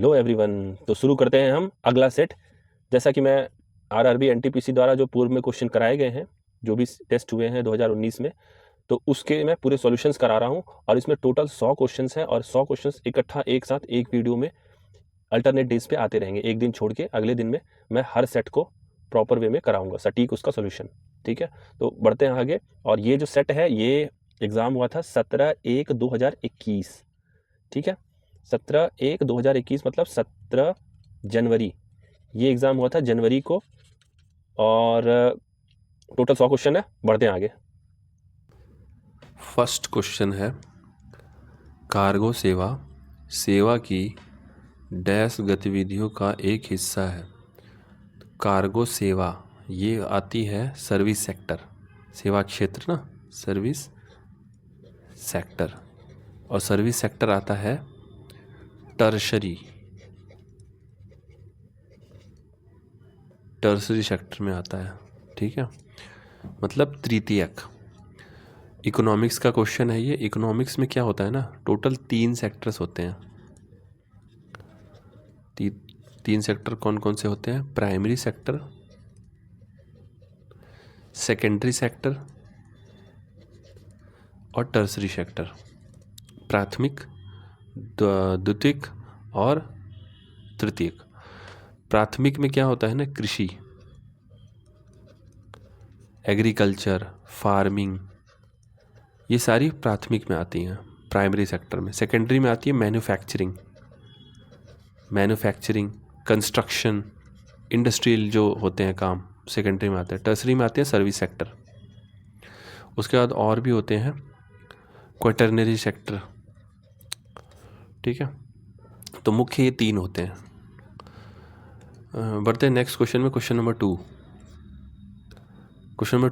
Hello everyone. तो शुरू करते हैं हम अगला सेट। जैसा कि मैं आरआरबी एनटीपीसी द्वारा जो पूर्व में क्वेश्चन कराए गए हैं, जो भी टेस्ट हुए हैं 2019 में, तो उसके मैं पूरे सॉल्यूशंस करा रहा हूं। और इसमें टोटल 100 क्वेश्चंस हैं और 100 क्वेश्चंस इकट्ठा एक साथ एक वीडियो में अल्टरनेट डेज पे आते रहेंगे। एक दिन छोड़ के अगले दिन में मैं हर सेट को प्रॉपर वे में कराऊंगा, सटीक उसका सोल्यूशन। ठीक है, तो बढ़ते हैं आगे। और ये जो सेट है, ये एग्ज़ाम हुआ था 17/1/2021। ठीक है, 17/1/2021 मतलब 17 जनवरी, ये एग्ज़ाम हुआ था जनवरी को। और टोटल 100 क्वेश्चन है। बढ़ते हैं आगे। फर्स्ट क्वेश्चन है, कार्गो सेवा सेवा की डैश गतिविधियों का एक हिस्सा है। कार्गो सेवा ये आती है सर्विस सेक्टर, सेवा क्षेत्र ना, सर्विस सेक्टर। और सर्विस सेक्टर आता है टर्शरी सेक्टर में आता है। ठीक है, मतलब तृतीयक। इकोनॉमिक्स का क्वेश्चन है ये। इकोनॉमिक्स में क्या होता है ना, टोटल 3 सेक्टर्स होते हैं। 3 सेक्टर कौन कौन से होते हैं? प्राइमरी सेक्टर, सेकेंडरी सेक्टर और टर्सरी सेक्टर। प्राथमिक, द्वितीयक और तृतीयक। प्राथमिक में क्या होता है ना, कृषि, एग्रीकल्चर, फार्मिंग, ये सारी प्राथमिक में आती हैं प्राइमरी सेक्टर में। सेकेंडरी में आती है मैन्युफैक्चरिंग, कंस्ट्रक्शन, इंडस्ट्रियल जो होते हैं काम, सेकेंडरी में आते हैं। टर्सरी में आते हैं सर्विस सेक्टर। उसके बाद और भी होते हैं क्वाटरनरी सेक्टर। ठीक है, तो मुख्य ये 3 होते हैं। बढ़ते हैं नेक्स्ट क्वेश्चन में। क्वेश्चन नंबर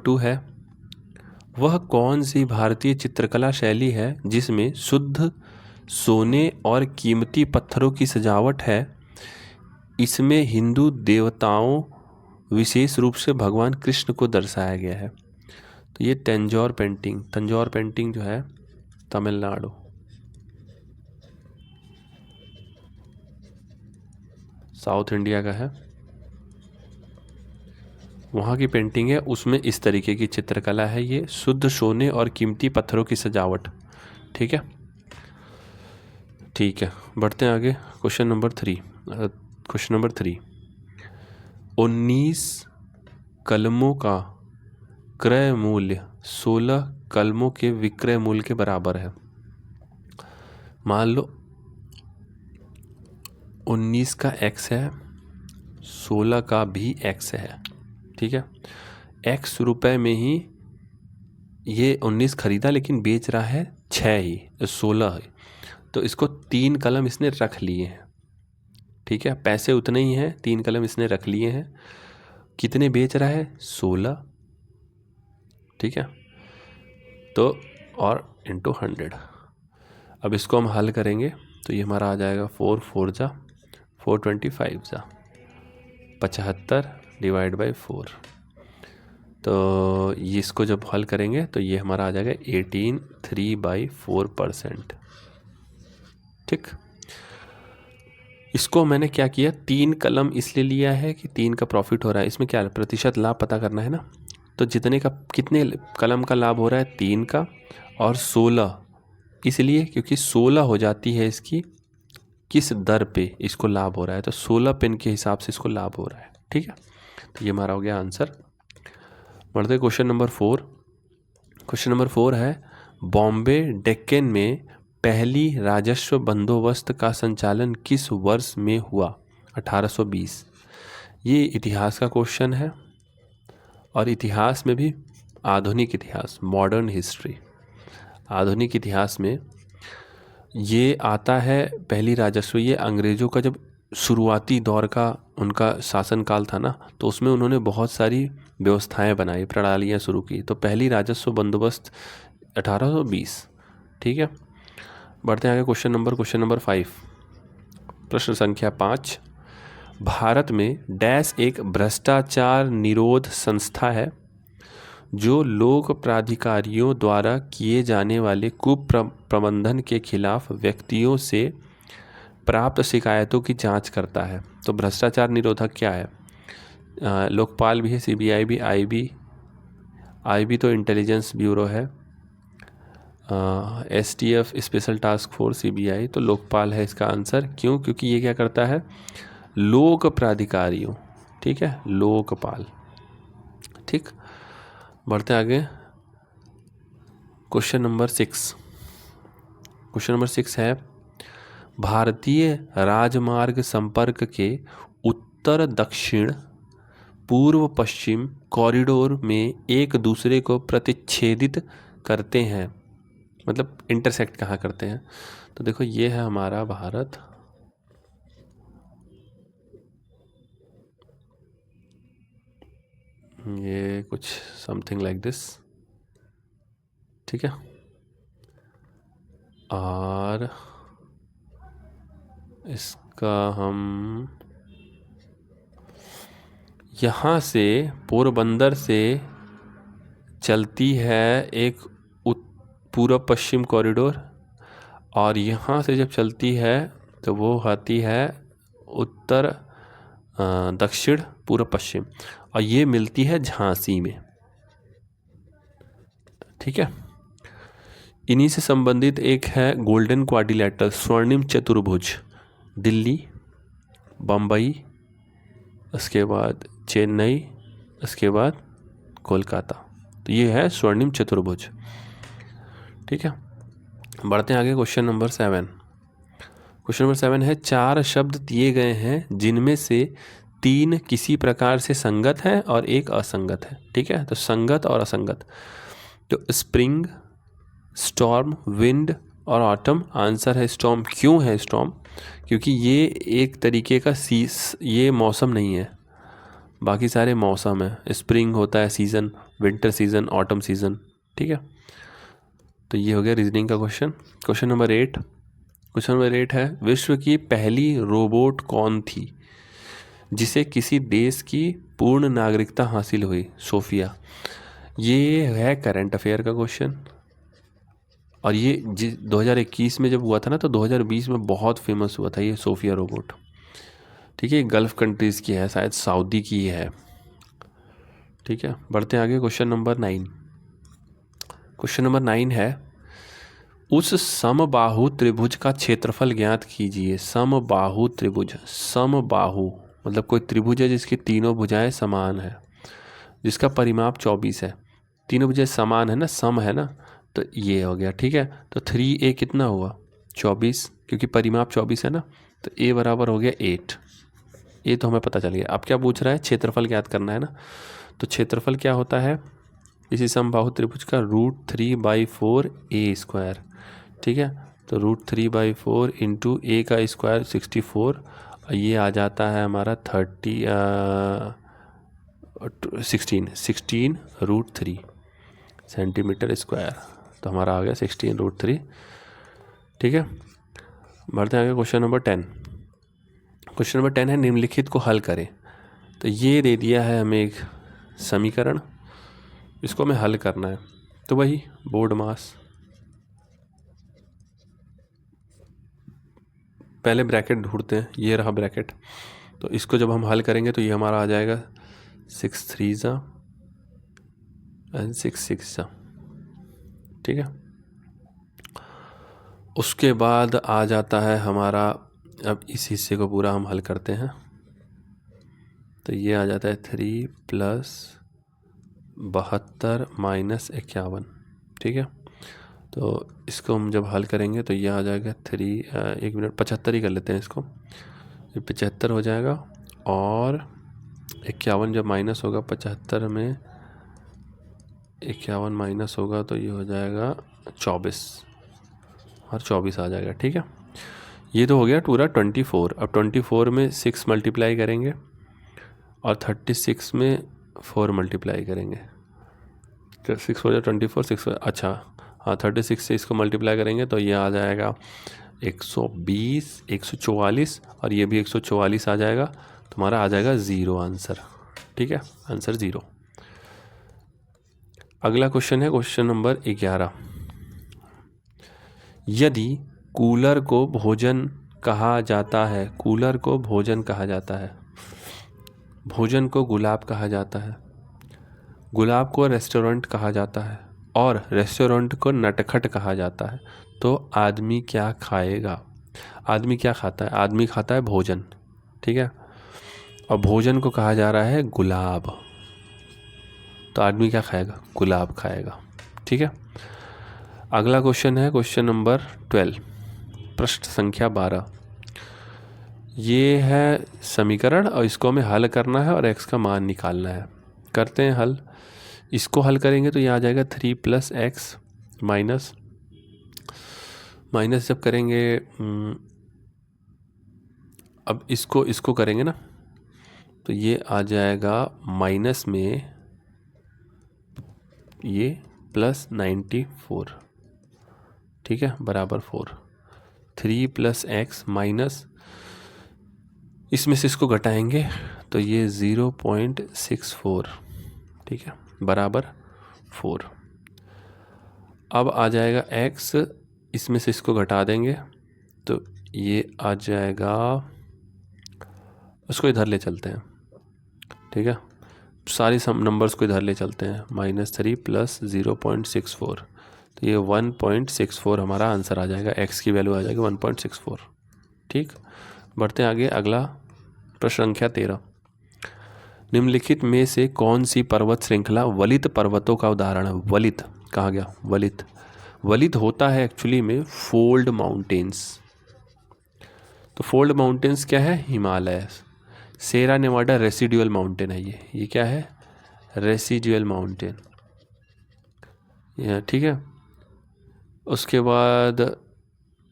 2 है, वह कौन सी भारतीय चित्रकला शैली है जिसमें शुद्ध सोने और कीमती पत्थरों की सजावट है? इसमें हिंदू देवताओं, विशेष रूप से भगवान कृष्ण को दर्शाया गया है। तो ये तंजौर पेंटिंग जो है तमिलनाडु, साउथ इंडिया का है, वहाँ की पेंटिंग है। उसमें इस तरीके की चित्रकला है, ये शुद्ध सोने और कीमती पत्थरों की सजावट। ठीक है, बढ़ते हैं आगे। क्वेश्चन नंबर 3 19 कलमों का क्रय मूल्य 16 कलमों के विक्रय मूल्य के बराबर है। मान लो 19 का x है, 16 का भी x है। ठीक है, x रुपए में ही ये 19 खरीदा, लेकिन बेच रहा है 6 ही, 16 है। तो इसको 3 कलम इसने रख लिए हैं। ठीक है, पैसे उतने ही हैं, 3 कलम इसने रख लिए हैं। कितने बेच रहा है? 16। ठीक है, तो और इंटू 100। अब इसको हम हल करेंगे तो ये हमारा आ जाएगा 4 4 जा 425 जा 75 डिवाइड बाई 4। तो ये इसको जब हल करेंगे तो ये हमारा आ जाएगा 18.3/4%। ठीक, इसको मैंने क्या किया, 3 कलम इसलिए लिया है कि 3 का प्रॉफिट हो रहा है। इसमें क्या प्रतिशत लाभ पता करना है ना, तो जितने का, कितने कलम का लाभ हो रहा है? 3 का। और 16 इसलिए क्योंकि 16 हो जाती है इसकी, किस दर पे इसको लाभ हो रहा है, तो 16 पेन के हिसाब से इसको लाभ हो रहा है। ठीक है, तो ये हमारा हो गया आंसर। बढ़ते क्वेश्चन नंबर 4 है, बॉम्बे डेक्कन में पहली राजस्व बंदोबस्त का संचालन किस वर्ष में हुआ? 1820। ये इतिहास का क्वेश्चन है, और इतिहास में भी आधुनिक इतिहास, मॉडर्न हिस्ट्री, आधुनिक इतिहास में ये आता है। पहली राजस्व, ये अंग्रेज़ों का जब शुरुआती दौर का उनका शासनकाल था ना, तो उसमें उन्होंने बहुत सारी व्यवस्थाएं बनाई, प्रणालियां शुरू की। तो पहली राजस्व बंदोबस्त 1820। ठीक है, बढ़ते हैं आगे। क्वेश्चन नंबर 5, प्रश्न संख्या 5, भारत में डैश एक भ्रष्टाचार निरोध संस्था है जो लोक प्राधिकारियों द्वारा किए जाने वाले कुप्रबंधन के खिलाफ व्यक्तियों से प्राप्त शिकायतों की जांच करता है? तो भ्रष्टाचार निरोधक क्या है? लोकपाल भी है, सीबीआई भी, आईबी तो इंटेलिजेंस ब्यूरो है, STF special task force, CBI, तो लोकपाल है इसका आंसर। क्यों? क्योंकि ये क्या करता है? लोक प्राधिकारियों, ठीक है, लोकपाल। ठीक, बढ़ते आगे। Question number 6। क्वेश्चन नंबर 6 है, भारतीय राजमार्ग संपर्क के उत्तर दक्षिण पूर्व पश्चिम कॉरिडोर में एक दूसरे को प्रतिच्छेदित करते हैं, मतलब इंटरसेक्ट कहाँ करते हैं? तो देखो ये है हमारा भारत, ये कुछ समथिंग लाइक दिस, ठीक है, और इसका हम यहाँ से पोरबंदर से चलती है एक पूर्व पश्चिम कॉरिडोर, और यहाँ से जब चलती है तो वो आती है उत्तर दक्षिण पूर्व पश्चिम, और ये मिलती है झांसी में, ठीक है। इन्हीं से संबंधित एक है गोल्डन क्वाड्रिलेटरल, स्वर्णिम चतुर्भुज, दिल्ली, बम्बई, उसके बाद चेन्नई, उसके बाद कोलकाता, तो ये है स्वर्णिम चतुर्भुज, ठीक है। बढ़ते हैं आगे। Question number 7। क्वेश्चन नंबर 7 है, 4 शब्द दिए गए हैं जिनमें से 3 किसी प्रकार से संगत है और एक असंगत है, ठीक है। तो संगत और असंगत, तो स्प्रिंग, स्टॉर्म, विंड और ऑटम। आंसर है स्टॉर्म। क्यों है स्टॉर्म? क्योंकि ये एक तरीके का ये मौसम नहीं है, बाकी सारे मौसम है। स्प्रिंग होता है season, winter season, autumn season, ठीक है। तो ये हो गया रीजनिंग का question. Question number 8। Question number 8 है, विश्व की पहली रोबोट कौन थी जिसे किसी देश की पूर्ण नागरिकता हासिल हुई? सोफिया। ये है करंट अफेयर का क्वेश्चन, और ये 2021 में जब हुआ था ना, तो 2020 में बहुत फेमस हुआ था ये सोफिया रोबोट, ठीक है। गल्फ कंट्रीज़ की है, शायद सऊदी की है, ठीक है। बढ़ते हैं आगे। Question number 9। क्वेश्चन नंबर 9 है, उस समबाहु त्रिभुज का क्षेत्रफल ज्ञात कीजिए। समबाहु त्रिभुज, समबाहु मतलब कोई त्रिभुज है जिसकी तीनों भुजाएं समान है, जिसका परिमाप 24 है। तीनों भुजाएं समान है ना, सम है ना, तो ये हो गया, ठीक है। तो 3a कितना हुआ? 24, क्योंकि परिमाप 24 है ना, तो a बराबर हो गया 8। ये तो हमें पता चल गया। अब क्या पूछ रहा है? क्षेत्रफल ज्ञात करना है ना। तो क्षेत्रफल क्या होता है इसी समबाहु त्रिभुज का? √3/4 a², ठीक है। तो √3/4 इंटू a का स्क्वायर 64, और ये आ जाता है हमारा 16 √3 सेंटीमीटर स्क्वायर, तो हमारा आ गया 16 √3, ठीक है। बढ़ते हैं आगे। Question number 10। क्वेश्चन नंबर 10 है, निम्नलिखित को हल करें। तो ये दे दिया है हमें एक समीकरण, इसको हमें हल करना है। तो वही बोर्ड मास, पहले ब्रैकेट ढूंढते हैं, ये रहा ब्रैकेट। तो इसको जब हम हल करेंगे तो ये हमारा आ जाएगा 6 3 एंड 6 6, ठीक है। उसके बाद आ जाता है हमारा, अब इस हिस्से को पूरा हम हल करते हैं, तो ये आ जाता है 3 + 72 - 51, ठीक है। तो इसको हम जब हल करेंगे तो ये आ जाएगा 1 मिनट 75 ही कर लेते हैं इसको, ये 75 हो जाएगा, और 51 जब माइनस होगा 75 में, 51 माइनस होगा तो ये हो जाएगा 24, और 24 आ जाएगा, ठीक है। ये तो हो गया पूरा 24। अब 24 में 6 मल्टीप्लाई करेंगे, और 36 में 4 मल्टीप्लाई करेंगे, तो 6 हो जाए 24, 6 अच्छा हाँ 36 से इसको मल्टीप्लाई करेंगे तो ये आ जाएगा 120, 144, और ये भी 144 आ जाएगा, तो हमारा आ जाएगा 0 आंसर, ठीक है, आंसर 0। अगला क्वेश्चन है क्वेश्चन नंबर 11। यदि कूलर को भोजन कहा जाता है? कूलर को भोजन कहा जाता है, भोजन को गुलाब कहा जाता है, गुलाब को रेस्टोरेंट कहा जाता है और रेस्टोरेंट को नटखट कहा जाता है। तो आदमी क्या खाएगा? आदमी क्या खाता है? आदमी खाता है भोजन, ठीक है, और भोजन को कहा जा रहा है गुलाब। तो आदमी क्या खाएगा? गुलाब खाएगा, ठीक है। अगला क्वेश्चन है क्वेश्चन नंबर 12, प्रश्न संख्या 12। ये है समीकरण और इसको हमें हल करना है और x का मान निकालना है। करते हैं हल। इसको हल करेंगे तो ये आ जाएगा 3 + x माइनस जब करेंगे अब इसको करेंगे ना, तो ये आ जाएगा माइनस में ये +94, ठीक है, बराबर 4। 3 + x माइनस इसमें से इसको घटाएंगे तो ये 0.64, ठीक है, बराबर 4। अब आ जाएगा x, इसमें से इसको घटा देंगे तो ये आ जाएगा, उसको इधर ले चलते हैं, ठीक है, सारी सम नंबर्स को इधर ले चलते हैं। -3 + 0.64, तो ये 1.64 हमारा आंसर आ जाएगा। x की वैल्यू आ जाएगी 1.64, ठीक। बढ़ते हैं आगे। अगला प्रश्न संख्या 13। निम्नलिखित में से कौन सी पर्वत श्रृंखला वलित पर्वतों का उदाहरण है? वलित कहा गया, वलित होता है एक्चुअली में फोल्ड माउंटेन्स। तो फोल्ड माउंटेन्स क्या है? हिमालय। सेरा नेवाडा रेसिडुअल माउंटेन है ये क्या है? रेसिडुअल माउंटेन, ठीक है। उसके बाद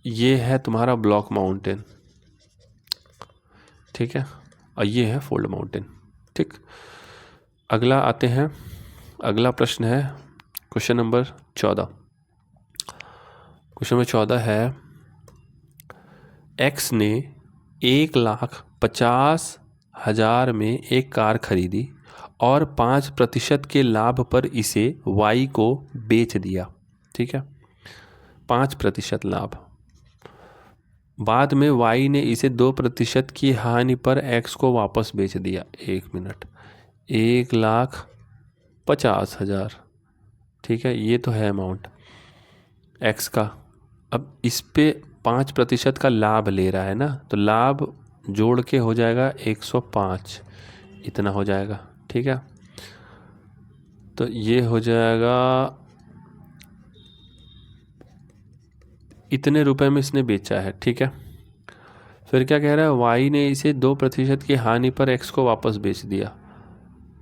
ये है तुम्हारा ब्लॉक माउंटेन, ठीक है, और ये है फोल्ड माउंटेन, ठीक। अगला आते हैं, अगला प्रश्न है क्वेश्चन नंबर 14। क्वेश्चन नंबर 14 है, एक्स ने 1,50,000 में एक कार खरीदी और 5% के लाभ पर इसे वाई को बेच दिया, ठीक है, 5% लाभ। बाद में वाई ने इसे 2% की हानि पर एक्स को वापस बेच दिया। 1 मिनट, 1,50,000, ठीक है, ये तो है अमाउंट एक्स का। अब इस पे 5% का लाभ ले रहा है ना, तो लाभ जोड़ के हो जाएगा 105, इतना हो जाएगा, ठीक है। तो ये हो जाएगा, इतने रुपए में इसने बेचा है, ठीक है। फिर क्या कह रहा है? वाई ने इसे 2% की हानि पर एक्स को वापस बेच दिया।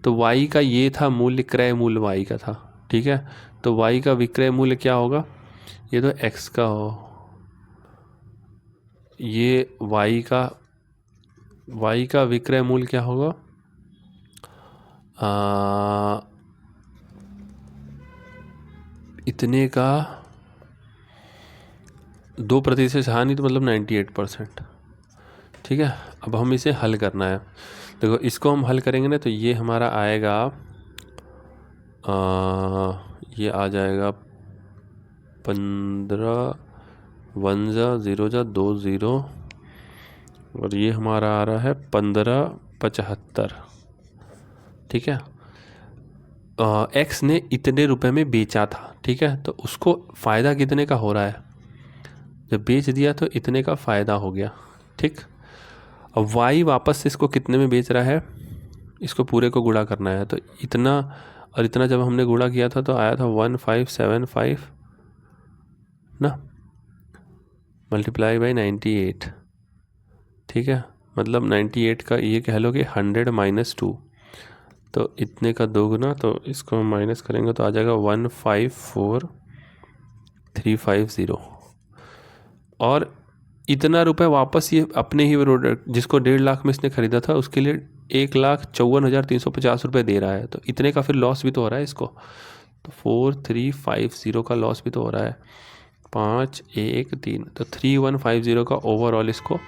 तो वाई का ये था मूल्य, क्रय मूल्य वाई का था, ठीक है। तो वाई का विक्रय मूल्य क्या होगा? ये तो एक्स का हो, ये वाई का विक्रय मूल्य क्या होगा? इतने का 2% हानि तो मतलब 98%, ठीक है। अब हम इसे हल करना है। देखो इसको हम हल करेंगे ना, तो ये हमारा आएगा, ये आ जाएगा 15 1 0 2 0, और ये हमारा आ रहा है 1575, ठीक है। एक्स ने इतने रुपए में बेचा था, ठीक है, तो उसको फ़ायदा कितने का हो रहा है? जब बेच दिया तो इतने का फ़ायदा हो गया, ठीक। अब वाई वापस से इसको कितने में बेच रहा है? इसको पूरे को गुणा करना है, तो इतना और इतना जब हमने गुणा किया था तो आया था 1575 ना, मल्टीप्लाई बाई 98, ठीक है, मतलब 98 का ये कह लो कि 100 - 2, तो इतने का दोगुना, तो इसको माइनस करेंगे तो आ जाएगा 154350। और इतना रुपए वापस ये अपने ही प्रोडक्ट, जिसको 1.5 लाख में इसने ख़रीदा था, उसके लिए 1,54,350 रुपये दे रहा है। तो इतने का फिर लॉस भी तो हो रहा है इसको, तो 4350 का लॉस भी तो हो रहा है। 513, तो 3150 का ओवरऑल इसको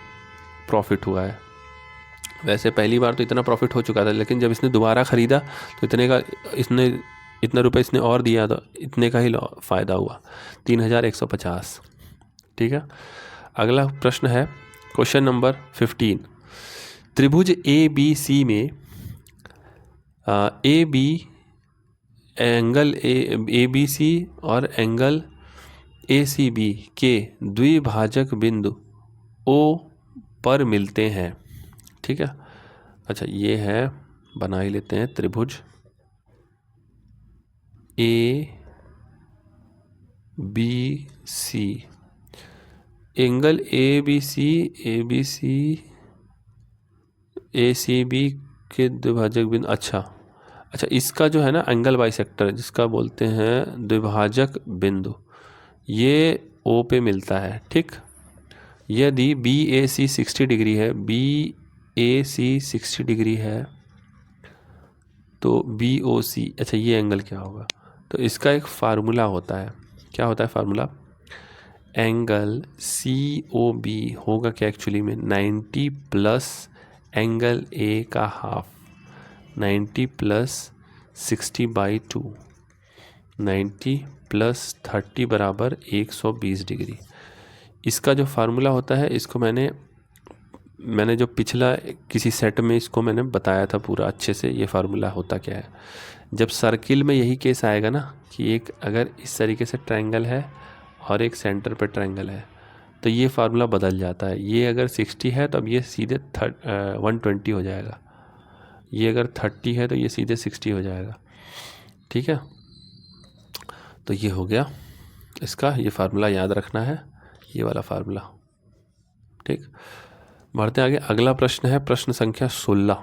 प्रॉफिट हुआ है। वैसे पहली बार तो इतना प्रॉफिट हो चुका था, लेकिन जब इसने दोबारा ख़रीदा तो इतने का इसने इतना रुपए इसने और दिया, तो इतने का ही फ़ायदा हुआ, 3150, ठीक है। अगला प्रश्न है क्वेश्चन नंबर 15, त्रिभुज ए बी सी में A B angle A B C और एंगल ए सी बी के द्विभाजक बिंदु ओ पर मिलते हैं। ठीक है, अच्छा ये है, बना ही लेते हैं, त्रिभुज A B C, angle A B C A C B के द्विभाजक बिंदु। अच्छा, इसका जो है ना एंगल बाइसेक्टर, जिसका बोलते हैं द्विभाजक बिंदु, ये ओ पे मिलता है। ठीक, यदि बी ए सी 60 डिग्री है, बी ए सी 60 डिग्री है, तो बी ओ सी, अच्छा ये एंगल क्या होगा, तो इसका एक फार्मूला होता है। क्या होता है formula? Angle C O B होगा क्या एक्चुअली में 90 प्लस एंगल ए का हाफ, 90 प्लस 60/2, 90 प्लस 30 बराबर 120 डिग्री। इसका जो फार्मूला होता है, इसको मैंने जो पिछला किसी सेट में इसको मैंने बताया था पूरा अच्छे से। ये फार्मूला होता क्या है, जब सर्किल में यही केस आएगा ना कि एक अगर इस तरीके से ट्रायंगल है और एक सेंटर पे ट्रायंगल है, तो ये फार्मूला बदल जाता है। ये अगर 60 है तो अब ये सीधे 120 हो जाएगा, ये अगर 30 है तो ये सीधे 60 हो जाएगा। ठीक है, तो ये हो गया इसका, ये फार्मूला याद रखना है, ये वाला फार्मूला। ठीक, बढ़ते आगे। अगला प्रश्न है प्रश्न संख्या 16।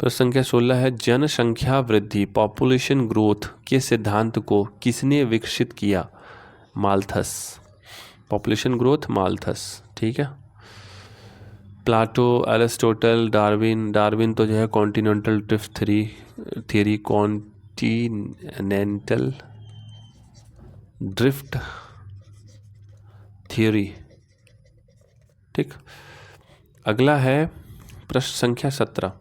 प्रश्न संख्या 16 है, जनसंख्या वृद्धि पॉपुलेशन ग्रोथ के सिद्धांत को किसने विकसित किया? माल्थस। Population growth Malthus. ठीक है, प्लाटो, एरिस्टोटल, डार्विन तो जो है continental drift theory, continental drift theory. ठीक, अगला है प्रश्न संख्या 17।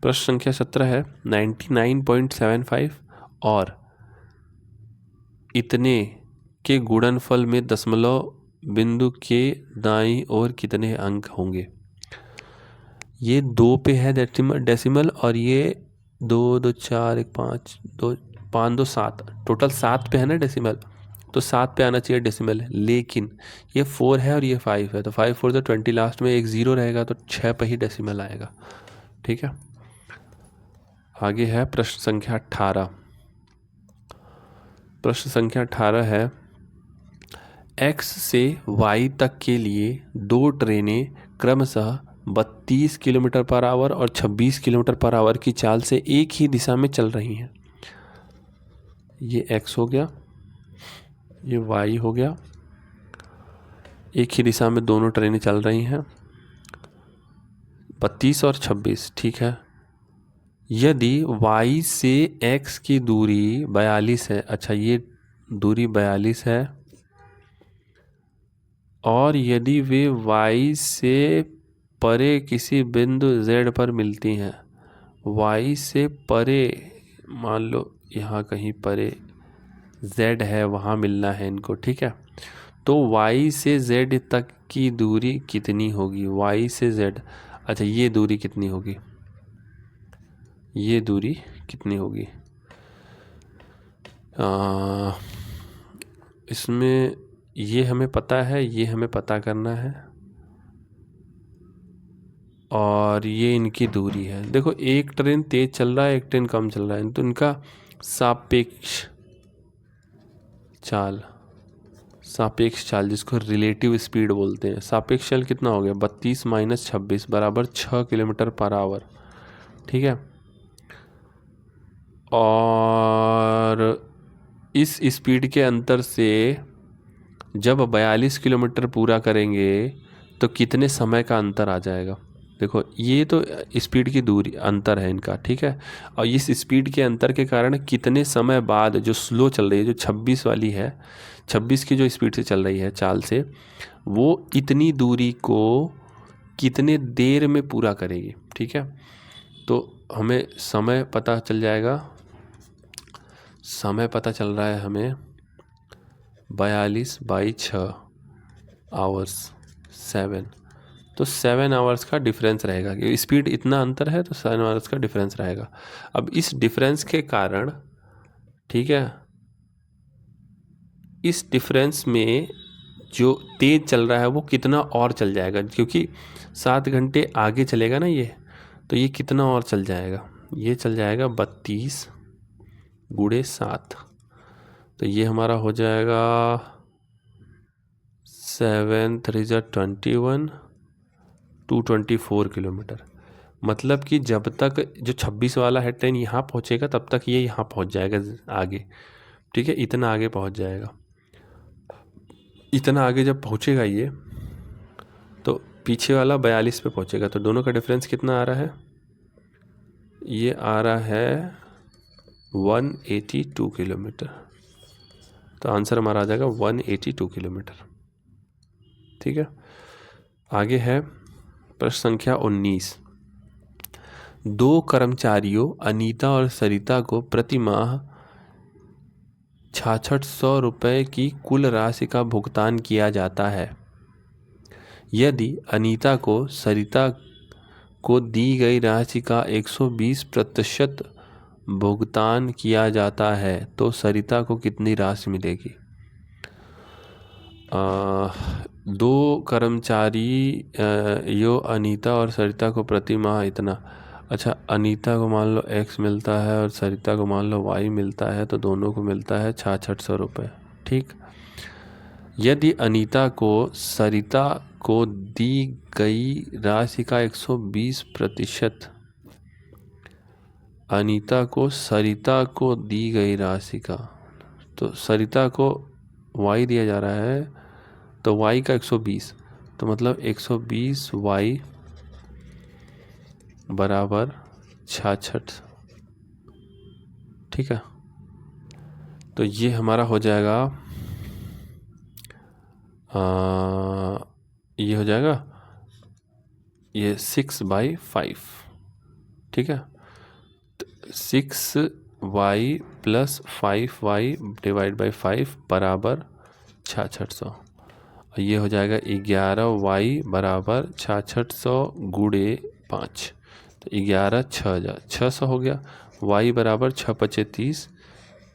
प्रश्न संख्या 17 है, 99.75 और इतने के गुणनफल में दशमलव बिंदु के दाईं ओर कितने अंक होंगे? ये 2 पे है डेसिमल, और ये 2 2 4 1 5 2 5 2 7, टोटल 7 पे है ना डेसिमल, तो 7 पे आना चाहिए डेसिमल, लेकिन ये 4 है और ये 5 है, तो 5 4 तो 20, लास्ट में एक 0 रहेगा, तो 6 पे ही डेसिमल आएगा। ठीक है, आगे है प्रश्न संख्या 18। प्रश्न संख्या 18 है, x से y तक के लिए 2 ट्रेनें क्रमशः 32 किलोमीटर पर आवर और 26 किलोमीटर पर आवर की चाल से एक ही दिशा में चल रही हैं। ये x हो गया, ये y हो गया, एक ही दिशा में दोनों ट्रेनें चल रही हैं, 32 और 26। ठीक है, यदि y से x की दूरी 42 है, अच्छा ये दूरी 42 है, और यदि वे y से परे किसी बिंदु z पर मिलती हैं, y से परे मान लो यहाँ कहीं परे z है, वहाँ मिलना है इनको। ठीक है, तो y से z तक की दूरी कितनी होगी? y से z, अच्छा ये दूरी कितनी होगी, ये दूरी कितनी होगी? इसमें ये हमें पता है, ये हमें पता करना है, और ये इनकी दूरी है। देखो एक ट्रेन तेज चल रहा है, एक ट्रेन कम चल रहा है, तो इनका सापेक्ष चाल जिसको रिलेटिव स्पीड बोलते हैं, सापेक्ष चाल कितना हो गया? 32 माइनस 26 बराबर 6 किलोमीटर पर आवर। ठीक है, और इस स्पीड के अंतर से जब 42 किलोमीटर पूरा करेंगे तो कितने समय का अंतर आ जाएगा? देखो ये तो स्पीड की दूरी अंतर है इनका। ठीक है, और इस स्पीड के अंतर के कारण कितने समय बाद जो स्लो चल रही है, जो 26 वाली है, 26 की जो स्पीड से चल रही है चाल से, वो इतनी दूरी को कितने देर में पूरा करेगी। ठीक है, तो हमें समय पता चल जाएगा, समय पता चल रहा है हमें 42/6 आवर्स। 7, तो 7 आवर्स का डिफरेंस रहेगा। स्पीड इतना अंतर है तो 7 आवर्स का डिफरेंस रहेगा। अब इस डिफरेंस के कारण, ठीक है, इस डिफरेंस में जो तेज चल रहा है वो कितना और चल जाएगा, क्योंकि 7 घंटे आगे चलेगा ना ये, तो ये कितना और चल जाएगा, ये चल जाएगा 32 गुणे 7, तो ये हमारा हो जाएगा 7 3 21 224 किलोमीटर। मतलब कि जब तक जो 26 वाला है ट्रेन यहाँ पहुँचेगा तब तक ये यहाँ पहुँच जाएगा आगे, ठीक है, इतना आगे पहुँच जाएगा। इतना आगे जब पहुँचेगा ये, तो पीछे वाला 42 पे पहुँचेगा, तो दोनों का डिफरेंस कितना आ रहा है, ये आ रहा है 182 किलोमीटर। तो आंसर हमारा आ जाएगा 182 किलोमीटर। ठीक है, आगे है प्रश्न संख्या 19। 2 कर्मचारियों अनीता और सरिता को प्रति माह 6600 रुपये की कुल राशि का भुगतान किया जाता है। यदि अनीता को सरिता को दी गई राशि का 120% भुगतान किया जाता है तो सरिता को कितनी राशि मिलेगी? 2 कर्मचारी यो अनीता और सरिता को प्रति माह इतना, अच्छा, अनीता को मान लो x मिलता है और सरिता को मान लो y मिलता है, तो दोनों को मिलता है 6600 रुपये। ठीक, यदि अनीता को सरिता को दी गई राशि का 120%, अनीता को सरिता को दी गई राशि का, तो सरिता को y दिया जा रहा है, तो y का 120, तो मतलब 120y बराबर 66। ठीक है, तो ये हमारा हो जाएगा, ये हो जाएगा ये 6/5। ठीक है, 6y + 5y / 5 बराबर 6600। ये हो जाएगा 11y बराबर 6600 गुणे 5, तो 11 6,600 हो गया। y बराबर 6 × 5 = 30,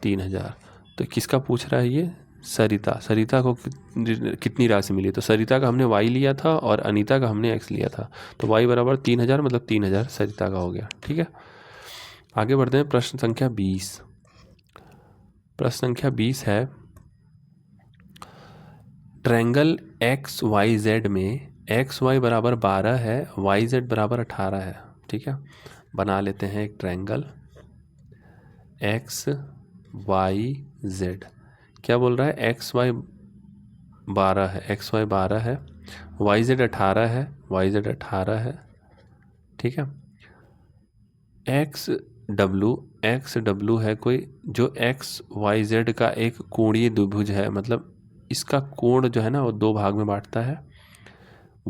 3000। तो किसका पूछ रहा है ये? सरिता को कितनी राशि मिली? तो सरिता का हमने y लिया था और अनीता का हमने x लिया था, तो y बराबर 3000, मतलब 3000 सरिता का हो गया। ठीक है, आगे बढ़ते हैं। प्रश्न संख्या 20। प्रश्न संख्या 20 है, ट्रायंगल XYZ में XY बराबर 12 है, YZ बराबर 18 है। ठीक है, बना लेते हैं एक ट्रायंगल XYZ। क्या बोल रहा है? XY 12 है, XY 12 है, YZ 18 है, YZ 18 है। ठीक है, XW है कोई जो XYZ का एक कोणीय द्विभुज है, मतलब इसका कोण जो है ना वो 2 भाग में बांटता है।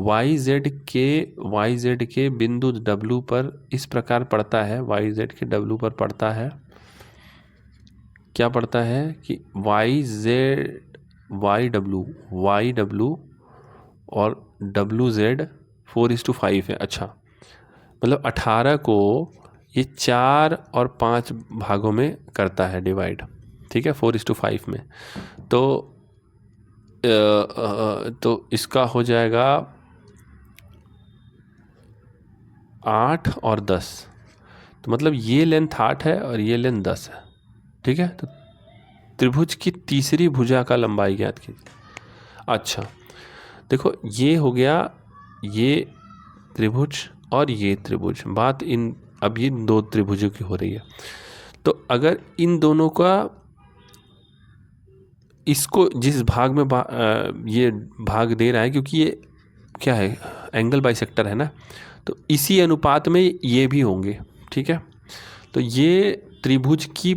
YZ के बिंदु W पर इस प्रकार पड़ता है, YZ के W पर पड़ता है, क्या पड़ता है कि YW और WZ 4:5 है। अच्छा, मतलब 18 को ये 4 और 5 भागों में करता है डिवाइड। ठीक है, 4:5 में। तो इसका हो जाएगा 8 और 10, तो मतलब ये लेंथ 8 है और ये लेंथ 10 है। ठीक है, तो त्रिभुज की तीसरी भुजा का लंबाई ज्ञात कीजिए। अच्छा, देखो ये हो गया ये त्रिभुज और ये त्रिभुज, बात अब ये 2 त्रिभुजों की हो रही है। तो अगर इन दोनों का, इसको जिस भाग में ये भाग दे रहा है, क्योंकि ये क्या है, एंगल बाइसेक्टर है ना, तो इसी अनुपात में ये भी होंगे। ठीक है, तो ये त्रिभुज की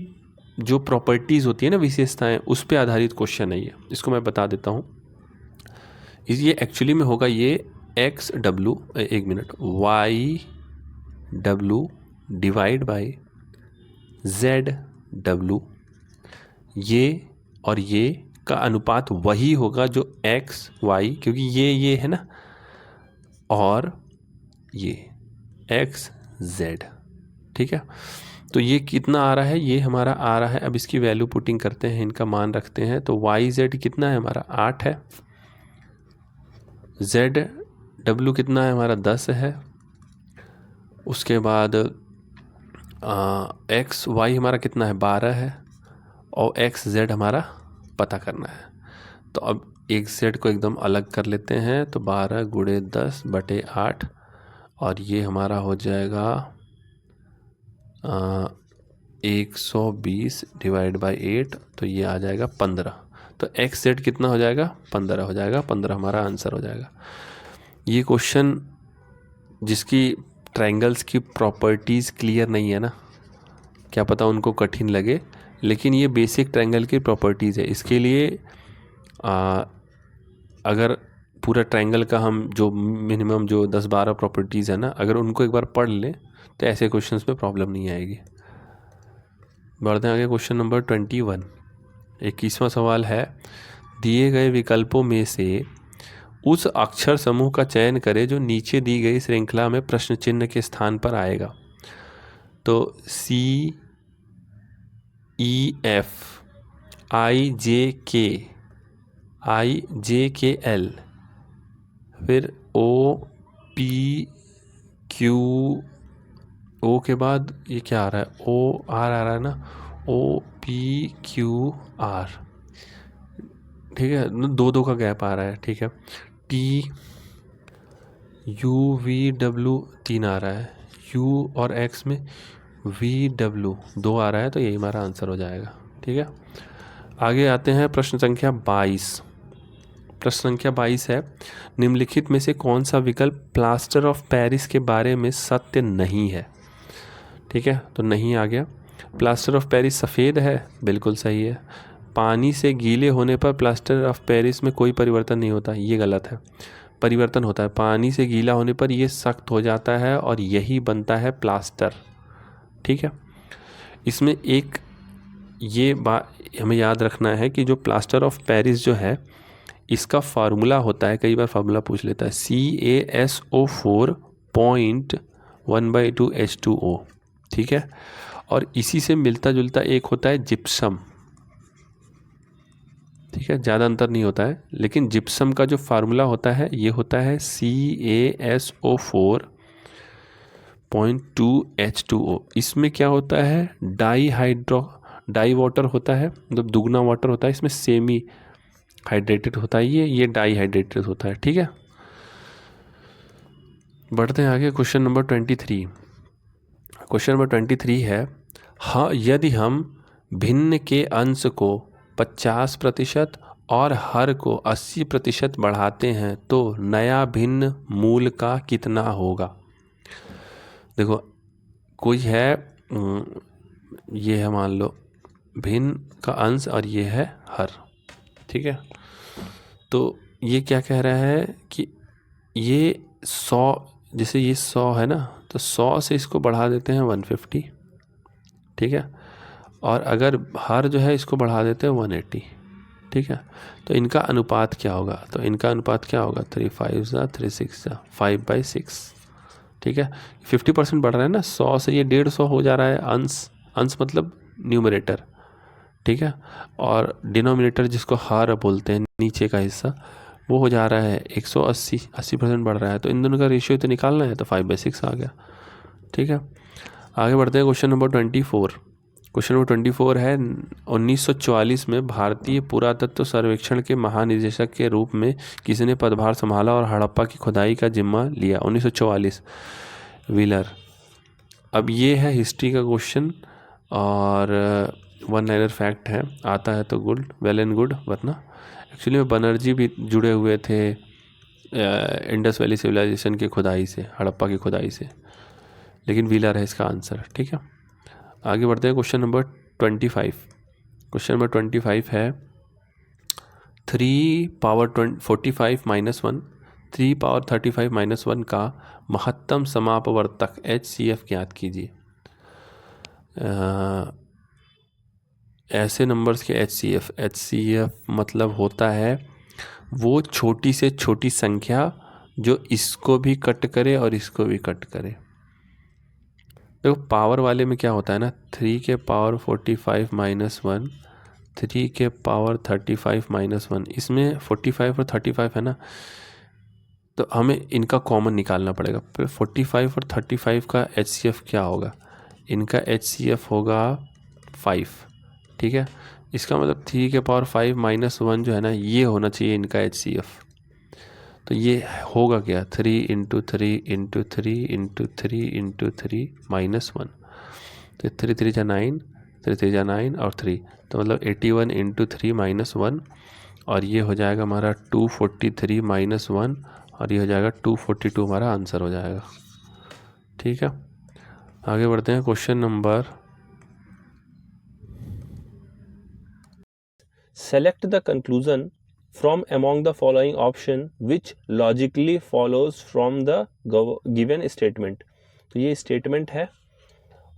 जो प्रॉपर्टीज़ होती है ना, विशेषताएं, उस पर आधारित क्वेश्चन है ये। इसको मैं बता देता हूँ। ये एक्चुअली में होगा ये XW, एक minute, YW divide by ZW, ये और ये का अनुपात वही होगा जो XY, क्योंकि ये है ना, और ये एक्स जेड। ठीक है, तो ये कितना आ रहा है, ये हमारा आ रहा है। अब इसकी वैल्यू पुटिंग करते हैं, इनका मान रखते हैं। तो वाई जेड कितना है हमारा 8 है, जेड डब्ल्यू कितना है हमारा 10 है, उसके बाद एक्स वाई हमारा कितना है 12 है, और एक्स जेड हमारा पता करना है। तो अब एक जेड को एकदम अलग कर लेते हैं, तो 12 गुणे 10 बटे 8, और ये हमारा हो जाएगा 120 डिवाइड बाई 8, तो ये आ जाएगा 15। तो एक्स जेड कितना हो जाएगा 15 हो जाएगा, 15 हमारा आंसर हो जाएगा। ये क्वेश्चन जिसकी ट्रायंगल्स की प्रॉपर्टीज़ क्लियर नहीं है ना, क्या पता उनको कठिन लगे, लेकिन ये बेसिक ट्रायंगल की प्रॉपर्टीज़ है। इसके लिए अगर पूरा ट्रायंगल का हम जो मिनिमम जो 10-12 प्रॉपर्टीज़ है ना, अगर उनको एक बार पढ़ लें तो ऐसे क्वेश्चंस में प्रॉब्लम नहीं आएगी। बढ़ते हैं आगे, क्वेश्चन नंबर 21। 21वां सवाल है, दिए गए विकल्पों में से उस अक्षर समूह का चयन करें जो नीचे दी गई श्रृंखला में प्रश्न चिन्ह के स्थान पर आएगा। तो C E F I J K L, फिर O P Q, O के बाद ये क्या आ रहा है, O R आ रहा है ना, O P Q R। ठीक है, दो का गैप आ रहा है। ठीक है, T U V W 3 आ रहा है, U और X में V W 2 आ रहा है, तो यही हमारा आंसर हो जाएगा। ठीक है, आगे आते हैं प्रश्न संख्या 22। प्रश्न संख्या 22 है, निम्नलिखित में से कौन सा विकल्प प्लास्टर ऑफ पेरिस के बारे में सत्य नहीं है। ठीक है, तो नहीं आ गया। प्लास्टर ऑफ पेरिस सफ़ेद है, बिल्कुल सही है। पानी से गीले होने पर प्लास्टर ऑफ पेरिस में कोई परिवर्तन नहीं होता, ये गलत है। परिवर्तन होता है, पानी से गीला होने पर ये सख्त हो जाता है और यही बनता है प्लास्टर। ठीक है, इसमें एक ये बात हमें याद रखना है कि जो प्लास्टर ऑफ पेरिस जो है, इसका फार्मूला होता है, कई बार फार्मूला पूछ लेता है, CaSO4.1/2H2O। ठीक है, और इसी से मिलता जुलता एक होता है जिप्सम। ठीक है, ज़्यादा अंतर नहीं होता है, लेकिन जिप्सम का जो फार्मूला होता है ये होता है CaSO4.2H2O। इसमें क्या होता है, डाई वाटर होता है, मतलब दुगना वाटर होता है, इसमें सेमी हाइड्रेटेड होता है, ये डाई हाइड्रेटेड होता है। ठीक है, बढ़ते हैं आगे, क्वेश्चन नंबर 23। क्वेश्चन नंबर 23 है, हाँ, यदि हम भिन्न के अंश को 50% और हर को 80% बढ़ाते हैं तो नया भिन्न मूल का कितना होगा। देखो, कोई है, ये है मान लो भिन्न का अंश और ये है हर। ठीक है, तो ये क्या कह रहा है कि ये 100, जैसे ये 100 है ना, तो 100 से इसको बढ़ा देते हैं 150। ठीक है, और अगर हर जो है इसको बढ़ा देते हैं 180। ठीक है, तो इनका अनुपात क्या होगा, तो इनका अनुपात क्या होगा, 3 5 3 6 5/6। ठीक है, 50% बढ़ रहा है ना, 100 से ये 150 हो जा रहा है अंश मतलब न्यूमरेटर। ठीक है, और डिनोमिनेटर जिसको हर बोलते हैं, नीचे का हिस्सा, वो हो जा रहा है 180, 80% बढ़ रहा है, तो इन दोनों का रेशियो तो निकालना है, तो 5/6 आ गया। ठीक है, आगे बढ़ते हैं, क्वेश्चन नंबर 24। क्वेश्चन नंबर 24 है, 1944 में भारतीय पुरातत्व सर्वेक्षण के महानिदेशक के रूप में किसने पदभार संभाला और हड़प्पा की खुदाई का जिम्मा लिया। 1944, व्हीलर। अब ये है हिस्ट्री का क्वेश्चन और वन लाइनर फैक्ट है, आता है तो गुड, वेल एंड गुड, वरना एक्चुअली में बनर्जी भी जुड़े हुए थे इंडस वैली सिविलाइजेशन की खुदाई से, हड़प्पा की खुदाई से, लेकिन व्हीलर है इसका आंसर। ठीक है, आगे बढ़ते हैं, क्वेश्चन नंबर 25। क्वेश्चन नंबर 25 है, 3 पावर 45 - 1 3 पावर 35 - 1 का महत्तम समापवर्तक HCF ज्ञात कीजिए। ऐसे नंबर्स के HCF मतलब होता है वो छोटी से छोटी संख्या जो इसको भी कट करे और इसको भी कट करे। देखो पावर वाले में क्या होता है ना, 3 के पावर 45 माइनस 1, 3 के पावर 35 माइनस 1, इसमें 45 और 35 है ना, तो हमें इनका कॉमन निकालना पड़ेगा। फिर 45 और 35 का HCF क्या होगा, इनका HCF होगा 5, ठीक है। इसका मतलब 3 के पावर 5 माइनस 1 जो है ना, ये होना चाहिए इनका HCF। तो ये होगा क्या, 3 into 3 into 3 into 3 into 3 minus 1, तो 3 3 जा 9, 3 3 जा 9 और 3, तो मतलब 81 इंटू 3 माइनस 1, और ये हो जाएगा हमारा 243 माइनस 1, और ये हो जाएगा 242 हमारा आंसर हो जाएगा। ठीक है, आगे बढ़ते हैं। Question number, select the conclusion from among the following option which logically follows from the given statement। तो ये स्टेटमेंट है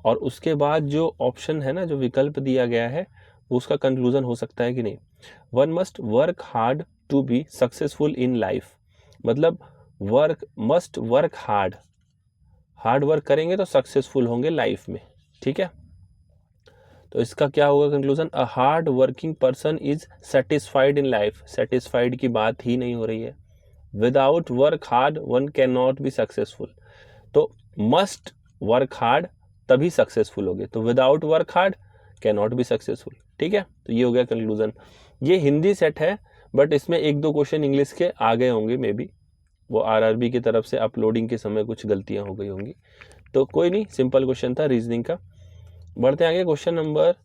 और उसके बाद जो ऑप्शन है ना, जो विकल्प दिया गया है, उसका कंक्लूजन हो सकता है कि नहीं। One must work hard to be successful in life, मतलब मस्ट वर्क हार्ड वर्क करेंगे तो सक्सेसफुल होंगे लाइफ में। ठीक है, तो इसका क्या होगा conclusion, a hard working person is satisfied in life. Satisfied की बात ही नहीं हो रही है। Without work hard one can not be successful, तो मस्ट वर्क हार्ड तभी सक्सेसफुल होगे, तो without work hard can not be successful. ठीक है, तो ये हो गया कंक्लूजन। ये हिंदी सेट है, बट इसमें एक दो क्वेश्चन इंग्लिश के आ गए होंगे, मे बी वो आरआरबी की तरफ से अपलोडिंग के समय कुछ गलतियां हो गई होंगी, तो कोई नहीं, सिंपल क्वेश्चन था रीजनिंग का। बढ़ते आगे, क्वेश्चन नंबर,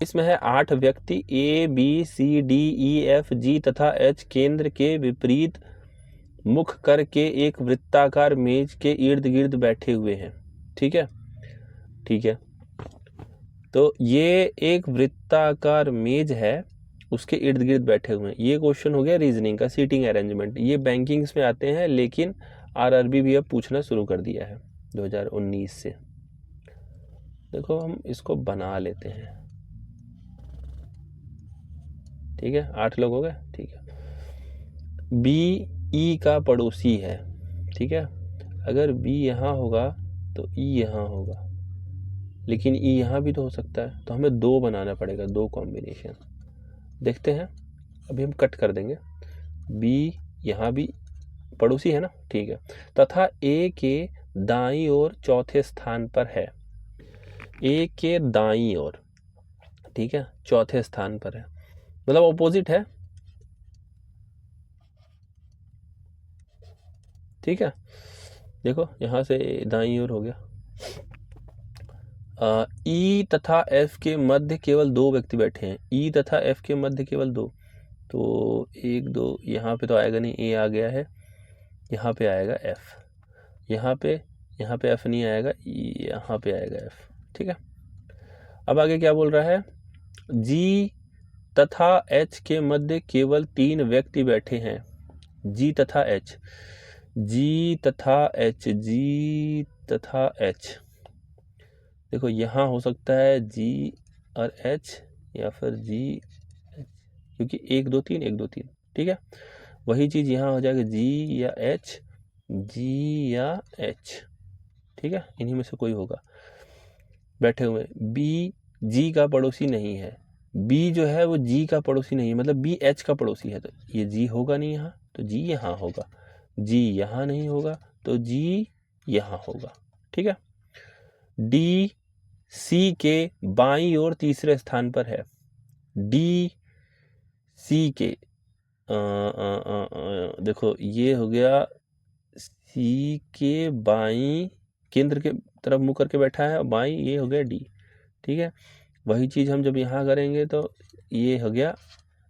इसमें है 8 व्यक्ति ABCDEFG तथा H केंद्र के विपरीत मुख करके एक वृत्ताकार मेज के इर्द गिर्द बैठे हुए हैं। ठीक है, ठीक है, तो ये एक वृत्ताकार मेज है, उसके इर्द गिर्द बैठे हुए हैं। ये क्वेश्चन हो गया रीजनिंग का, सीटिंग अरेंजमेंट। ये बैंकिंग्स में आते हैं, लेकिन आरआरबी भी अब पूछना शुरू कर दिया है 2019 से। देखो हम इसको बना लेते हैं। ठीक है, 8 लोग हो गए। ठीक है, बी ई का पड़ोसी है। ठीक है, अगर बी यहाँ होगा तो ई यहाँ होगा, लेकिन ई यहाँ भी तो हो सकता है, तो हमें 2 बनाना पड़ेगा, 2 कॉम्बिनेशन। देखते हैं, अभी हम कट कर देंगे। बी यहाँ भी पड़ोसी है ना, ठीक है, तथा ए के दाईं ओर चौथे स्थान पर है। ए के दाईं ओर, ठीक है, चौथे स्थान पर है, मतलब ऑपोजिट है। ठीक है, देखो यहाँ से दाईं ओर हो गया। ई तथा एफ के मध्य केवल 2 व्यक्ति बैठे हैं। ई तथा एफ के मध्य केवल 2, तो 1 2 यहाँ पे तो आएगा नहीं, ए आ गया है, यहाँ पे आएगा एफ, यहाँ पे एफ नहीं आएगा, यहाँ पे आएगा एफ। ठीक है, अब आगे क्या बोल रहा है, जी तथा एच के मध्य केवल 3 व्यक्ति बैठे हैं। जी तथा एच, जी तथा एच, जी तथा एच, देखो यहाँ हो सकता है जी और एच, या फिर जी एच, क्योंकि 1 2 3 1 2 3। ठीक है, वही चीज यहाँ हो जाएगा, जी या एच, जी या एच। ठीक है, इन्हीं में से कोई होगा बैठे हुए। बी जी का पड़ोसी नहीं है, बी जो है वो जी का पड़ोसी नहीं है, मतलब बी एच का पड़ोसी है, तो ये जी होगा नहीं यहाँ, तो जी यहाँ होगा। जी यहाँ नहीं होगा, तो जी यहाँ होगा। ठीक है, डी सी के बाईं ओर तीसरे स्थान पर है। डी सी के देखो ये हो गया, सी के बाईं केंद्र के तरफ मुँह करके बैठा है, और बाईं ये हो गया डी। ठीक है, वही चीज हम जब यहाँ करेंगे तो ये हो गया।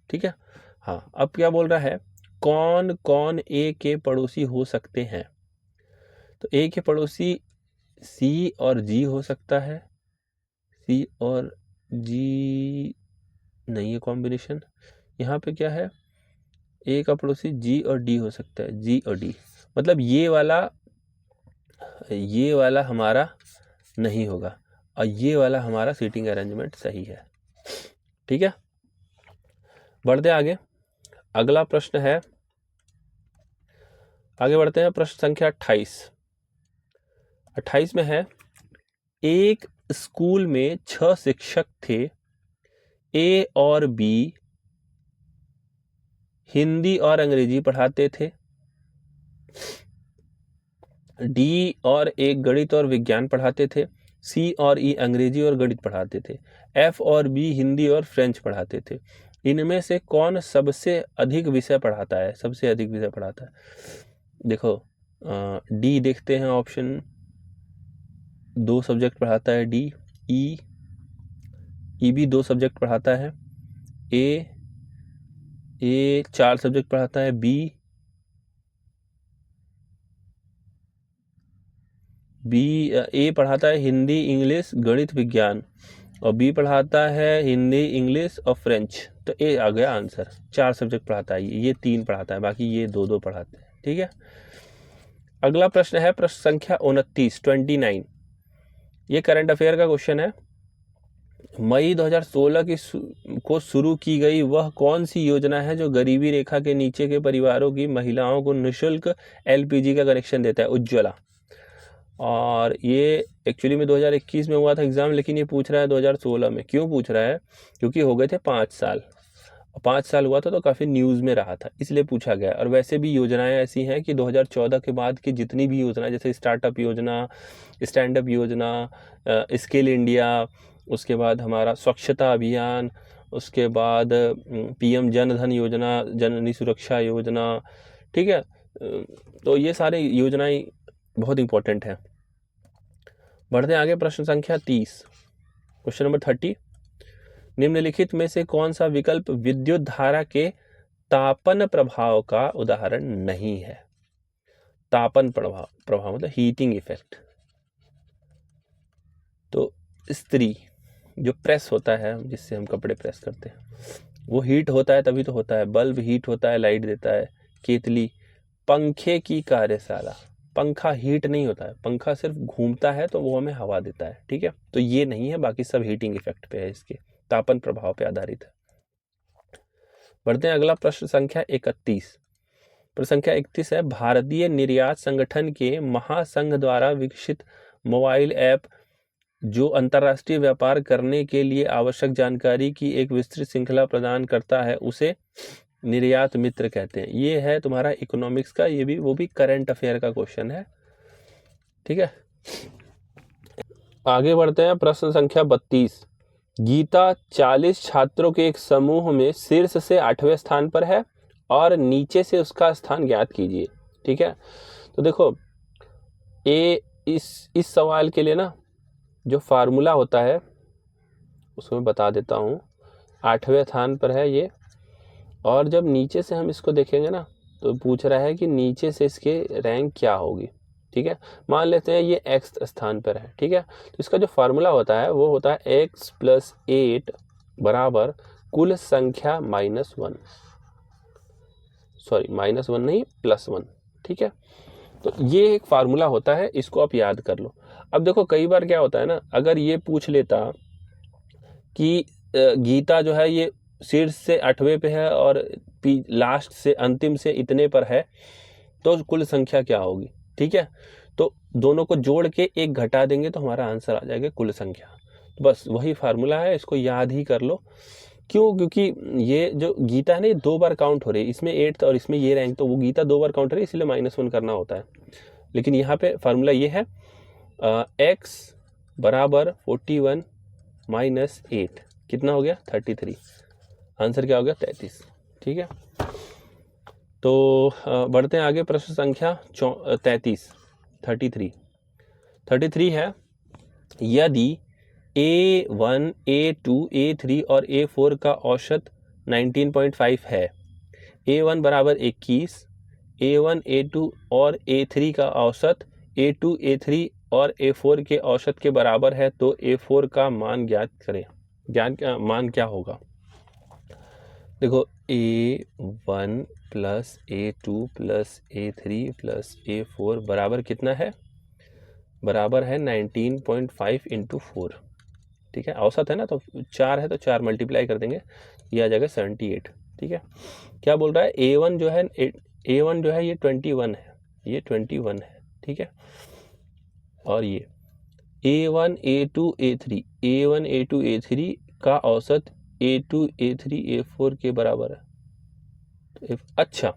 ठीक है, हाँ, अब क्या बोल रहा है, कौन कौन ए के पड़ोसी हो सकते हैं। तो ए के पड़ोसी सी और जी हो सकता है, सी और जी नहीं है कॉम्बिनेशन। यहाँ पे क्या है, ए का पड़ोसी जी और डी हो सकता है, जी और डी, मतलब ये वाला हमारा नहीं होगा, और ये वाला हमारा सीटिंग अरेंजमेंट सही है। ठीक है, बढ़ते आगे। अगला प्रश्न है, आगे बढ़ते हैं, प्रश्न संख्या 28। 28 में है, एक स्कूल में 6 शिक्षक थे। ए और बी हिंदी और अंग्रेजी पढ़ाते थे। डी और ए गणित और विज्ञान पढ़ाते थे। सी और ई अंग्रेजी और गणित पढ़ाते थे। एफ और बी हिंदी और फ्रेंच पढ़ाते थे। इनमें से कौन सबसे अधिक विषय पढ़ाता है? सबसे अधिक विषय पढ़ाता है, देखो डी देखते हैं ऑप्शन, 2 सब्जेक्ट पढ़ाता है डी। ई भी 2 सब्जेक्ट पढ़ाता है। ए 4 सब्जेक्ट पढ़ाता है। बी ए पढ़ाता है हिंदी, इंग्लिश, गणित, विज्ञान, और बी पढ़ाता है हिंदी, इंग्लिश और फ्रेंच। तो ए आ गया आंसर। 4 सब्जेक्ट पढ़ाता है, ये 3 पढ़ाता है, बाकी ये 2 पढ़ाते हैं। ठीक है, अगला प्रश्न है प्रश्न संख्या 29। ये करंट अफेयर का क्वेश्चन है। मई 2016 को शुरू की गई वह कौन सी योजना है जो गरीबी रेखा के नीचे के परिवारों की महिलाओं को निःशुल्क एलपीजी का कनेक्शन देता है? उज्ज्वला। और ये एक्चुअली में 2021 में हुआ था एग्ज़ाम, लेकिन ये पूछ रहा है 2016 में। क्यों पूछ रहा है? क्योंकि हो गए थे 5 साल, 5 साल हुआ था तो काफ़ी न्यूज़ में रहा था, इसलिए पूछा गया। और वैसे भी योजनाएं ऐसी हैं कि 2014 के बाद की जितनी भी योजना, जैसे स्टार्टअप योजना, स्टैंड अप योजना, स्किल इंडिया, उसके बाद हमारा स्वच्छता अभियान, उसके बाद पीएम जन धन योजना, जननी सुरक्षा योजना, ठीक है, तो ये सारे योजनाएं बहुत इंपॉर्टेंट है। बढ़ते हैं आगे, प्रश्न संख्या 30, क्वेश्चन नंबर 30। निम्नलिखित में से कौन सा विकल्प विद्युत धारा के तापन प्रभाव का उदाहरण नहीं है? तापन प्रभाव मतलब हीटिंग इफेक्ट। तो इस्त्री जो प्रेस होता है, जिससे हम कपड़े प्रेस करते हैं, वो हीट होता है तभी तो होता है। बल्ब हीट होता है, लाइट देता है। केतली, पंखे की कार्यशाला, पंखा हीट नहीं होता है, पंखा सिर्फ घूमता है तो वो हमें हवा देता है। ठीक है, तो ये नहीं है, बाकी सब हीटिंग इफेक्ट पे है, इसके तापन प्रभाव पे आधारित है। बढ़ते हैं अगला, प्रश्न संख्या 31। प्रश्न संख्या 31 है, भारतीय निर्यात संगठन के महासंघ द्वारा विकसित मोबाइल ऐप जो अंतर्राष्ट्रीय व्यापार करने के लिए आवश्यक जानकारी की एक विस्तृत श्रृंखला प्रदान करता है, उसे निर्यात मित्र कहते हैं। ये है तुम्हारा इकोनॉमिक्स का, ये भी वो भी करंट अफेयर का क्वेश्चन है। ठीक है, आगे बढ़ते हैं, प्रश्न संख्या 32। गीता 40 छात्रों के एक समूह में शीर्ष से 8वें स्थान पर है और नीचे से उसका स्थान ज्ञात कीजिए। ठीक है, तो देखो इस सवाल के लिए ना जो फार्मूला होता है उसको मैं बता देता हूँ। 8वें स्थान पर है ये, और जब नीचे से हम इसको देखेंगे ना तो पूछ रहा है कि नीचे से इसके रैंक क्या होगी। ठीक है, मान लेते हैं ये x स्थान पर है। ठीक है, तो इसका जो फार्मूला होता है वो होता है x + 8 बराबर कुल संख्या -1, सॉरी -1 नहीं, +1। ठीक है, तो ये एक फार्मूला होता है, इसको आप याद कर लो। अब देखो कई बार क्या होता है ना, अगर ये पूछ लेता कि गीता जो है ये शीर्ष से 8वें पे है और लास्ट से अंतिम से इतने पर है, तो कुल संख्या क्या होगी। ठीक है, तो दोनों को जोड़ के 1 घटा देंगे तो हमारा आंसर आ जाएगा कुल संख्या। तो बस वही फार्मूला है, इसको याद ही कर लो। क्यों? क्योंकि ये जो गीता है ना, ये 2 बार काउंट हो रही है, इसमें 8th और इसमें ये रैंक, तो वो गीता 2 बार काउंट हो रही है, इसलिए -1 करना होता है। लेकिन यहाँ पे फार्मूला ये है, x बराबर 41 - 8 कितना हो गया? 33। आंसर क्या हो गया? 33। ठीक है, तो बढ़ते हैं आगे, प्रश्न संख्या 33 है, यदि A1, A2, A3 और A4 का औसत 19.5 है, A1 बराबर 21, A1, A2 और A3 का औसत A2, A3 और A4 के औसत के बराबर है, तो A4 का मान ज्ञात करें। मान क्या होगा? देखो A1 + A2 + A3 + A4 बराबर कितना है? बराबर है 19.5 × 4। ठीक है, औसत है ना, तो 4 है तो 4 मल्टीप्लाई कर देंगे, ये आ जाएगा 78। ठीक है, क्या बोल रहा है? A1 जो है ये 21 है, ये 21 है, ठीक है। और ये A1 A2 A3 का औसत A2 A3 A4 के बराबर है। तो अच्छा,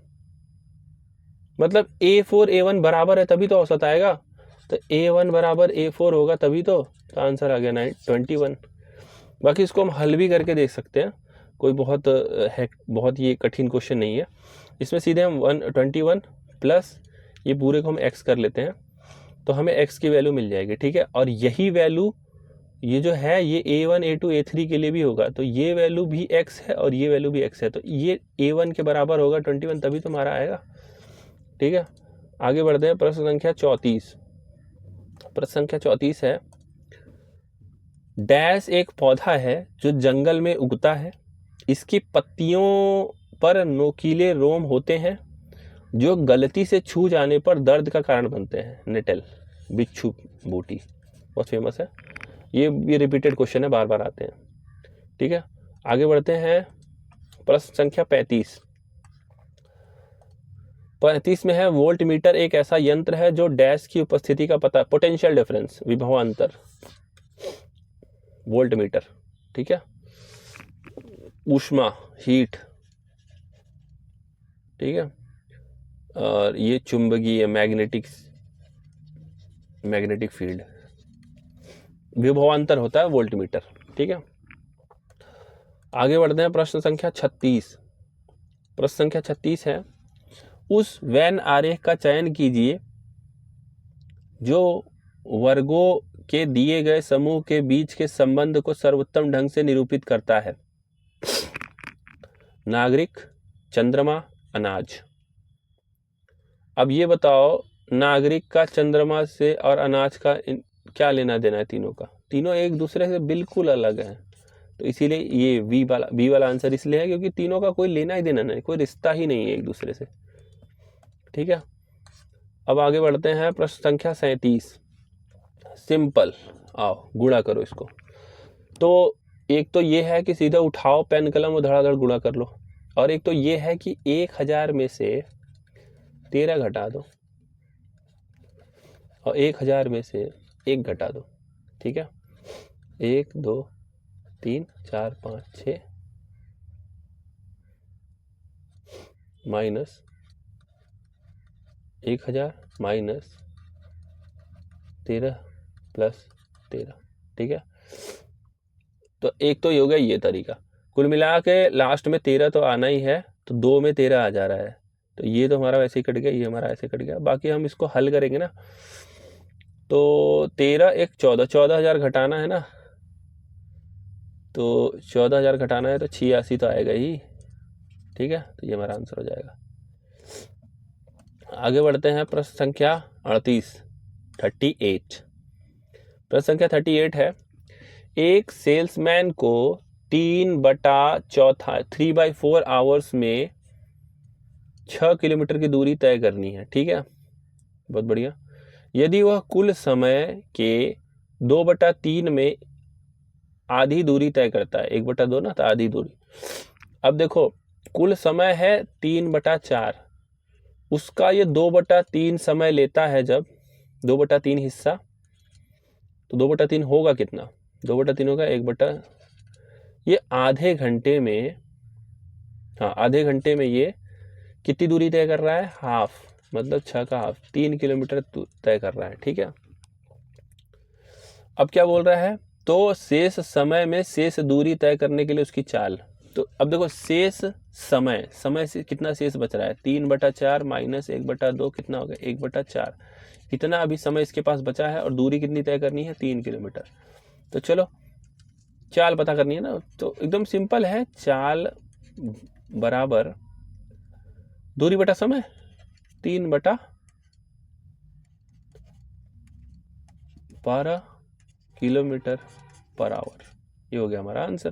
मतलब A4 A1 बराबर है तभी तो औसत आएगा, तो A1 बराबर A4 होगा तभी तो आंसर आ गया 21। बाकी इसको हम हल भी करके देख सकते हैं, कोई बहुत ये कठिन क्वेश्चन नहीं है। इसमें सीधे हम 21 प्लस ये पूरे को हम x कर लेते हैं, तो हमें x की वैल्यू मिल जाएगी, ठीक है। और यही वैल्यू ये जो है ये A1 A2 A3 के लिए भी होगा, तो ये वैल्यू भी x है और ये वैल्यू भी x है, तो ये A1 के बराबर होगा 21, तभी तो हमारा आएगा, ठीक है। आगे बढ़ते हैं, प्रश्न संख्या 34। प्रश्न संख्या 34 है, डैश एक पौधा है जो जंगल में उगता है, इसकी पत्तियों पर नोकीले रोम होते हैं जो गलती से छू जाने पर दर्द का कारण बनते हैं। नेटल, बिच्छू बूटी, बहुत फेमस है ये रिपीटेड क्वेश्चन है, बार बार आते हैं, ठीक है। आगे बढ़ते हैं, प्रश्न संख्या 35 में है, वोल्ट मीटर एक ऐसा यंत्र है जो डैश की उपस्थिति का पता, पोटेंशियल डिफरेंस, विभवांतर, वोल्ट मीटर, ठीक है। ऊष्मा, हीट, ठीक है। और ये चुंबकीय, मैग्नेटिक फील्ड, विभवांतर होता है वोल्ट मीटर, ठीक है। आगे बढ़ते हैं, प्रश्न संख्या 36। प्रश्न संख्या 36 है, उस वैन आरेख का चयन कीजिए जो वर्गों के दिए गए समूह के बीच के संबंध को सर्वोत्तम ढंग से निरूपित करता है। नागरिक, चंद्रमा, अनाज। अब ये बताओ, नागरिक का चंद्रमा से और अनाज का क्या लेना देना है? तीनों का, तीनों एक दूसरे से बिल्कुल अलग है, तो इसीलिए ये बी वाला आंसर इसलिए है क्योंकि तीनों का कोई लेना ही देना नहीं, कोई रिश्ता ही नहीं है एक दूसरे से, ठीक है। अब आगे बढ़ते हैं, प्रश्न संख्या 37। सिंपल, आओ गुणा करो इसको। तो एक तो ये है कि सीधा उठाओ पेन कलम और धड़ाधड़ गुणा कर लो, और एक तो ये है कि 1000 में से 13 घटा दो और 1000 में से 1 घटा दो, ठीक है। 1 2 3 4 5 6 माइनस 1000 माइनस 13 प्लस 13, ठीक है। तो एक तो ये हो गया ये तरीका, कुल मिला के लास्ट में 13 तो आना ही है, तो 2 में 13 आ जा रहा है, तो ये तो हमारा वैसे ही कट गया, ये हमारा ऐसे कट गया। बाकी हम इसको हल करेंगे ना, तो 13 एक 14,000 घटाना है ना, तो 14,000 घटाना है तो 86 तो आएगा ही, ठीक है। तो ये हमारा आंसर हो जाएगा। आगे बढ़ते हैं, प्रश्न संख्या 38। प्रश्न संख्या 38 है, एक सेल्समैन को 3/4 आवर्स में 6 किलोमीटर की दूरी तय करनी है, ठीक है, बहुत बढ़िया। यदि वह कुल समय के 2/3 में आधी दूरी तय करता है, 1/2 ना, तो आधी दूरी। अब देखो, कुल समय है 3/4, उसका ये 2/3 समय लेता है, जब 2/3 हिस्सा, तो 2/3 होगा कितना? 2/3 होगा 1/, ये आधे घंटे में, हाँ आधे घंटे में ये कितनी दूरी तय कर रहा है? हाफ, मतलब 6 का हाफ, 3 किलोमीटर तय कर रहा है, ठीक है। अब क्या बोल रहा है? तो शेष समय में शेष दूरी तय करने के लिए उसकी चाल। तो अब देखो, शेष समय से कितना शेष बच रहा है? 3/4 माइनस 1/2 कितना हो गया? 1/4। इतना अभी समय इसके पास बचा है और दूरी कितनी तय करनी है? 3 किलोमीटर। तो चलो चाल पता करनी है ना, तो एकदम सिंपल है, चाल बराबर दूरी बटा समय, 3/12 किलोमीटर पर आवर, ये हो गया हमारा आंसर,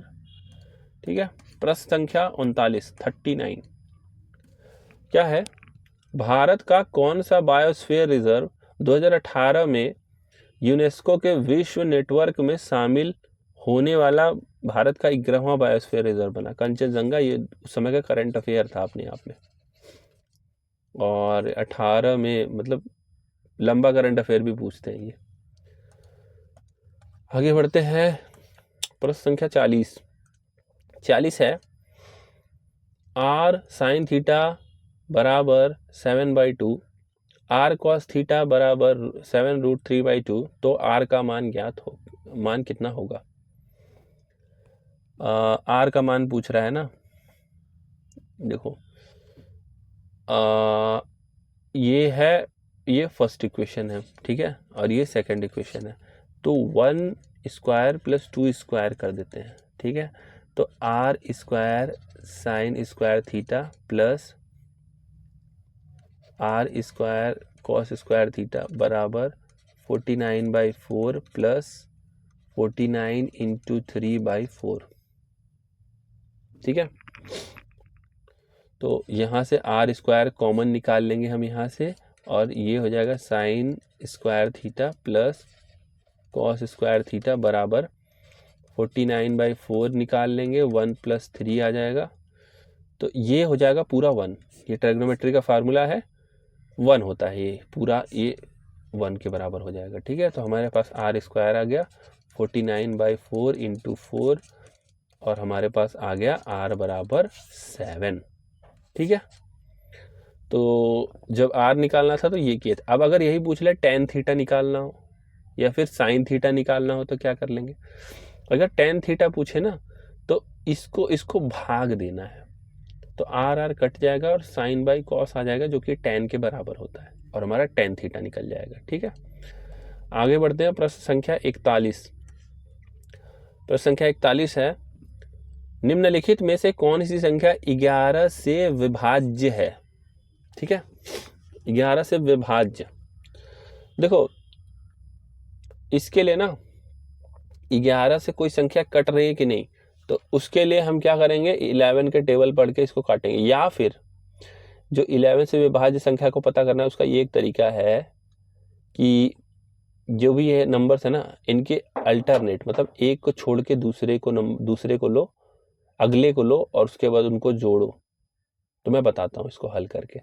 ठीक है। प्रश्न संख्या 39 क्या है? भारत का कौन सा बायोस्फीयर रिजर्व 2018 में यूनेस्को के विश्व नेटवर्क में शामिल होने वाला भारत का 11वां बायोस्फीयर रिजर्व बना? कंचनजंगा, ये उस समय का करंट अफेयर था अपने आप में। और 18 में मतलब लंबा करंट अफेयर भी पूछते हैं ये। आगे बढ़ते हैं, प्रश्न संख्या 40 है, आर साइन थीटा बराबर 7/2, आर कॉस थीटा बराबर 7√3/2, तो आर का मान मान कितना होगा? आर का मान पूछ रहा है ना। देखो ये फर्स्ट इक्वेशन है, ठीक है, और ये सेकंड इक्वेशन है, तो 1 स्क्वायर प्लस 2 स्क्वायर कर देते हैं, ठीक है। तो R square sine square theta plus R square cos square theta बराबर 49/4 प्लस 49 इंटू 3/4, ठीक है। तो यहाँ से आर स्क्वायर कॉमन निकाल लेंगे हम यहाँ से, और ये हो जाएगा sign square theta plus cos square theta बराबर 49/4 निकाल लेंगे, 1 + 3 आ जाएगा, तो ये हो जाएगा पूरा 1। ये ट्रिग्नोमेट्री का फार्मूला है, 1 होता है ये पूरा, ये 1 के बराबर हो जाएगा, ठीक है। तो हमारे पास आर स्क्वायर आ गया 49/4 इंटू 4, और हमारे पास आ गया आर बराबर 7, ठीक है। तो जब आर निकालना था तो ये किया था। अब अगर यही पूछ ले टेन थीटा निकालना हो या फिर साइन थीटा निकालना हो तो क्या कर लेंगे? अगर टेन थीटा पूछे ना तो इसको भाग देना है, तो आर आर कट जाएगा और साइन बाई कॉस आ जाएगा, जो कि टेन के बराबर होता है, और हमारा टेन थीटा निकल जाएगा, ठीक है। आगे बढ़ते हैं, प्रश्न संख्या 41। प्रश्न संख्या 41 है, निम्नलिखित में से कौन सी संख्या 11 से विभाज्य है? ठीक है, 11 से विभाज्य। देखो इसके लिए ना 11 से कोई संख्या कट रही है कि नहीं, तो उसके लिए हम क्या करेंगे, 11 के टेबल पढ़ के इसको काटेंगे, या फिर जो 11 से विभाज्य संख्या को पता करना है उसका ये एक तरीका है कि जो भी ये नंबर्स है ना, इनके अल्टरनेट, मतलब एक को छोड़ के दूसरे को लो, अगले को लो, और उसके बाद उनको जोड़ो। तो मैं बताता हूँ इसको हल करके।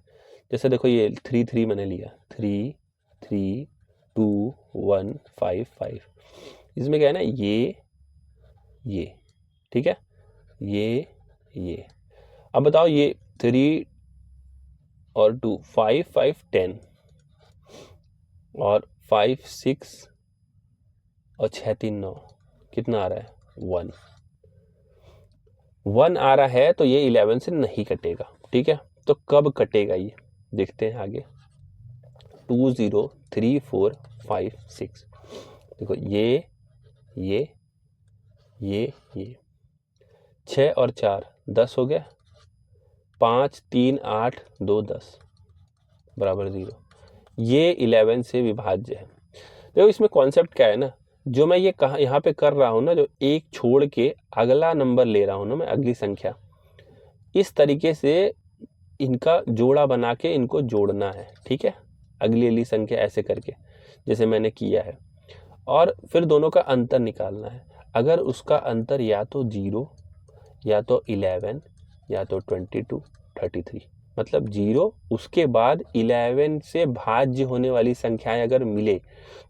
जैसे देखो ये 3 मैंने लिया, 3 3 2 1 5 5, इसमें क्या है ना, ये ठीक है, ये अब बताओ, ये 3 और 2 5 5 10, और 5 6 और 6 3 9, कितना आ रहा है? 1 आ रहा है, तो ये 11 से नहीं कटेगा, ठीक है। तो कब कटेगा ये देखते हैं आगे। 2 0 3 4 5 6, देखो ये 6 और 4 10 हो गया, 5 3 8 2 10 बराबर 0, ये 11 से विभाज्य है। देखो इसमें कॉन्सेप्ट क्या है ना, जो मैं ये यहाँ पे कर रहा हूँ ना, जो एक छोड़ के अगला नंबर ले रहा हूँ ना मैं, अगली संख्या, इस तरीके से इनका जोड़ा बना के इनको जोड़ना है, ठीक है, अगली संख्या ऐसे करके जैसे मैंने किया है, और फिर दोनों का अंतर निकालना है। अगर उसका अंतर या तो 0 या तो 11 या तो 22 33, मतलब 0 उसके बाद 11 से भाज्य होने वाली संख्याएं अगर मिले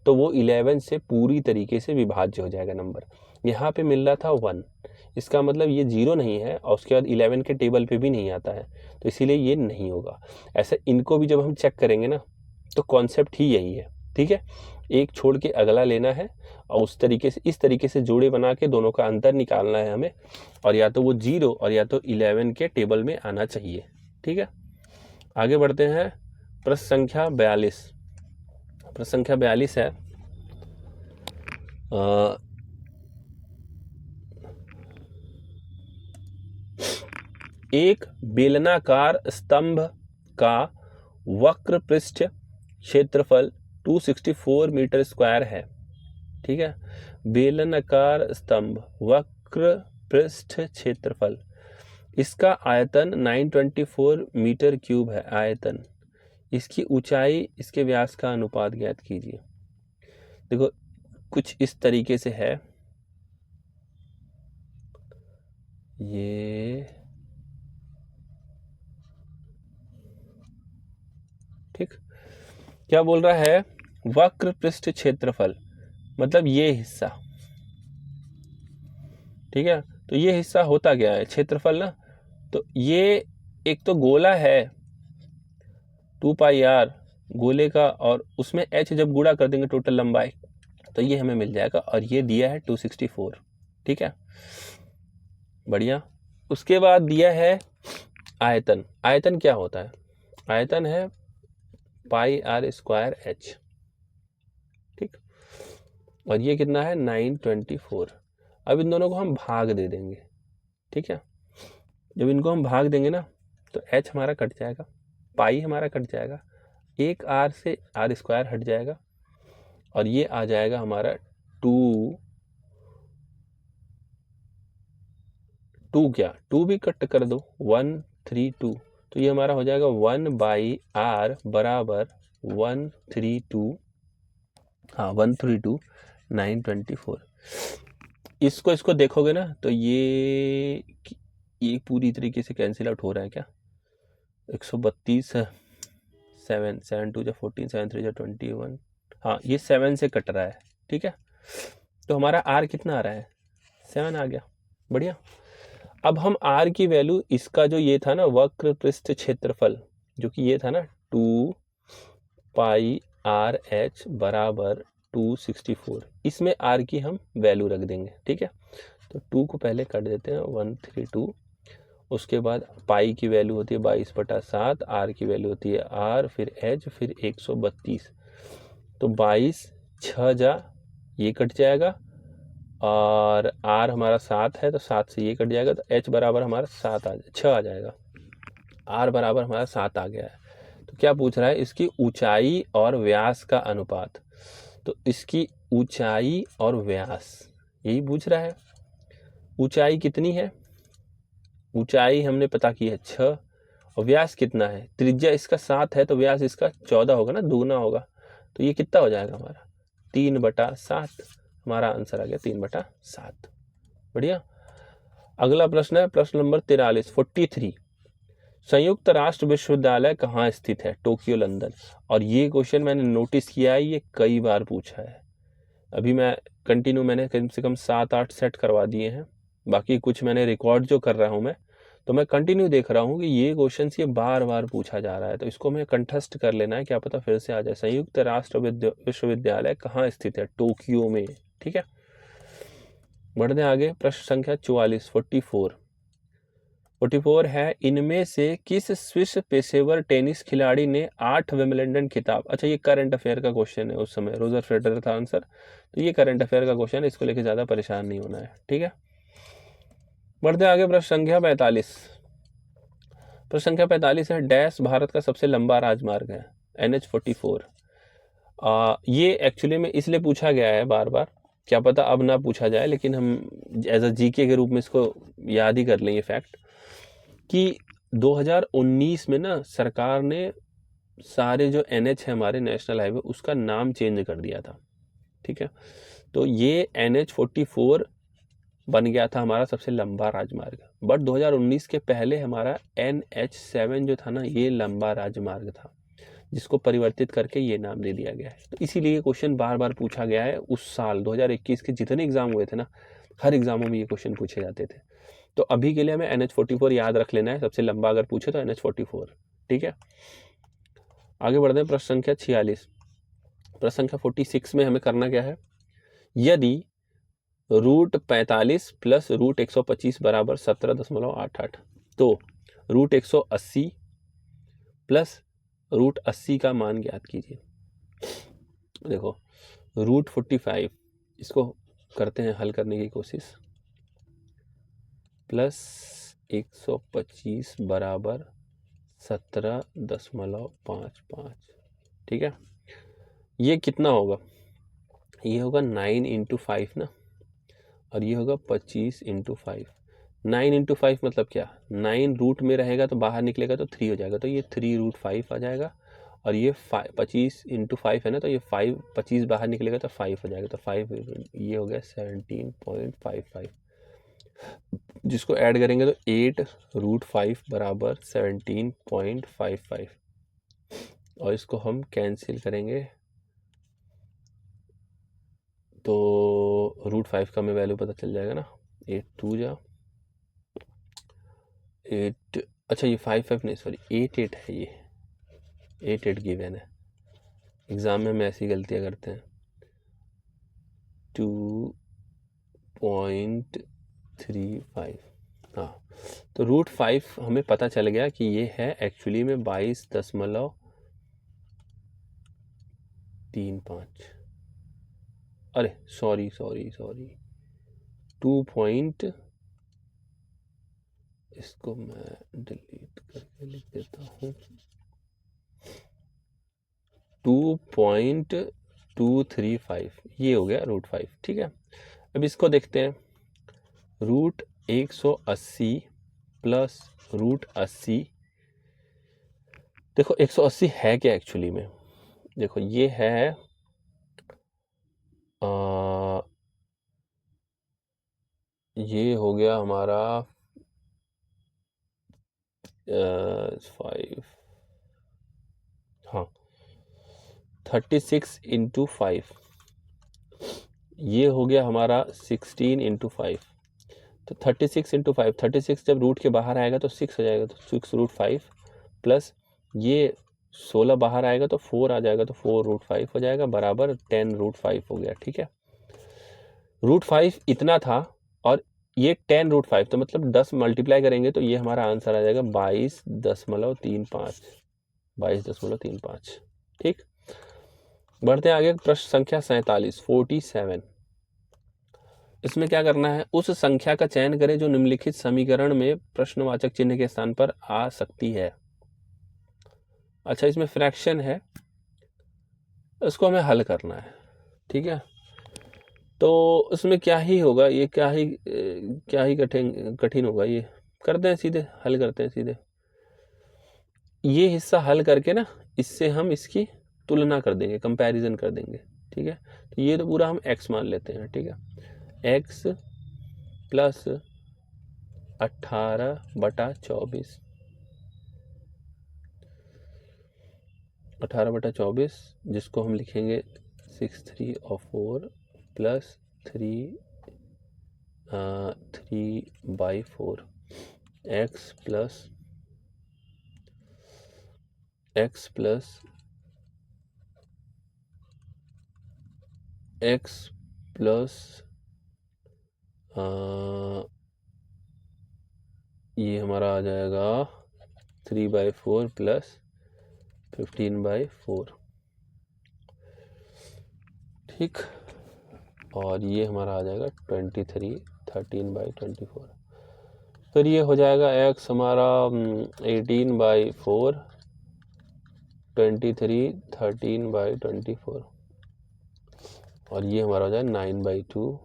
तो वो 11 से पूरी तरीके से विभाज्य हो जाएगा नंबर। यहाँ पे मिल रहा था 1, इसका मतलब ये 0 नहीं है, और उसके बाद 11 के टेबल पे भी नहीं आता है, तो इसीलिए ये नहीं होगा। ऐसे इनको भी जब हम चेक करेंगे ना, तो कॉन्सेप्ट ही यही है, ठीक है, एक छोड़ के अगला लेना है, और इस तरीके से जोड़े बना के दोनों का अंतर निकालना है हमें, और या तो वो 0 और या तो 11 के टेबल में आना चाहिए, ठीक है। आगे बढ़ते हैं, प्रश्न संख्या 42। प्रश्न संख्या 42 है, एक बेलनाकार स्तंभ का वक्र पृष्ठ क्षेत्रफल 264 मीटर स्क्वायर है, ठीक है। बेलनाकार स्तंभ वक्र पृष्ठ क्षेत्रफल, इसका आयतन 924 मीटर क्यूब है आयतन, इसकी ऊंचाई इसके व्यास का अनुपात ज्ञात कीजिए। देखो कुछ इस तरीके से है, ये क्या बोल रहा है, वक्र पृष्ठ क्षेत्रफल, मतलब ये हिस्सा, ठीक है। तो ये हिस्सा होता क्या है, क्षेत्रफल ना। तो ये एक तो गोला है 2πr गोले का, और उसमें h जब गुणा कर देंगे टोटल लंबाई तो ये हमें मिल जाएगा, और ये दिया है 264, ठीक है, बढ़िया। उसके बाद दिया है आयतन। आयतन क्या होता है, आयतन है πr²h, ठीक, और ये कितना है 924। अब इन दोनों को हम भाग दे देंगे, ठीक है। जब इनको हम भाग देंगे ना तो h हमारा कट जाएगा, पाई हमारा कट जाएगा, एक r से r² हट जाएगा, और ये आ जाएगा हमारा 2 क्या 2 भी कट कर दो 132, तो ये हमारा हो जाएगा 1/r बराबर 132, हाँ 132 924। इसको देखोगे ना तो ये पूरी तरीके से कैंसिल आउट हो रहा है क्या, 132 7 7 2 जा 14 7 3 जा 21, हाँ ये 7 से कट रहा है, ठीक है। तो हमारा r कितना आ रहा है, 7 आ गया, बढ़िया। अब हम r की वैल्यू, इसका जो ये था ना वक्र पृष्ठ क्षेत्रफल, जो कि ये था ना 2πrh बराबर 264, इसमें r की हम वैल्यू रख देंगे, ठीक है। तो 2 को पहले कर देते हैं 132, उसके बाद पाई की वैल्यू होती है 22/7, आर की वैल्यू होती है r, फिर h, फिर 132, तो 22 6 जा ये कट जाएगा, और r हमारा 7 है तो 7 से ये कट जाएगा, तो h बराबर हमारा 6 आ जाएगा, r बराबर हमारा 7 आ गया है। तो क्या पूछ रहा है, इसकी ऊंचाई और व्यास का अनुपात। तो इसकी ऊंचाई और व्यास यही पूछ रहा है। ऊंचाई कितनी है, ऊंचाई हमने पता की है 6, और व्यास कितना है, त्रिज्या इसका 7 है तो व्यास इसका 14 होगा ना, दुगना होगा, तो ये कितना हो जाएगा हमारा 3/7, हमारा आंसर आ गया 3/7, बढ़िया। अगला प्रश्न है प्रश्न नंबर 43 संयुक्त राष्ट्र विश्वविद्यालय कहाँ स्थित है, टोक्यो लंदन। और ये क्वेश्चन मैंने नोटिस किया है, ये कई बार पूछा है। अभी मैं कंटिन्यू मैंने कम से कम 7-8 सेट करवा दिए हैं, बाकी कुछ मैंने रिकॉर्ड जो कर रहा हूँ मैं, तो मैं कंटिन्यू देख रहा हूँ कि ये क्वेश्चन ये बार बार पूछा जा रहा है, तो इसको मैं कंठस्थ कर लेना है, क्या पता फिर से आ जाए। संयुक्त राष्ट्र विश्वविद्यालय कहाँ स्थित है, टोक्यो में, ठीक है। बढ़ते आगे, प्रश्न संख्या 44 है, इनमें से किस स्विस पेशेवर टेनिस खिलाड़ी ने 8 विंबलडन खिताब। अच्छा, ये करंट अफेयर का क्वेश्चन है, उस समय रोजर फेडरर था आंसर, तो ये करंट अफेयर का क्वेश्चन है, इसको लेके ज्यादा परेशान नहीं होना है, ठीक है। बढ़ते आगे, प्रश्न संख्या 45। प्रश्न संख्या 45 है, डैश भारत का सबसे लंबा राजमार्ग है, NH44। ये एक्चुअली में इसलिए पूछा गया है बार बार, क्या पता अब ना पूछा जाए, लेकिन हम एज अ जीके के रूप में इसको याद ही कर लें ये फैक्ट, कि 2019 में ना सरकार ने सारे जो NH है हमारे नेशनल हाईवे, उसका नाम चेंज कर दिया था, ठीक है। तो ये NH44 बन गया था हमारा सबसे लंबा राजमार्ग, बट 2019 के पहले हमारा NH7 जो था ना, ये लंबा राजमार्ग था, जिसको परिवर्तित करके ये नाम दे दिया गया है। तो इसीलिए क्वेश्चन बार बार पूछा गया है। उस साल 2021 के जितने एग्जाम हुए थे ना, हर एग्जामों में ये क्वेश्चन पूछे जाते थे। तो अभी के लिए हमें NH44 याद रख लेना है, सबसे लंबा अगर पूछे तो NH44, ठीक है। आगे बढ़ते हैं, प्रश्न संख्या 46। प्रश्न संख्या 46 में हमें करना क्या है, यदि √45 प्लस √125 बराबर 17.88, तो √180 प्लस √80 का मान ज्ञात कीजिए। देखो √45, इसको करते हैं हल करने की कोशिश, प्लस 125 बराबर 17.55, ठीक है। ये कितना होगा, ये होगा 9 × 5 ना, और ये होगा 25 × 5। 9 × 5 मतलब क्या, 9 रूट में रहेगा तो बाहर निकलेगा तो 3 हो जाएगा, तो ये 3√5 आ जाएगा, और ये 25 × 5 है ना, तो ये 25 बाहर निकलेगा तो 5 हो जाएगा, तो 5 ये हो गया 17.55, जिसको ऐड करेंगे तो 8√5 बराबर 17.55, और इसको हम कैंसिल करेंगे तो √5 का हमें वैल्यू पता चल जाएगा ना। 8 2 जा 8, अच्छा ये 5 5 नहीं सॉरी 8 8 है, ये 8 8 गिवन है। एग्ज़ाम में हम ऐसी गलतियाँ करते हैं। 2.35, हाँ तो √5 हमें पता चल गया कि ये है एक्चुअली में 22.35। अरे सॉरी 2. इसको मैं डिलीट करके लिख देता हूँ, 2.235 ये हो गया √5। ठीक है, अब इसको देखते हैं। √180 प्लस √80, देखो 180 है क्या एक्चुअली में, देखो ये है ये हो गया हमारा 5, हाँ 36 × 5, ये हो गया हमारा 16 × 5। तो 36 × 5, 36 जब रूट के बाहर आएगा तो 6 हो जाएगा, तो 6√5 प्लस ये 16 बाहर आएगा तो 4 आ जाएगा, तो 4√5 हो जाएगा बराबर 10√5 हो गया। ठीक है, √5 इतना था और ये 10√5, तो मतलब 10 मल्टीप्लाई करेंगे तो ये हमारा आंसर आ जाएगा 22.35। ठीक, बढ़ते हैं आगे। प्रश्न संख्या 47। इसमें क्या करना है, उस संख्या का चयन करें जो निम्नलिखित समीकरण में प्रश्नवाचक चिन्ह के स्थान पर आ सकती है। अच्छा, इसमें फ्रैक्शन है, इसको हमें हल करना है। ठीक है, तो इसमें क्या ही होगा, ये क्या ही कठिन होगा, ये करते हैं सीधे, हल करते हैं सीधे। ये हिस्सा हल करके ना, इससे हम इसकी तुलना कर देंगे, कंपैरिजन कर देंगे। ठीक है, तो ये तो पूरा हम x मान लेते हैं। ठीक है, x प्लस 18/24, 18/24 जिसको हम लिखेंगे 6 3 और 4 प्लस 3/4 x प्लस ये हमारा आ जाएगा 3/4 प्लस 15/4। ठीक, और ये हमारा आ जाएगा 13/24। फिर ये हो जाएगा x हमारा 18/4, 23 13/24, और ये हमारा हो जाएगा 9/2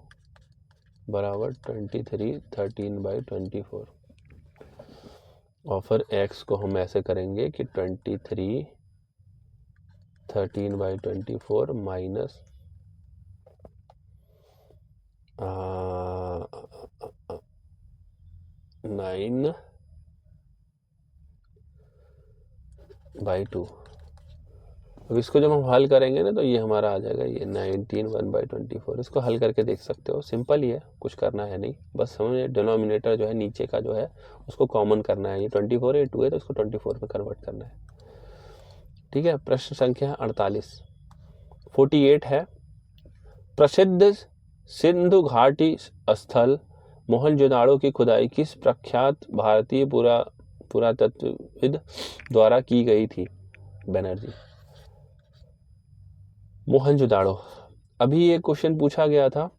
बराबर 23 13/24। और फिर x को हम ऐसे करेंगे कि 23 13/24 माइनस 9/2। अब इसको जब हम हल करेंगे ना, तो ये हमारा आ जाएगा ये 19 1/24। इसको हल करके देख सकते हो, सिंपल ही है, कुछ करना है नहीं, बस हमें डिनोमिनेटर जो है नीचे का जो है उसको कॉमन करना है। ये 24 है, 2 है, तो इसको 24 में कन्वर्ट करना है। ठीक है, प्रश्न संख्या 48 है। प्रसिद्ध सिंधु घाटी स्थल मोहनजोदाड़ो की खुदाई किस प्रख्यात भारतीय पुरातत्वविद द्वारा की गई थी? बनर्जी। मोहनजोदाड़ो, अभी ये क्वेश्चन पूछा गया था,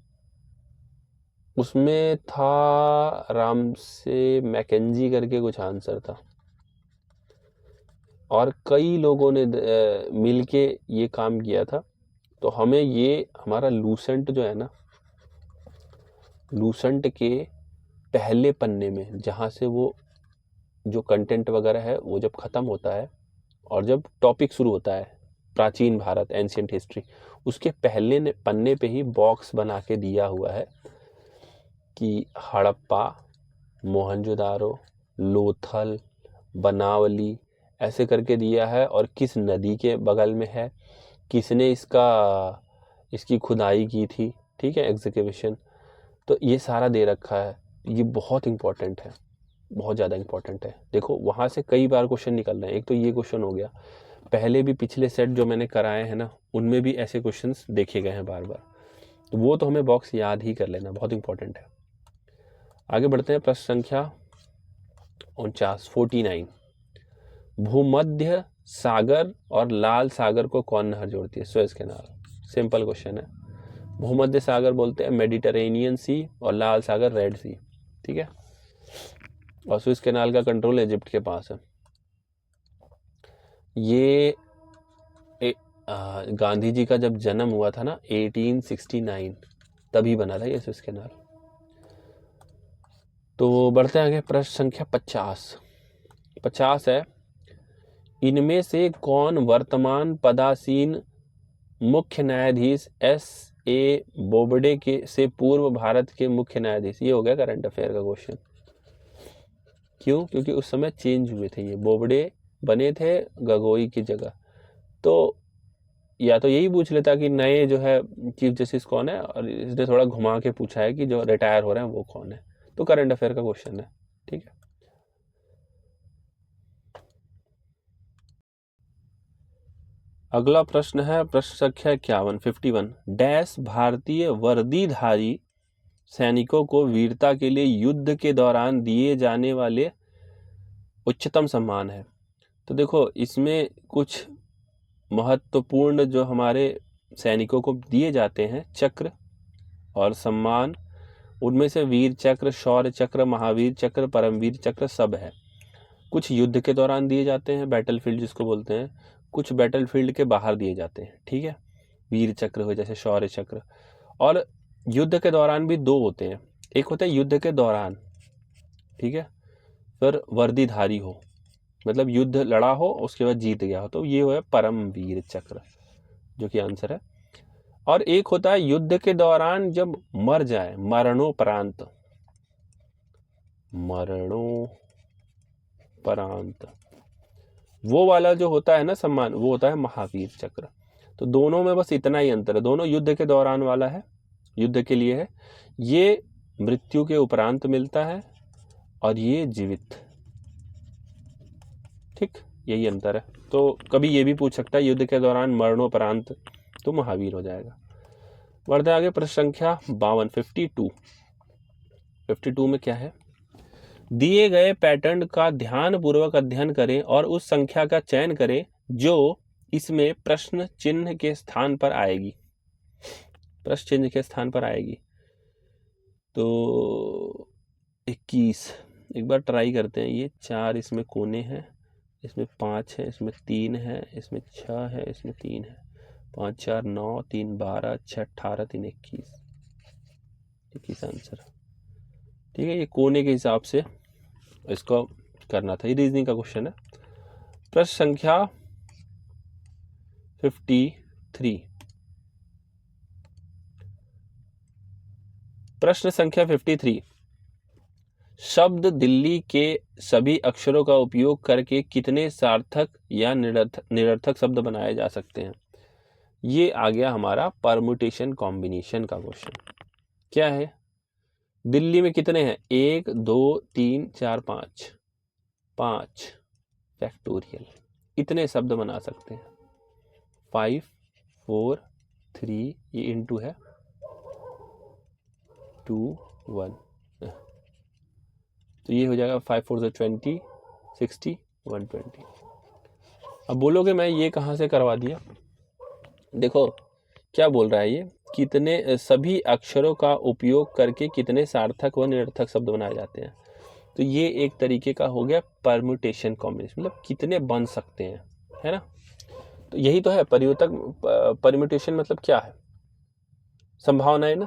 उसमें था रामसे मैकेंजी करके कुछ आंसर था, और कई लोगों ने मिलके ये काम किया था। तो हमें ये हमारा लूसेंट जो है ना, लूसेंट के पहले पन्ने में जहाँ से वो जो कंटेंट वगैरह है वो जब ख़त्म होता है और जब टॉपिक शुरू होता है प्राचीन भारत, एंशियंट हिस्ट्री, उसके पहले पन्ने पे ही बॉक्स बना के दिया हुआ है कि हड़प्पा, मोहनजोदारो, लोथल, बनावली, ऐसे करके दिया है और किस नदी के बगल में है, किसने इसकी खुदाई की थी, ठीक है, एग्जीक्यूशन, तो ये सारा दे रखा है। ये बहुत इंपॉर्टेंट है, बहुत ज़्यादा इंपॉर्टेंट है। देखो वहाँ से कई बार क्वेश्चन निकल रहे हैं। एक तो ये क्वेश्चन हो गया, पहले भी पिछले सेट जो मैंने कराए हैं ना, उनमें भी ऐसे क्वेश्चंस देखे गए हैं बार बार, तो वो तो हमें बॉक्स याद ही कर लेना, बहुत इंपॉर्टेंट है। आगे बढ़ते हैं, प्रश्न संख्या 49। भूमध्य सागर और लाल सागर को कौन नहर जोड़ती है? Suez canal. सिंपल क्वेश्चन है। भूमध्य सागर बोलते हैं मेडिटरेनियन सी, और लाल सागर रेड सी, ठीक है। और सुएज कैनाल का कंट्रोल इजिप्ट के पास है। ये गांधी जी का जब जन्म हुआ था ना 1869, तभी बना था ये सुएज कैनाल। तो बढ़ते हैं आगे, प्रश्न संख्या 50 है, इनमें से कौन वर्तमान पदासीन मुख्य न्यायाधीश S.A. बोबडे के से पूर्व भारत के मुख्य न्यायाधीश? ये हो गया करंट अफेयर का क्वेश्चन। क्यों? क्योंकि उस समय चेंज हुए थे, ये बोबडे बने थे गगोई की जगह। तो या तो यही पूछ लेता कि नए जो है चीफ जस्टिस कौन है, और इसने थोड़ा घुमा के पूछा है कि जो रिटायर हो रहे हैं वो कौन है। तो करंट अफेयर का क्वेश्चन है, ठीक है। अगला प्रश्न है प्रश्न संख्या 51 डैश भारतीय वर्दीधारी सैनिकों को वीरता के लिए युद्ध के दौरान दिए जाने वाले उच्चतम सम्मान है। तो देखो इसमें कुछ महत्वपूर्ण जो हमारे सैनिकों को दिए जाते हैं चक्र और सम्मान, उनमें से वीर चक्र, शौर्य चक्र, महावीर चक्र, परमवीर चक्र सब है। कुछ युद्ध के दौरान दिए जाते हैं, बैटलफील्ड जिसको बोलते हैं, कुछ बैटलफील्ड के बाहर दिए जाते हैं, ठीक है। वीर चक्र हो जैसे शौर्य चक्र। और युद्ध के दौरान भी दो होते हैं, एक होता है युद्ध के दौरान, ठीक है, फिर वर्दीधारी हो, मतलब युद्ध लड़ा हो उसके बाद जीत गया हो, तो ये हो परमवीर चक्र, जो कि आंसर है। और एक होता है युद्ध के दौरान जब मर जाए, मरणोपरांत, वो वाला जो होता है ना सम्मान, वो होता है महावीर चक्र। तो दोनों में बस इतना ही अंतर है, दोनों युद्ध के दौरान वाला है, युद्ध के लिए है, ये मृत्यु के उपरांत मिलता है और ये जीवित, ठीक, यही अंतर है। तो कभी ये भी पूछ सकता है युद्ध के दौरान मरणोपरांत, तो महावीर हो जाएगा। बढ़ते आगे, प्रश्न संख्या 52 52 में क्या है, दिए गए पैटर्न का ध्यानपूर्वक अध्ययन करें और उस संख्या का चयन करें जो इसमें प्रश्न चिन्ह के स्थान पर आएगी। प्रश्न चिन्ह के स्थान पर आएगी तो 21, एक बार ट्राई करते हैं। ये 4 इसमें कोने हैं, इसमें 5 है, इसमें 3 है, इसमें 6 है, इसमें 3 है, 5 4 9 3 12 6 18 3 21 आंसर, ठीक है। ये कोने के हिसाब से इसको करना था, ये रीजनिंग का क्वेश्चन है। प्रश्न संख्या 53, प्रश्न संख्या 53, शब्द दिल्ली के सभी अक्षरों का उपयोग करके कितने सार्थक या निरर्थक शब्द बनाए जा सकते हैं? ये आ गया हमारा परम्यूटेशन कॉम्बिनेशन का क्वेश्चन। क्या है, दिल्ली में कितने हैं? 1 2 3 4 5 फैक्टोरियल, इतने शब्द बना सकते हैं। 5 4 3, ये इनटू है 2 1, तो ये हो जाएगा 5 4 20 60 120। अब बोलोगे मैं ये कहाँ से करवा दिया? देखो क्या बोल रहा है ये, कितने सभी अक्षरों का उपयोग करके कितने सार्थक व निरर्थक शब्द बनाए जाते हैं। तो ये एक तरीके का हो गया परम्यूटेशन कॉम्बिनेशन, मतलब कितने बन सकते हैं, है ना। तो यही तो है परम्यूटेशन, मतलब क्या है? संभावना है ना।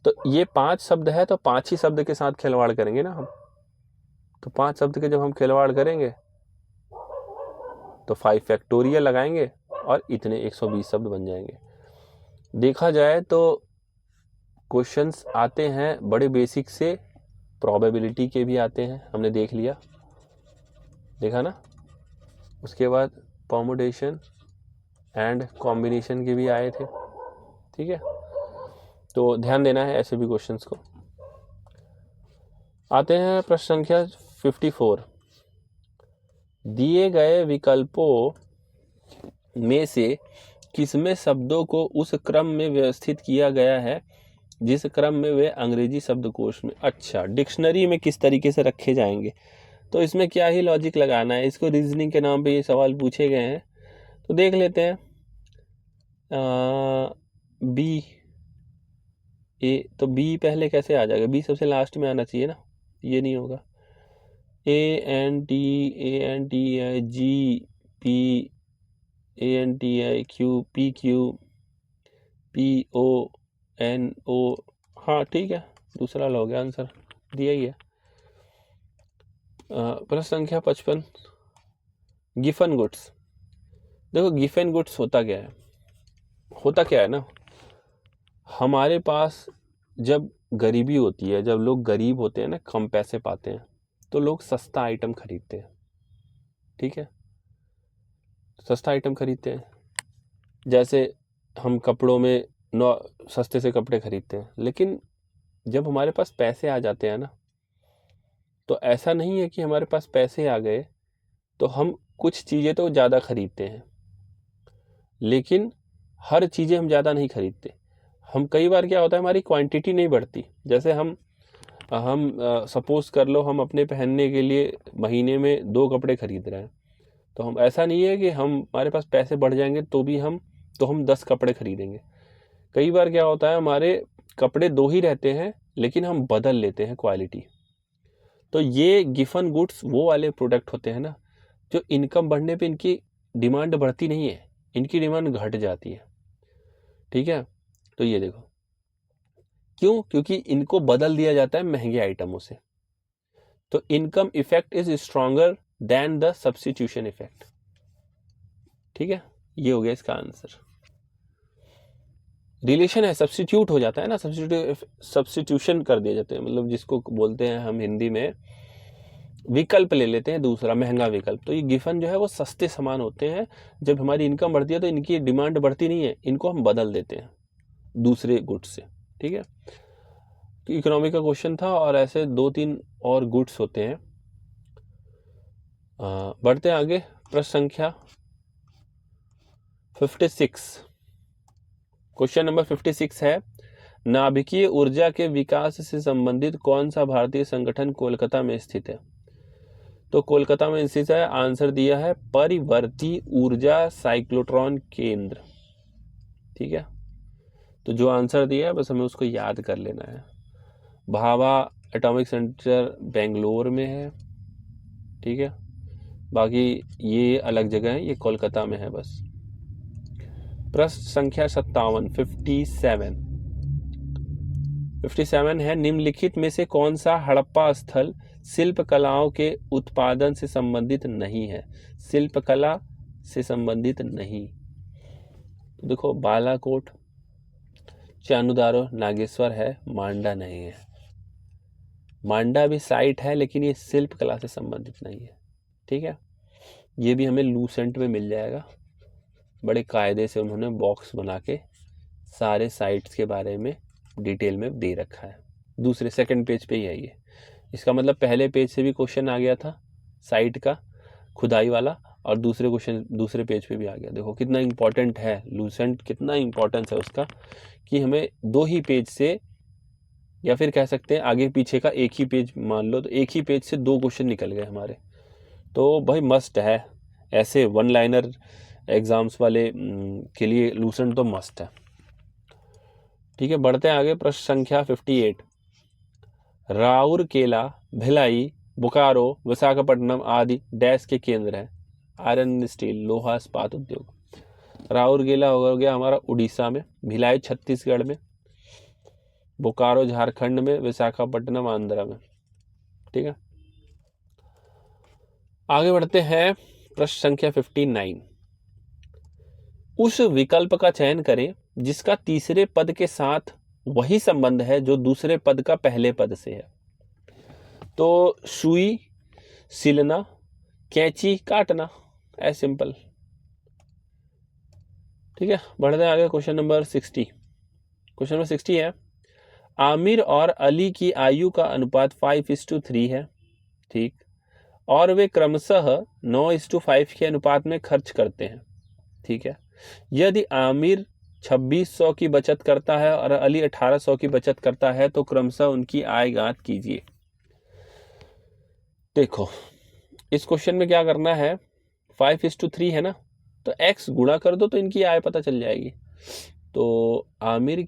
तो ये 5 शब्द है, तो 5 ही शब्द के साथ खिलवाड़ करेंगे ना हम। तो 5 शब्द के जब हम खिलवाड़ करेंगे तो 5 फैक्टोरियल लगाएंगे और इतने 120 शब्द बन जाएंगे। देखा जाए तो क्वेश्चंस आते हैं बड़े बेसिक से, प्रोबेबिलिटी के भी आते हैं, हमने देख लिया, देखा ना। उसके बाद परमुटेशन एंड कॉम्बिनेशन के भी आए थे। ठीक है, तो ध्यान देना है ऐसे भी क्वेश्चंस को। आते हैं प्रश्न संख्या 54। दिए गए विकल्पों में से किसमें शब्दों को उस क्रम में व्यवस्थित किया गया है जिस क्रम में वे अंग्रेजी शब्दकोश में, अच्छा डिक्शनरी में किस तरीके से रखे जाएंगे, तो इसमें क्या ही लॉजिक लगाना है, इसको रीजनिंग के नाम पे ये सवाल पूछे गए हैं। तो देख लेते हैं। बी ए, तो बी पहले कैसे आ जाएगा, बी सबसे लास्ट में आना चाहिए ना, ये नहीं होगा। ANTI G PANTI Q PQ PONO, हाँ ठीक है, दूसरा हो गया, आंसर दिया ही है। प्रश्न संख्या 55। Giffen goods. देखो गिफन गुड्स होता क्या है, होता क्या है ना, हमारे पास जब गरीबी होती है, जब लोग गरीब होते हैं ना, कम पैसे पाते हैं, तो लोग सस्ता आइटम खरीदते हैं। ठीक है, सस्ता आइटम खरीदते हैं, जैसे हम कपड़ों में सस्ते से कपड़े खरीदते हैं। लेकिन जब हमारे पास पैसे आ जाते हैं ना, तो ऐसा नहीं है कि हमारे पास पैसे आ गए तो हम कुछ चीज़ें तो ज़्यादा खरीदते हैं, लेकिन हर चीज़ें हम ज़्यादा नहीं खरीदते। हम कई बार क्या होता है, हमारी क्वांटिटी नहीं बढ़ती। जैसे हम सपोज कर लो, हम अपने पहनने के लिए महीने में 2 कपड़े खरीद रहे हैं, तो हम ऐसा नहीं है कि हमारे पास पैसे बढ़ जाएंगे तो हम 10 कपड़े खरीदेंगे। कई बार क्या होता है, हमारे कपड़े 2 ही रहते हैं लेकिन हम बदल लेते हैं क्वालिटी। तो ये गिफन गुड्स वो वाले प्रोडक्ट होते हैं ना, जो इनकम बढ़ने पे इनकी डिमांड बढ़ती नहीं है, इनकी डिमांड घट जाती है। ठीक है, तो ये देखो क्यों, क्योंकि इनको बदल दिया जाता है महंगे आइटमों से। तो income effect is stronger than the substitution effect. ठीक है, ये हो गया इसका आंसर। रिलेशन है, सब्स्टिट्यूट हो जाता है ना, सब्स्टिट्यूशन कर दिया जाते हैं, मतलब जिसको बोलते हैं हम हिंदी में विकल्प ले लेते हैं, दूसरा महंगा विकल्प। तो ये गिफन जो है वो सस्ते सामान होते हैं, जब हमारी इनकम बढ़ती है तो इनकी डिमांड बढ़ती नहीं है, इनको हम बदल देते हैं दूसरे गुड्स से। ठीक है, तो इकोनॉमी का क्वेश्चन था, और ऐसे 2-3 और गुड्स होते हैं। बढ़ते हैं आगे। प्रश्न संख्या 56। क्वेश्चन नंबर 56 है, नाभिकीय ऊर्जा के विकास से संबंधित कौन सा भारतीय संगठन कोलकाता में स्थित है। तो कोलकाता में स्थित है, आंसर दिया है परिवर्ती ऊर्जा साइक्लोट्रॉन केंद्र। ठीक है, तो जो आंसर दिया है बस हमें उसको याद कर लेना है। भाभा एटॉमिक सेंटर बेंगलोर में है। ठीक है, बाकी ये अलग जगह है, ये कोलकाता में है बस। प्रश्न संख्या 57 57 है, निम्नलिखित में से कौन सा हड़प्पा स्थल शिल्प कलाओं के उत्पादन से संबंधित नहीं है। शिल्प कला से संबंधित नहीं, तो देखो बालाकोट, चानुदारो, नागेश्वर है, मांडा नहीं है। मांडा भी साइट है लेकिन ये शिल्प कला से संबंधित नहीं है। ठीक है, ये भी हमें लूसेंट में मिल जाएगा, बड़े कायदे से उन्होंने बॉक्स बना के सारे साइट्स के बारे में डिटेल में दे रखा है। दूसरे सेकंड पेज पे ही है ये, इसका मतलब पहले पेज से भी क्वेश्चन आ गया था साइट का खुदाई वाला, और दूसरे क्वेश्चन दूसरे पेज पे भी आ गया। देखो कितना इंपॉर्टेंट है लूसेंट, कितना इंपॉर्टेंस है उसका, कि हमें 2 ही पेज से, या फिर कह सकते हैं आगे पीछे का एक ही पेज मान लो, तो एक ही पेज से 2 क्वेश्चन निकल गए हमारे। तो भाई मस्ट है, ऐसे 1 लाइनर एग्जाम्स वाले के लिए लूसेंट तो मस्ट है। ठीक है, बढ़ते हैं आगे। प्रश्न संख्या 58, राउरकेला, भिलाई, बोकारो, विशाखापट्टनम आदि डैश के केंद्र हैं। आयरन स्टील, लोहा इस्पात उद्योग। राउरकेला हो गया हमारा उड़ीसा में, भिलाई छत्तीसगढ़ में, बोकारो झारखंड में, विशाखापट्टनम आंध्र में। ठीक है, आगे बढ़ते हैं। प्रश्न संख्या 59, उस विकल्प का चयन करें जिसका तीसरे पद के साथ वही संबंध है जो दूसरे पद का पहले पद से है। तो सुई, सिलना, कैंची काटना, एज सिंपल। ठीक है, बढ़ते हैं आगे। Question number 60। क्वेश्चन नंबर 60 है, आमिर और अली की आयु का अनुपात 5:3 है, ठीक, और वे क्रमशः 9:5 के अनुपात में खर्च करते हैं, ठीक है। यदि आमिर 2600 की बचत करता है और अली 1800 की बचत करता है तो क्रमशः उनकी आय ज्ञात कीजिए। देखो, इस क्वेश्चन में क्या करना है, 5:3 है ना, तो x गुणा कर दो तो इनकी आय पता चल जाएगी। तो आमिर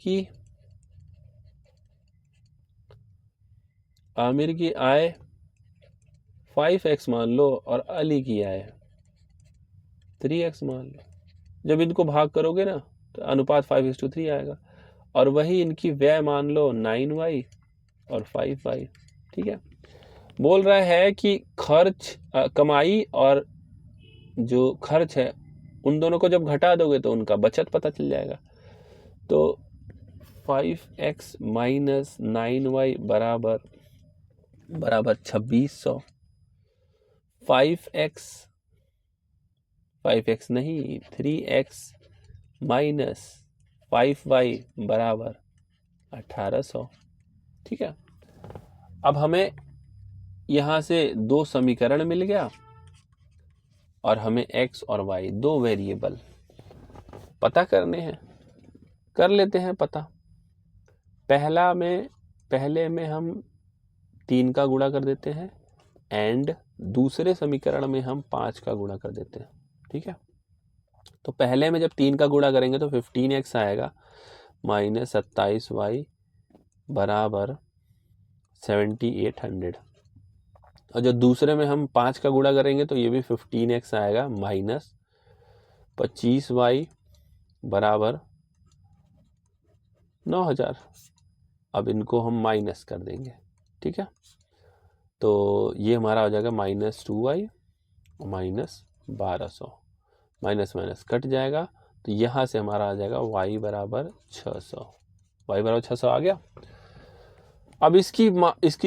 की आय 5x मान लो और अली की आय 3x मान लो। जब इनको भाग करोगे ना तो अनुपात 5:3 आएगा, और वही इनकी व्यय मान लो 9y और 5y। ठीक है, बोल रहा है कि खर्च कमाई और जो खर्च है उन दोनों को जब घटा दोगे तो उनका बचत पता चल जाएगा। तो 5x माइनस 9y बराबर 2600। 5x नहीं 3x माइनस 5y बराबर 1800। ठीक है, अब हमें यहां से दो समीकरण मिल गया और हमें x और y दो वेरिएबल पता करने हैं। कर लेते हैं पता। पहले में हम 3 का गुणा कर देते हैं एंड दूसरे समीकरण में हम 5 का गुणा कर देते हैं। ठीक है, तो पहले में जब 3 का गुणा करेंगे तो 15x आएगा माइनस 27y बराबर 7800, और जो दूसरे में हम 5 का गुणा करेंगे तो ये भी 15x आएगा माइनस 25y बराबर 9000। अब इनको हम माइनस कर देंगे। ठीक है, तो ये हमारा हो जाएगा minus 2y minus 1200, minus minus cut जाएगा, तो यहाँ से हमारा आ जाएगा y बराबर 600। y बराबर 600 आ गया। अब इसकी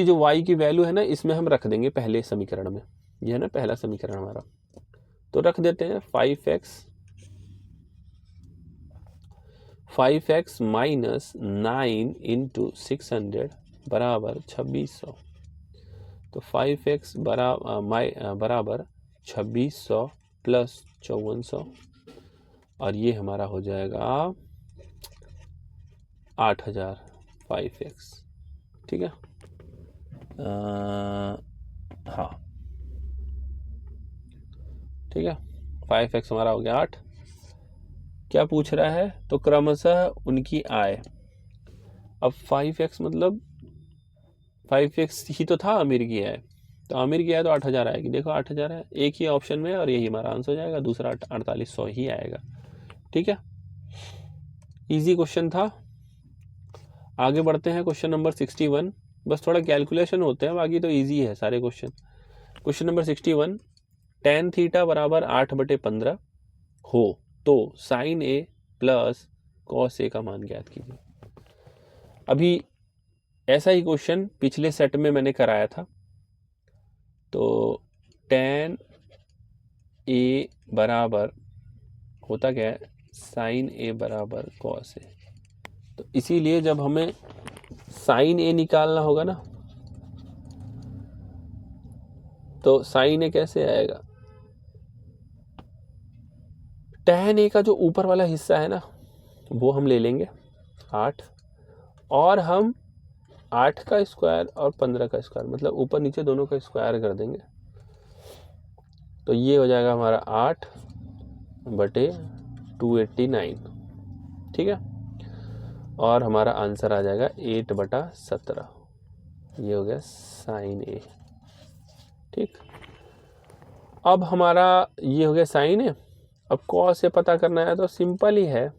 जो y की वैल्यू है ना, इसमें हम रख देंगे पहले समीकरण में। यह है ना पहला समीकरण हमारा, तो रख देते हैं 5x माइनस 9 इंटू 600 बराबर 2600। तो 5x बराबर 2600 प्लस 5400, और ये हमारा हो जाएगा 8000 5x। ठीक है, हाँ ठीक है, 5x हमारा हो गया 8। क्या पूछ रहा है, तो क्रमशः उनकी आय। अब 5x मतलब 5x ही तो था आमिर की आय, तो आमिर की आय तो 8000 आएगी। देखो 8000 है एक ही ऑप्शन में, और यही हमारा आंसर हो जाएगा, दूसरा 4800 ही आएगा। ठीक है, इजी क्वेश्चन था। आगे बढ़ते हैं क्वेश्चन नंबर 61। बस थोड़ा कैलकुलेशन होते हैं, बाकी तो इजी है सारे question. Question number 61, tan theta बराबर 8/15 हो तो sign A plus cos A का मान ज्ञात कीजिए। अभी ऐसा ही क्वेश्चन पिछले सेट में मैंने कराया था। तो tan ए बराबर होता क्या है, साइन ए बराबर कॉस ए। तो इसीलिए जब हमें साइन ए निकालना होगा ना, तो साइन ए कैसे आएगा, tan ए का जो ऊपर वाला हिस्सा है ना वो हम ले लेंगे 8, और हम 8 का स्क्वायर और 15 का स्क्वायर, मतलब ऊपर नीचे दोनों का स्क्वायर कर देंगे। तो ये हो जाएगा हमारा 8/289। ठीक है, और हमारा आंसर आ जाएगा 8/17। ये हो गया साइन ए। ठीक, अब हमारा ये हो गया साइन ए। अब कॉस से पता करना है तो सिंपल ही है,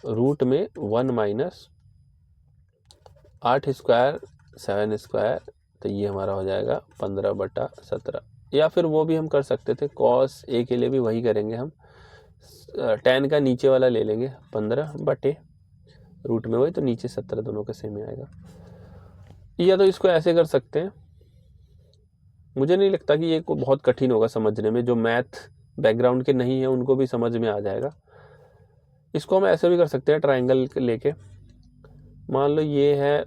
रूट में 1 माइनस 8 स्क्वायर 7 स्क्वायर, तो ये हमारा हो जाएगा 15/17। या फिर वो भी हम कर सकते थे, कॉस ए के लिए भी वही करेंगे हम, tan का नीचे वाला ले लेंगे 15 रूट में वही, तो नीचे 17, दोनों का सेम ही आएगा। या तो इसको ऐसे कर सकते हैं, मुझे नहीं लगता कि ये को बहुत कठिन होगा समझने में, जो मैथ बैकग्राउंड के नहीं है उनको भी समझ में आ जाएगा। इसको हम ऐसे भी कर सकते हैं ट्राइंगल लेके। मान लो ये है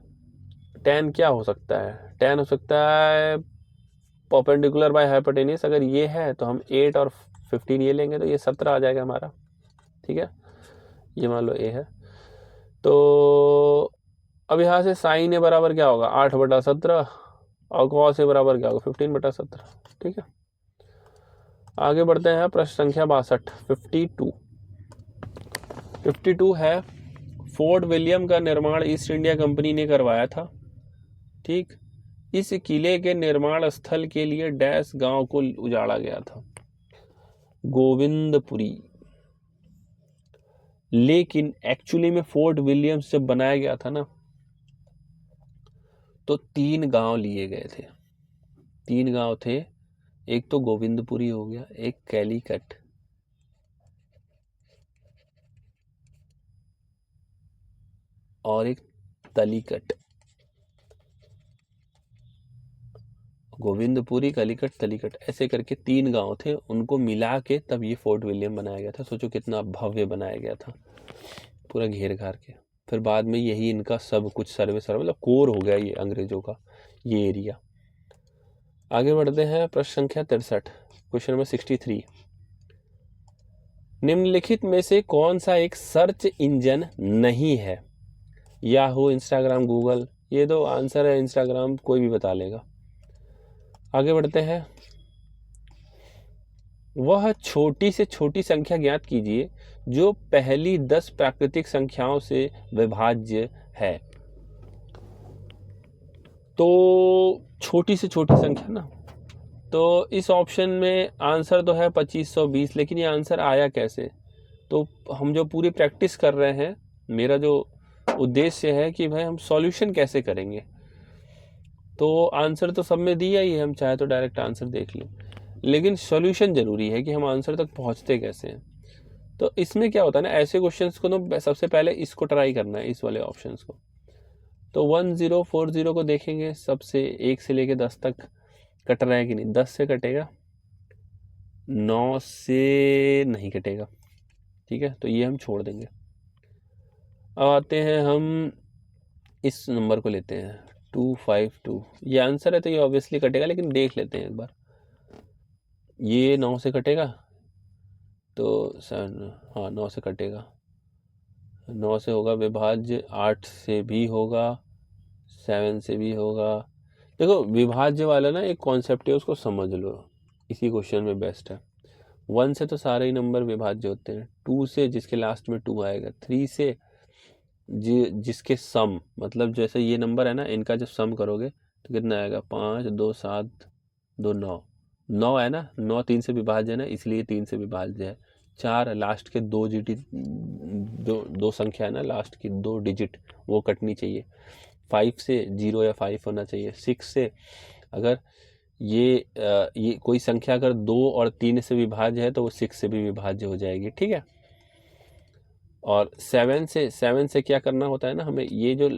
tan, क्या हो सकता है, tan हो सकता है परपेंडिकुलर बाय हाइपोटेन्यूस। अगर ये है तो हम 8 और 15 ये लेंगे तो ये 17 आ जाएगा हमारा। ठीक है, ये मान लो a है। तो अब यहाँ से साइन ए बराबर क्या होगा, 8/17, और कॉस ए बराबर क्या होगा, 15/17। ठीक है, आगे बढ़ते हैं। प्रश्न संख्या 62, 52 है, फोर्ट विलियम का निर्माण ईस्ट इंडिया कंपनी ने करवाया था। ठीक, इस किले के निर्माण स्थल के लिए डैश गांव को उजाड़ा गया था, गोविंदपुरी। लेकिन एक्चुअली में फोर्ट विलियम्स जब बनाया गया था ना, तो 3 गांव लिए गए थे। 3 गांव थे, एक तो गोविंदपुरी हो गया, एक कैलीकट, और एक तलीकट। गोविंदपुरी, कलीकट, तलीकट, ऐसे करके 3 गांव थे, उनको मिला के तब ये फोर्ट विलियम बनाया गया था। सोचो कितना भव्य बनाया गया था, पूरा घेर घार के। फिर बाद में यही इनका सब कुछ सर्वे मतलब कोर हो गया ये अंग्रेजों का ये एरिया। आगे बढ़ते हैं। प्रश्न संख्या 63, क्वेश्चन नंबर 63, निम्नलिखित में से कौन सा एक सर्च इंजन नहीं है? Yahoo, Instagram, Google. ये दो आंसर है, इंस्टाग्राम कोई भी बता लेगा। आगे बढ़ते हैं। वह छोटी से छोटी संख्या ज्ञात कीजिए जो पहली 10 प्राकृतिक संख्याओं से विभाज्य है। तो छोटी से छोटी संख्या ना, तो इस ऑप्शन में आंसर तो है 2520, लेकिन ये आंसर आया कैसे? तो हम जो पूरी प्रैक्टिस कर रहे हैं, मेरा जो उद्देश्य है कि भाई हम सॉल्यूशन कैसे करेंगे। तो आंसर तो सब में दिया ही है, हम चाहे तो डायरेक्ट आंसर देख लें, लेकिन सॉल्यूशन जरूरी है कि हम आंसर तक पहुंचते कैसे हैं। तो इसमें क्या होता है ना, ऐसे क्वेश्चंस को तो सबसे पहले इसको ट्राई करना है, इस वाले ऑप्शंस को। तो 1040 को देखेंगे, सबसे 1 से लेके 10 तक कट रहा है कि नहीं। 10 से कटेगा, 9 से नहीं कटेगा। ठीक है, तो ये हम छोड़ देंगे। अब आते हैं हम इस नंबर को लेते हैं 252, ये आंसर है तो ये ऑब्वियसली कटेगा, लेकिन देख लेते हैं एक बार। ये 9 से कटेगा तो 7, हाँ 9 से कटेगा, 9 से होगा विभाज्य, 8 से भी होगा, 7 से भी होगा। देखो विभाज्य वाला ना एक कॉन्सेप्ट है, उसको समझ लो, इसी क्वेश्चन में बेस्ट है। 1 से तो सारे ही नंबर विभाज्य होते हैं, 2 से जिसके लास्ट में 2 आएगा, 3 से जिसके सम, मतलब जैसे ये नंबर है ना, इनका जब सम करोगे तो कितना आएगा, 5, 2, 7, 2, 9, 9 है ना, 9 3 से विभाज्य है ना, इसलिए 3 से विभाज्य है। 4 लास्ट के 2 डिजिट, दो संख्या है ना लास्ट की 2 डिजिट, वो कटनी चाहिए। 5 से 0 या 5 होना चाहिए। 6 से अगर ये कोई संख्या अगर 2 और 3 से विभाज्य है तो वो 6 से भी विभाज्य हो जाएगी। ठीक है, और 7 से क्या करना होता है ना, हमें ये जो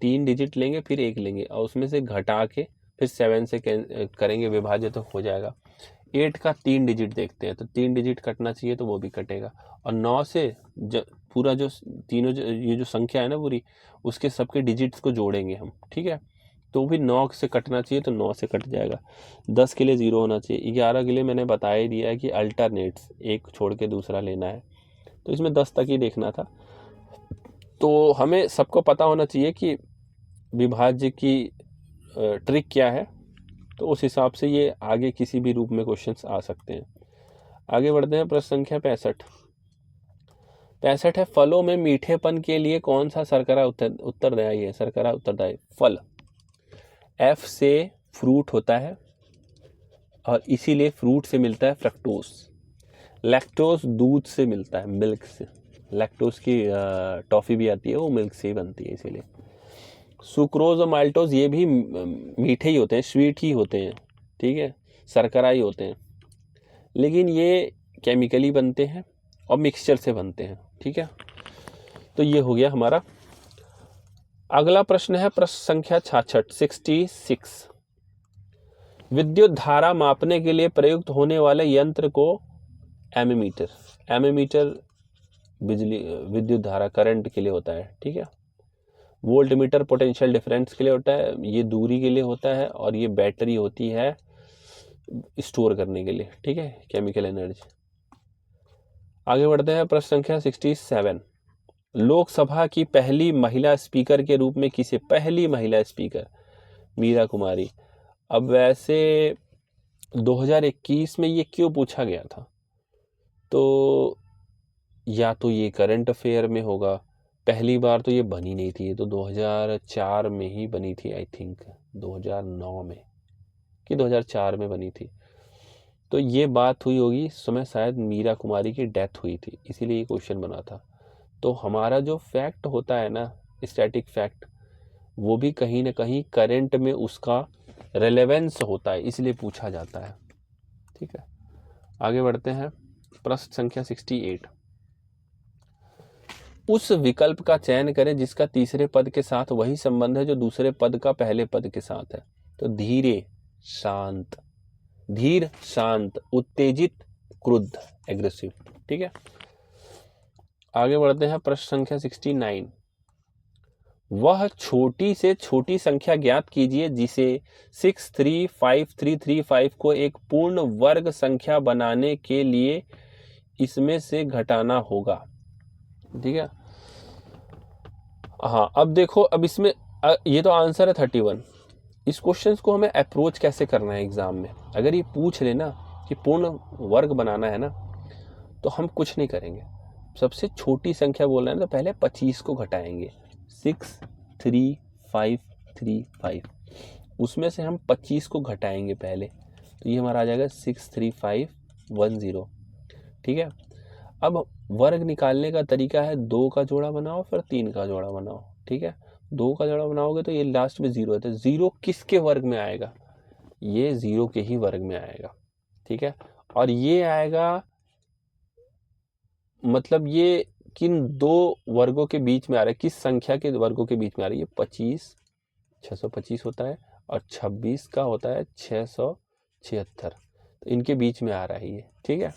3 डिजिट लेंगे फिर 1 लेंगे और उसमें से घटा के फिर 7 से करेंगे विभाज्य तो हो जाएगा। 8 का 3 डिजिट देखते हैं, तो 3 डिजिट कटना चाहिए तो वो भी कटेगा। और 9 से पूरा जो तीनों ये जो संख्या है ना पूरी, उसके सबके डिजिट्स को जोड़ेंगे हम। ठीक है, तो भी 9 से कटना चाहिए तो 9 से कट जाएगा। 10 के लिए 0 होना चाहिए। 11 के लिए मैंने बता ही दिया है कि अल्टरनेट्स, एक छोड़ के दूसरा लेना है, तो इसमें 10 तक ही देखना था। तो हमें सबको पता होना चाहिए कि विभाज्य की ट्रिक क्या है, तो उस हिसाब से ये आगे किसी भी रूप में क्वेश्चंस आ सकते हैं। आगे बढ़ते हैं। प्रश्न संख्या 65 है, फलों में मीठेपन के लिए कौन सा शर्करा उत्तरदायी है? शर्करा उत्तरदायी फल, F से फ्रूट होता है और इसीलिए फ्रूट से मिलता है फ्रक्टोज। लैक्टोज दूध से मिलता है, मिल्क से। लैक्टोज की टॉफ़ी भी आती है, वो मिल्क से ही बनती है इसीलिए। सुक्रोज और माल्टोज ये भी मीठे ही होते हैं, स्वीट ही होते हैं। ठीक है, शर्करा ही होते हैं, लेकिन ये केमिकली बनते हैं और मिक्सचर से बनते हैं। ठीक है, तो ये हो गया हमारा। अगला प्रश्न है प्रश्न संख्या 66, विद्युत धारा मापने के लिए प्रयुक्त होने वाले यंत्र को एमीमीटर, एमीमीटर बिजली विद्युत धारा करंट के लिए होता है, ठीक है। वोल्टमीटर पोटेंशियल डिफरेंस के लिए होता है, ये दूरी के लिए होता है, और ये बैटरी होती है स्टोर करने के लिए, ठीक है, केमिकल एनर्जी। आगे बढ़ते हैं, प्रश्न संख्या 67। लोकसभा की पहली महिला स्पीकर के रूप में किसे, पहली महिला स्पीकर मीरा कुमारी। अब वैसे 2021 में ये क्यों पूछा गया था, तो या तो ये करंट अफेयर में होगा, पहली बार तो ये बनी नहीं थी, ये तो 2004 में ही बनी थी, आई थिंक 2009 में कि 2004 में बनी थी। तो ये बात हुई होगी, इस समय शायद मीरा कुमारी की डेथ हुई थी, इसीलिए ये क्वेश्चन बना था। तो हमारा जो फैक्ट होता है ना, स्टैटिक फैक्ट, वो भी कहीं ना कहीं करंट में उसका रेलेवेंस होता है, इसलिए पूछा जाता है, ठीक है। आगे बढ़ते हैं, प्रश्न संख्या 68। उस विकल्प का चयन करें जिसका तीसरे पद के साथ वही संबंध है जो दूसरे पद का पहले पद के साथ है। तो धीरे शांत, धीर शांत, उत्तेजित क्रुद्ध एग्रेसिव, ठीक है। आगे बढ़ते हैं, प्रश्न संख्या 69। वह छोटी से छोटी संख्या ज्ञात कीजिए जिसे 635,335 को एक पूर्ण वर्ग संख्या बनाने के लिए इसमें से घटाना होगा, ठीक है। हाँ, अब देखो, अब इसमें ये तो आंसर है 31। इस क्वेश्चन को हमें अप्रोच कैसे करना है एग्जाम में। अगर ये पूछ लेना कि पूर्ण वर्ग बनाना है ना, तो हम कुछ नहीं करेंगे, सबसे छोटी संख्या बोलना है तो पहले 25 को घटाएंगे, 63535, उसमें से हम 25 को घटाएंगे पहले, तो ये हमारा आ जाएगा 63510, ठीक है। अब वर्ग निकालने का तरीका है 2 का जोड़ा बनाओ फिर 3 का जोड़ा बनाओ, ठीक है। 2 का जोड़ा बनाओगे तो ये लास्ट में 0 है, तो 0 किसके वर्ग में आएगा, ये 0 के ही वर्ग में आएगा, ठीक है। और ये आएगा, मतलब ये किन दो वर्गों के बीच में आ रहा है, किस संख्या के वर्गों के बीच में आ रही है, 25 625 होता है, और 26 का होता है 676, तो इनके बीच में आ रहा है ये, ठीक है।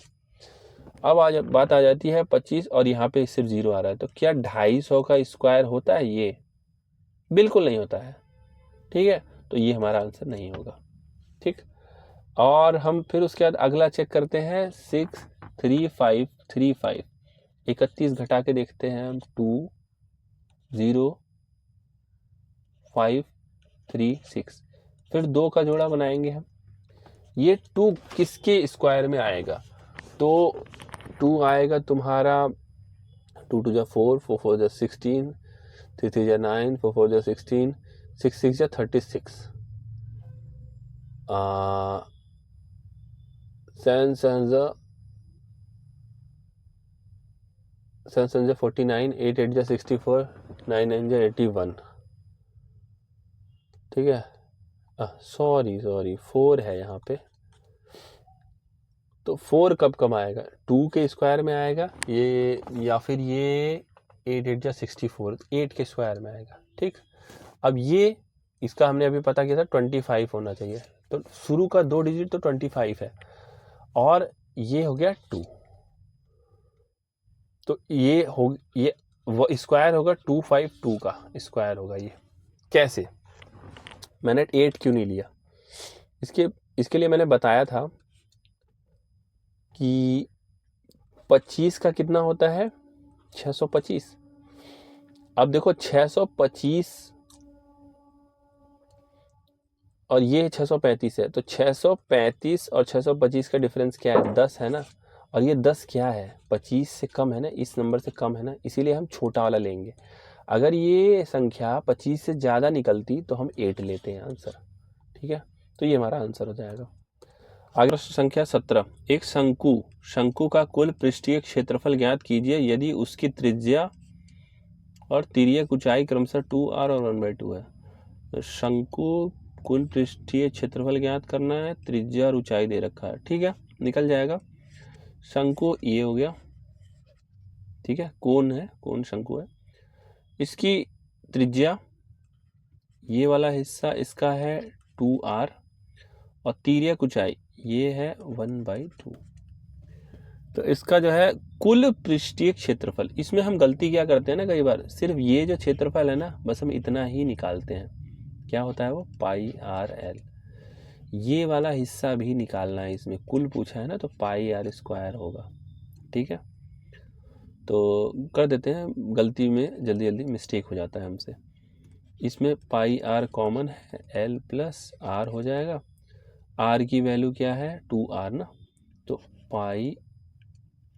अब बात आ जाती है 25 और यहाँ पे सिर्फ 0 आ रहा है, तो क्या 250 का स्क्वायर होता है, ये बिल्कुल नहीं होता है, ठीक है। तो ये हमारा आंसर नहीं होगा, ठीक। और हम फिर उसके बाद अगला चेक करते हैं, 63535, 31 घटा के देखते हैं हम, 20536, फिर 2 का जोड़ा बनाएंगे हम, ये 2 किसके स्क्वायर में आएगा, तो 2 आएगा तुम्हारा 2 2 जा 4, 4 4 जा 16, 3 3 जा 9, 4 4 जा 16, 6 6 जा 36, 7 7 जा 49, 8 8 जा 64, 9 9 जा 81, ठीक है। सॉरी 4 है यहाँ पे, तो 4 कब कम आएगा, 2 के स्क्वायर में आएगा ये, या फिर ये 8 8 जा 64, 8 के स्क्वायर में आएगा, ठीक। अब ये इसका हमने अभी पता किया था 25 होना चाहिए, तो शुरू का 2 डिजिट तो 25 है, और ये हो गया 2, तो ये वो स्क्वायर होगा 252 का स्क्वायर होगा। ये कैसे, मैंने 8 क्यों नहीं लिया, इसके लिए मैंने बताया था कि 25 का कितना होता है, 625। अब देखो 625 और ये 635 है, तो 635 और 625 का डिफरेंस क्या है, 10 है ना, और ये 10 क्या है, 25 से कम है ना, इस नंबर से कम है ना, इसीलिए हम छोटा वाला लेंगे। अगर ये संख्या 25 से ज़्यादा निकलती तो हम 8 लेते हैं आंसर, ठीक है। तो ये हमारा आंसर हो जाएगा। आगे प्रश्न संख्या 17। एक शंकु का कुल पृष्ठीय क्षेत्रफल ज्ञात कीजिए यदि उसकी त्रिज्या और तिर्यक ऊंचाई क्रमशः 2r और 1/2 है। तो शंकु कुल पृष्ठीय क्षेत्रफल ज्ञात करना है, त्रिज्या और ऊंचाई दे रखा है, ठीक है, निकल जाएगा। शंकु ये हो गया, ठीक है, कोण है, कोण शंकु है, इसकी त्रिज्या ये वाला हिस्सा इसका है 2r, और तिर्यक ऊंचाई ये है 1/2। तो इसका जो है कुल पृष्ठीय क्षेत्रफल, इसमें हम गलती क्या करते हैं ना, कई बार सिर्फ ये जो क्षेत्रफल है ना, बस हम इतना ही निकालते हैं। क्या होता है वो πr/l। ये वाला हिस्सा भी निकालना है, इसमें कुल पूछा है ना, तो πr² होगा। ठीक है, तो कर देते हैं, गलती में जल्दी जल्दी मिस्टेक हो जाता है हमसे। इसमें πr कॉमन है, l प्लस r हो जाएगा। r की वैल्यू क्या है 2r ना, तो पाई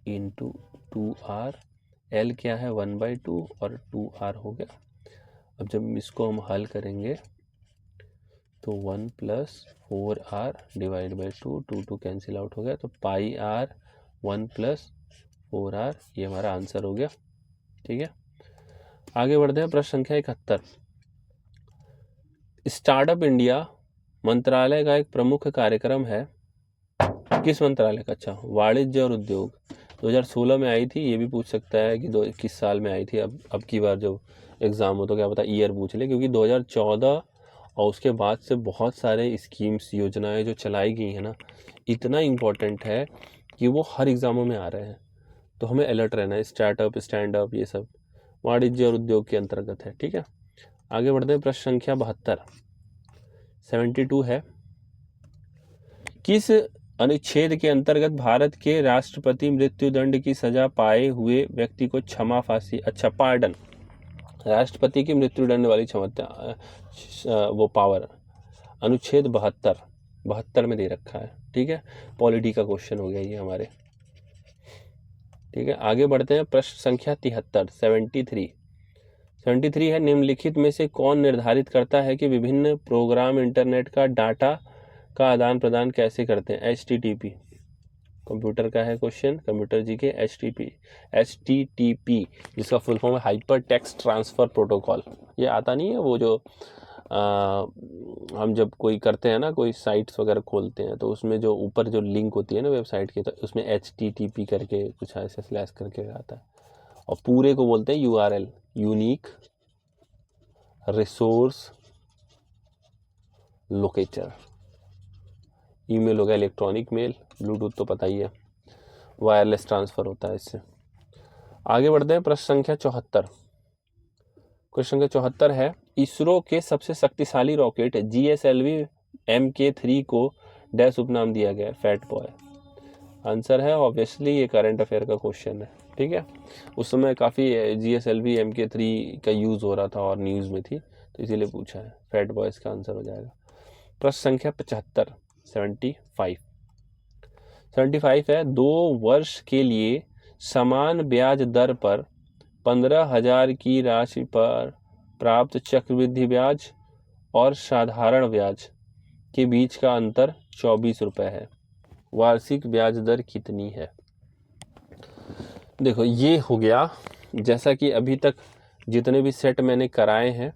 इंटू 2r, l क्या है 1/2 और 2r हो गया। अब जब इसको हम हल करेंगे तो 1 plus 4r divide by 2, 2 cancel out हो गया, तो πr 1 प्लस 4r, ये हमारा आंसर हो गया। ठीक है, आगे बढ़ते हैं। प्रश्न संख्या 71। स्टार्टअप इंडिया मंत्रालय का एक प्रमुख कार्यक्रम है, किस मंत्रालय का? अच्छा, वाणिज्य और उद्योग। 2016 में आई थी, ये भी पूछ सकता है कि किस साल में आई थी। अब की बार जो एग्ज़ाम हो तो क्या पता ईयर पूछ ले, क्योंकि 2014 और उसके बाद से बहुत सारे स्कीम्स, योजनाएं जो चलाई गई हैं ना, इतना इम्पोर्टेंट है कि वो हर एग्ज़ामों में आ रहे हैं, तो हमें अलर्ट रहना है। स्टार्टअप, स्टैंड अप, ये सब वाणिज्य और उद्योग के अंतर्गत है। ठीक है, आगे बढ़ते हैं। प्रश्न संख्या 72 है, किस अनुच्छेद के अंतर्गत भारत के राष्ट्रपति मृत्युदंड की सजा पाए हुए व्यक्ति को क्षमा फांसी, अच्छा पार्डन, राष्ट्रपति की मृत्युदंड वाली क्षमता, वो पावर, अनुच्छेद 72 में दे रखा है। ठीक है, पॉलिटी का क्वेश्चन हो गया ये हमारे। ठीक है, आगे बढ़ते हैं। प्रश्न संख्या 73 है, निम्नलिखित में से कौन निर्धारित करता है कि विभिन्न प्रोग्राम इंटरनेट का डाटा का आदान प्रदान कैसे करते हैं? HTTP, कंप्यूटर का है क्वेश्चन, कंप्यूटर जी के। HTTP जिसका फुल फॉर्म है हाइपर टेक्स्ट ट्रांसफ़र प्रोटोकॉल। ये आता नहीं है वो जो हम जब कोई करते हैं ना, कोई साइट्स वगैरह खोलते हैं, तो उसमें जो ऊपर जो लिंक होती है ना वेबसाइट की, तो उसमें HTTP करके कुछ ऐसे स्लैश करके आता है, और पूरे को बोलते हैं URL, unique resource locator. Email हो गया इलेक्ट्रॉनिक मेल, ब्लूटूथ तो पता ही है, वायरलेस ट्रांसफ़र होता है इससे। आगे बढ़ते हैं। प्रश्न संख्या 74। क्वेश्चन संख्या 74 है, इसरो के सबसे शक्तिशाली रॉकेट GSLV Mk3 को डैश उपनाम दिया गया है? Fat boy. आंसर है ऑब्वियसली, ये करंट अफेयर का क्वेश्चन है। ठीक है, उस समय काफ़ी GSLV Mk3 का यूज़ हो रहा था और न्यूज़ में थी, तो इसीलिए पूछा है। फैट बॉय इसका आंसर हो जाएगा। प्रश्न संख्या 75 है, 2 वर्ष के लिए समान ब्याज दर पर 15,000 की राशि पर प्राप्त चक्रवृद्धि ब्याज और साधारण ब्याज के बीच का अंतर 24 रुपये है। वार्षिक ब्याज दर कितनी है? देखो, ये हो गया, जैसा कि अभी तक जितने भी सेट मैंने कराए हैं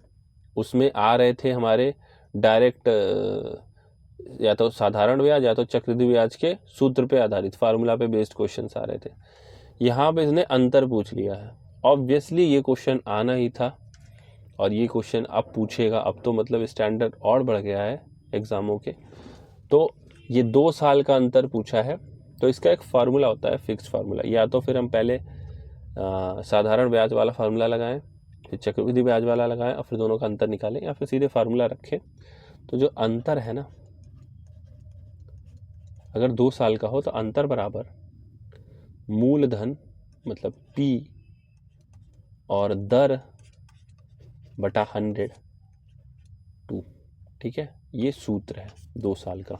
उसमें आ रहे थे हमारे डायरेक्ट या तो साधारण ब्याज या तो चक्रवृद्धि ब्याज के सूत्र पे आधारित, फार्मूला पे बेस्ड क्वेश्चंस आ रहे थे। यहाँ पे इसने अंतर पूछ लिया है। ऑब्वियसली ये क्वेश्चन आना ही था, और ये क्वेश्चन अब पूछेगा। अब तो मतलब स्टैंडर्ड और बढ़ गया है एग्ज़ामों के। तो ये 2 साल का अंतर पूछा है, तो इसका एक फार्मूला होता है, फिक्स फार्मूला। या तो फिर हम पहले साधारण ब्याज वाला फार्मूला लगाएं, फिर चक्रवृद्धि ब्याज वाला लगाएं, और फिर दोनों का अंतर निकालें, या फिर सीधे फार्मूला रखें। तो जो अंतर है ना, अगर 2 साल का हो तो अंतर बराबर मूलधन मतलब P और दर बटा 100/2। ठीक है, ये सूत्र है 2 साल का।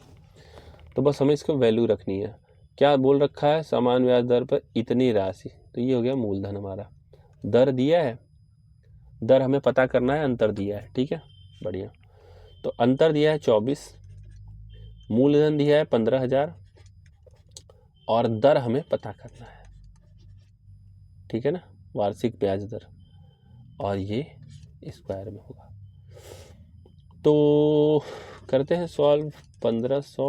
तो बस हमें इसको वैल्यू रखनी है। क्या बोल रखा है? समान ब्याज दर पर इतनी राशि, तो ये हो गया मूलधन हमारा। दर दिया है, दर हमें पता करना है, अंतर दिया है। ठीक है, बढ़िया। तो अंतर दिया है 24, मूलधन दिया है 15,000, और दर हमें पता करना है। ठीक है ना, वार्षिक ब्याज दर, और ये स्क्वायर में होगा। तो करते हैं सॉल्व। 1500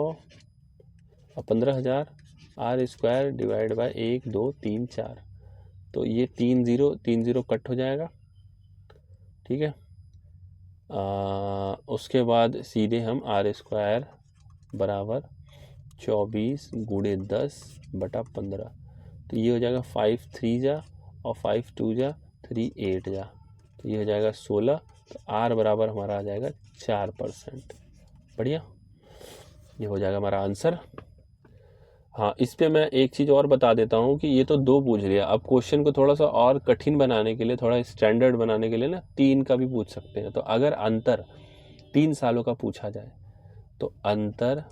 और 15,000 r² डिवाइड बाय 1 2 3 4, तो ये 3 0 कट हो जाएगा। ठीक है, उसके बाद सीधे हम r² बराबर 24 गुणे 10 बटा 15। तो ये हो जाएगा 5 3 जा और 5 2 जा 3 8 जा, तो ये हो जाएगा 16। तो R बराबर हमारा आ जाएगा 4%। बढ़िया, ये हो जाएगा हमारा आंसर। हाँ, इस पे मैं एक चीज़ और बता देता हूँ कि ये तो 2 पूछ लिया, अब क्वेश्चन को थोड़ा सा और कठिन बनाने के लिए, थोड़ा स्टैंडर्ड बनाने के लिए ना 3 का भी पूछ सकते हैं। तो अगर अंतर 3 सालों का पूछा जाए तो अंतर,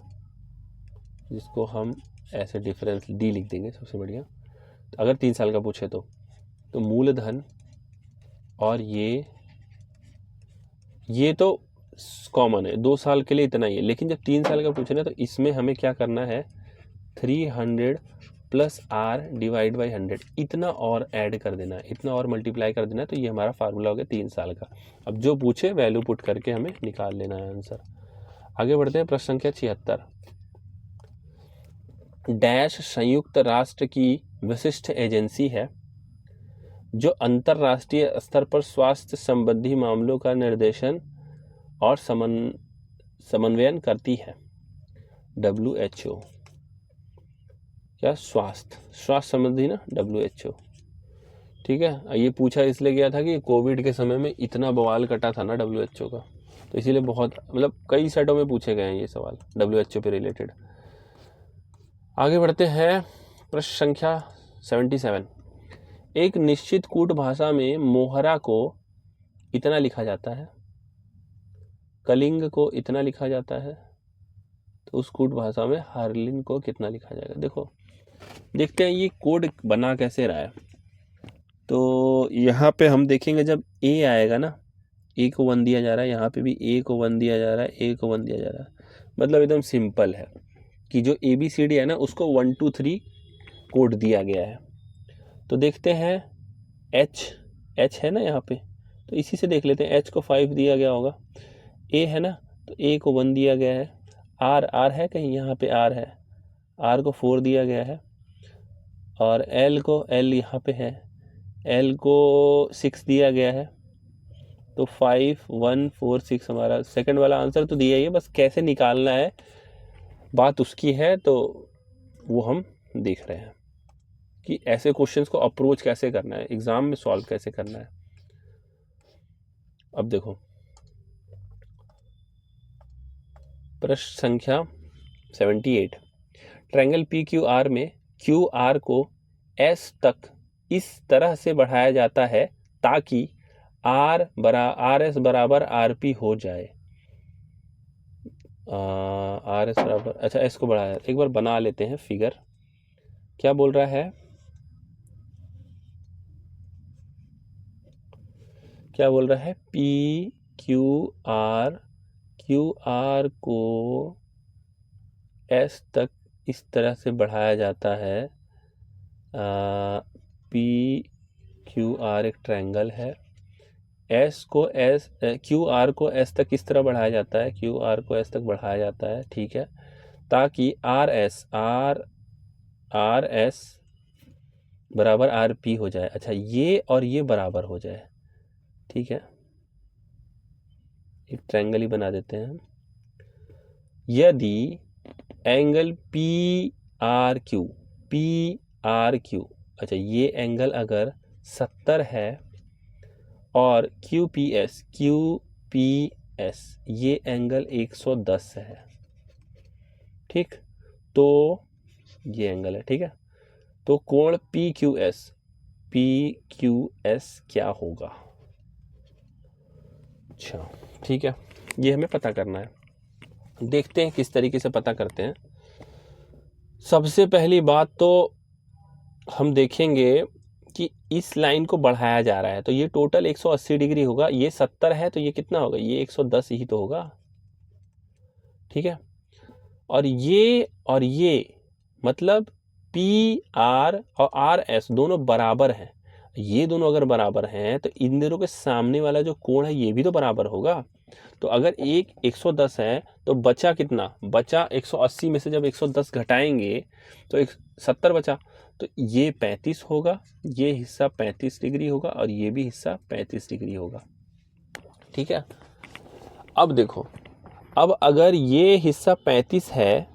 जिसको हम ऐसे डिफरेंस डी लिख देंगे सबसे बढ़िया, तो अगर 3 साल का पूछे तो मूलधन और ये तो कॉमन है, 2 साल के लिए इतना ही है, लेकिन जब 3 साल का पूछे ना तो इसमें हमें क्या करना है, 300 प्लस R डिवाइड बाई 100 इतना और ऐड कर देना है, इतना और मल्टीप्लाई कर देना है। तो ये हमारा फार्मूला हो गया 3 साल का। अब जो पूछे वैल्यू पुट करके हमें निकाल लेना है आंसर। आगे बढ़ते हैं, प्रश्न संख्या 76। डैश संयुक्त राष्ट्र की विशिष्ट एजेंसी है जो अंतर्राष्ट्रीय स्तर पर स्वास्थ्य संबंधी मामलों का निर्देशन और समन्वयन करती है। WHO, क्या स्वास्थ्य संबंधी ना, WHO। ठीक है, ये पूछा इसलिए गया था कि कोविड के समय में इतना बवाल कटा था ना WHO का, तो इसीलिए बहुत मतलब कई सेटों में पूछे गए हैं ये सवाल WHO पे रिलेटेड। आगे बढ़ते हैं, प्रश्न संख्या 77। एक निश्चित कूट भाषा में मोहरा को इतना लिखा जाता है, कलिंग को इतना लिखा जाता है, तो उस कूट भाषा में हार्लिन को कितना लिखा जाएगा। देखो देखते हैं ये कोड बना कैसे रहा है। तो यहाँ पे हम देखेंगे जब A आएगा ना, A को 1 दिया जा रहा है, यहाँ पे भी A को 1 दिया जा रहा है, A को 1 दिया जा रहा है, मतलब एकदम सिंपल है कि जो ABCD है ना उसको 1 2 3 कोड दिया गया है। तो देखते हैं H है ना यहाँ पे, तो इसी से देख लेते हैं। H को 5 दिया गया होगा, A है ना तो A को 1 दिया गया है, R है कहीं, यहाँ पे R है, R को 4 दिया गया है, और L यहाँ पे है, L को 6 दिया गया है। तो 5 1 4 6 हमारा सेकंड वाला आंसर तो दिया ही है, बस कैसे निकालना है बात उसकी है, तो वो हम देख रहे हैं कि ऐसे क्वेश्चंस को अप्रोच कैसे करना है, एग्जाम में सॉल्व कैसे करना है। अब देखो प्रश्न संख्या 78। ट्रायंगल PQR में QR को S तक इस तरह से बढ़ाया जाता है ताकि RS बराबर RP हो जाए। RS बराबर, अच्छा S को बढ़ाया, एक बार बना लेते हैं फिगर। क्या बोल रहा है, क्या बोल रहा है, QR को S तक इस तरह से बढ़ाया जाता है। PQR एक ट्रायंगल है, QR को S तक किस तरह बढ़ाया जाता है, QR को S तक बढ़ाया जाता है, ठीक है, ताकि RS बराबर RP हो जाए। अच्छा, ये और ये बराबर हो जाए, ठीक है, एक ट्रायंगल ही बना देते हैं हम। यदि एंगल PRQ, अच्छा ये एंगल अगर 70 है और QPS ये एंगल 110 है, ठीक, तो ये एंगल है, ठीक है, तो कोण PQS क्या होगा। अच्छा ठीक है, ये हमें पता करना है। देखते हैं किस तरीके से पता करते हैं। सबसे पहली बात तो हम देखेंगे कि इस लाइन को बढ़ाया जा रहा है, तो ये टोटल 180 डिग्री होगा, ये 70 है तो ये कितना होगा, ये 110 ही तो होगा, ठीक है, और ये मतलब PR और RS दोनों बराबर हैं। ये दोनों अगर बराबर हैं तो इन दोनों के सामने वाला जो कोण है ये भी तो बराबर होगा। तो अगर एक 110 है तो बचा कितना, बचा 180 में से जब 110 घटाएंगे तो 70 बचा, तो ये 35 होगा, ये हिस्सा 35 डिग्री होगा और ये भी हिस्सा 35 डिग्री होगा, ठीक है। अब देखो अब अगर ये हिस्सा 35 है,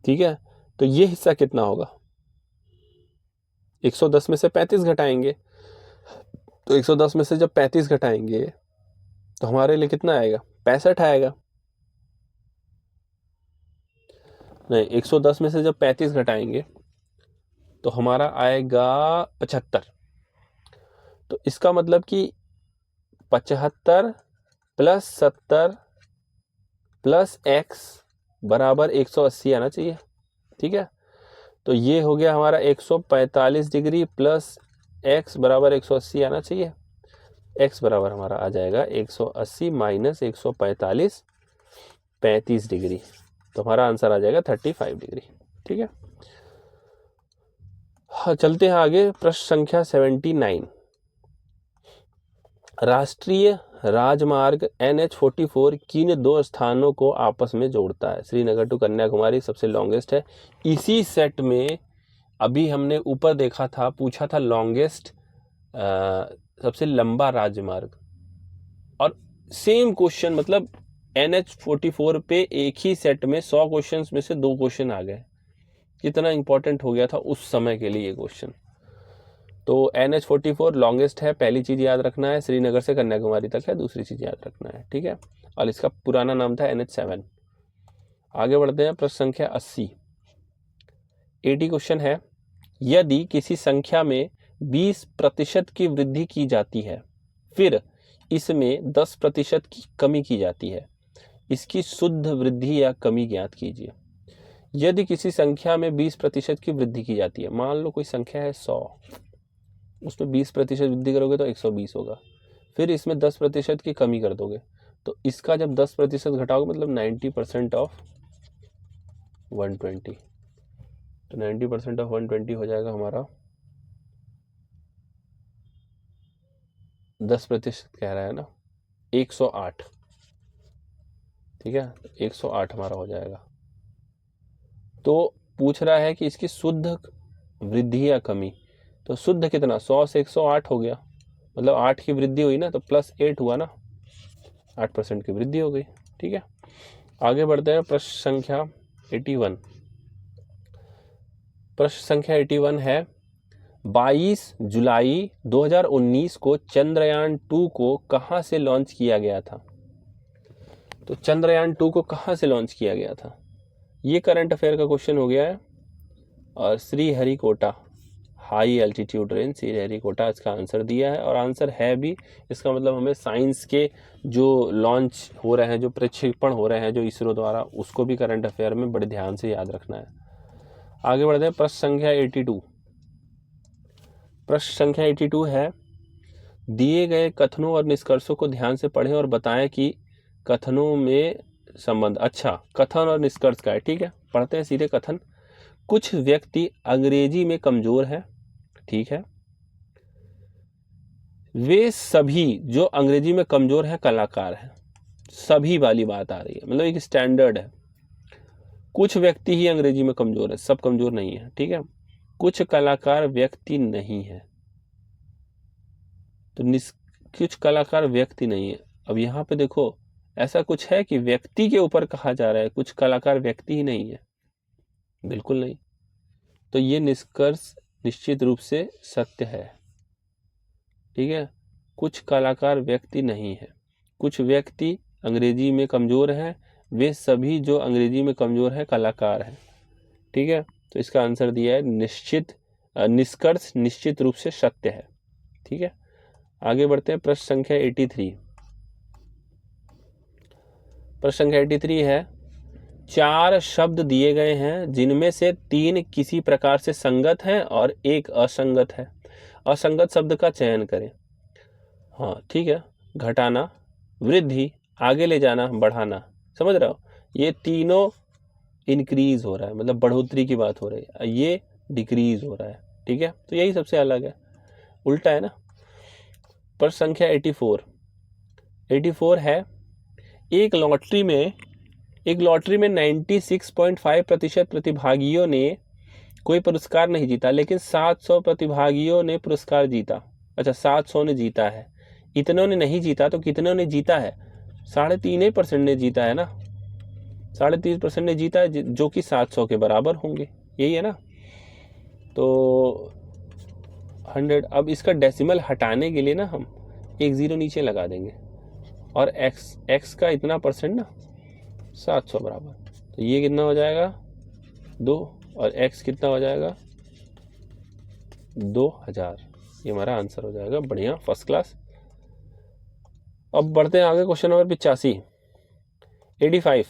ठीक है, तो ये हिस्सा कितना होगा? 110 में से 35 घटाएंगे, तो 110 में से जब 35 घटाएंगे तो हमारे लिए कितना आएगा? 65 आएगा। नहीं, 110 में से जब 35 घटाएंगे तो हमारा आएगा 75। तो इसका मतलब कि 75 प्लस 70 प्लस x बराबर 180 आना चाहिए, ठीक है। तो ये हो गया हमारा 145 डिग्री प्लस x बराबर 180 आना चाहिए। x बराबर हमारा आ जाएगा 180 माइनस 145, 35 डिग्री। तो हमारा आंसर आ जाएगा 35 डिग्री, ठीक है। हाँ, चलते हैं आगे। प्रश्न संख्या 79। राष्ट्रीय राजमार्ग NH44 किन दो स्थानों को आपस में जोड़ता है? श्रीनगर टू कन्याकुमारी सबसे लॉन्गेस्ट है। इसी सेट में अभी हमने ऊपर देखा था, पूछा था लॉन्गेस्ट सबसे लंबा राजमार्ग, और सेम क्वेश्चन, मतलब NH44 पे एक ही सेट में 100 क्वेश्चंस में से 2 क्वेश्चन आ गए। कितना इंपॉर्टेंट हो गया था उस समय के लिए ये क्वेश्चन। तो NH44 लॉन्गेस्ट है, पहली चीज याद रखना है। श्रीनगर से कन्याकुमारी तक है, दूसरी चीज याद रखना है, ठीक है। और इसका पुराना नाम था NH7। आगे बढ़ते हैं। प्रश्न संख्या 80। 80 क्वेश्चन है, यदि किसी संख्या में 20% की वृद्धि की जाती है, फिर इसमें 10% की कमी की जाती है, इसकी शुद्ध वृद्धि या कमी ज्ञात कीजिए। यदि किसी संख्या में 20% की वृद्धि की जाती है, मान लो कोई संख्या है 100, उसमें 20% वृद्धि करोगे तो 120 होगा, फिर इसमें 10% की कमी कर दोगे तो इसका जब 10% घटाओगे मतलब 90% ऑफ 120, तो 90% ऑफ 120 हो जाएगा हमारा 10% कह रहा है ना, 108, ठीक है, 108 हमारा हो जाएगा। तो पूछ रहा है कि इसकी शुद्ध वृद्धि या कमी, तो शुद्ध कितना, 100 से 108 हो गया, मतलब 8 की वृद्धि हुई ना, तो प्लस 8 हुआ ना, 8% की वृद्धि हो गई, ठीक है। आगे बढ़ते हैं। प्रश्न संख्या 81। प्रश्न संख्या 81 है, 22 जुलाई 2019 को चंद्रयान 2 को कहां से लॉन्च किया गया था? तो चंद्रयान 2 को कहां से लॉन्च किया गया था? ये करंट अफेयर का क्वेश्चन हो गया है। और Sriharikota, high altitude range Sriharikota इसका आंसर दिया है, और आंसर है भी। इसका मतलब हमें साइंस के जो लॉन्च हो रहे हैं, जो प्रक्षेपण हो रहे हैं जो इसरो द्वारा, उसको भी करंट अफेयर में बड़े ध्यान से याद रखना है। आगे बढ़ते हैं। प्रश्न संख्या 82। प्रश्न संख्या 82 है, दिए गए कथनों और निष्कर्षों को ध्यान से पढ़ें और बताएं कि कथनों में संबंध। अच्छा, कथन और निष्कर्ष का है, ठीक है, पढ़ते हैं सीधे कथन। कुछ व्यक्ति अंग्रेजी में कमजोर हैं, ठीक है, वे सभी जो अंग्रेजी में कमजोर हैं कलाकार हैं। सभी वाली बात आ रही है, मतलब एक स्टैंडर्ड है। कुछ व्यक्ति ही अंग्रेजी में कमजोर है, सब कमजोर नहीं है, ठीक है। कुछ कलाकार व्यक्ति नहीं है, तो कुछ कलाकार व्यक्ति नहीं है। अब यहाँ पे देखो, ऐसा कुछ है कि व्यक्ति के ऊपर कहा जा रहा है कुछ कलाकार व्यक्ति ही नहीं है? बिल्कुल नहीं। तो ये निष्कर्ष निश्चित रूप से सत्य है, ठीक है। कुछ कलाकार व्यक्ति नहीं है, कुछ व्यक्ति अंग्रेजी में कमजोर हैं, वे सभी जो अंग्रेजी में कमजोर हैं कलाकार हैं, ठीक है। तो इसका आंसर दिया है निष्कर्ष निश्चित रूप से सत्य है, ठीक है। आगे बढ़ते हैं। प्रश्न संख्या 83। प्रश्न संख्या 83 है, 4 शब्द दिए गए हैं जिनमें से 3 किसी प्रकार से संगत हैं और 1 असंगत है। असंगत शब्द का चयन करें। हाँ, ठीक है, घटाना, वृद्धि, आगे ले जाना, बढ़ाना, समझ रहे हो? ये तीनों इंक्रीज हो रहा है, मतलब बढ़ोतरी की बात हो रही है, ये डिक्रीज हो रहा है, ठीक है। तो यही सबसे अलग है, उल्टा है ना। प्रश्न संख्या 84 है, एक लॉटरी में 96.5% प्रतिभागियों ने कोई पुरस्कार नहीं जीता, लेकिन 700 प्रतिभागियों ने पुरस्कार जीता। अच्छा, 700 ने जीता है, इतनों ने नहीं जीता, तो कितनों ने जीता है? 3.5% ने जीता है ना, 3.5% ने जीता है, जो कि 700 के बराबर होंगे, यही है ना। तो 100, अब इसका डेसिमल हटाने के लिए ना हम एक ज़ीरो नीचे लगा देंगे, और x का इतना परसेंट ना 700 बराबर, तो ये कितना हो जाएगा 2, और x कितना हो जाएगा 2000। ये हमारा आंसर हो जाएगा। बढ़िया, फर्स्ट क्लास। अब बढ़ते हैं आगे, क्वेश्चन नंबर 85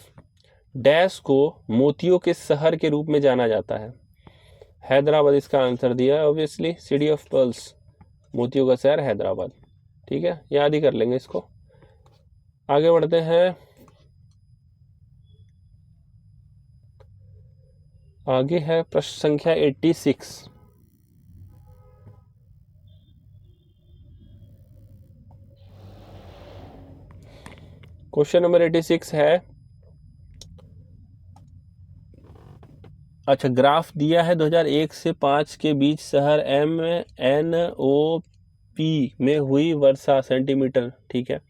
डैश को मोतियों के शहर के रूप में जाना जाता है। हैदराबाद इसका आंसर दिया है, ऑब्वियसली सिटी ऑफ पर्ल्स, मोतियों का शहर हैदराबाद। ठीक है, याद ही कर लेंगे इसको। आगे बढ़ते हैं, आगे है प्रश्न संख्या 86। क्वेश्चन नंबर 86 है, अच्छा ग्राफ दिया है 2001 से 5 के बीच शहर MNOP में हुई वर्षा सेंटीमीटर। ठीक है,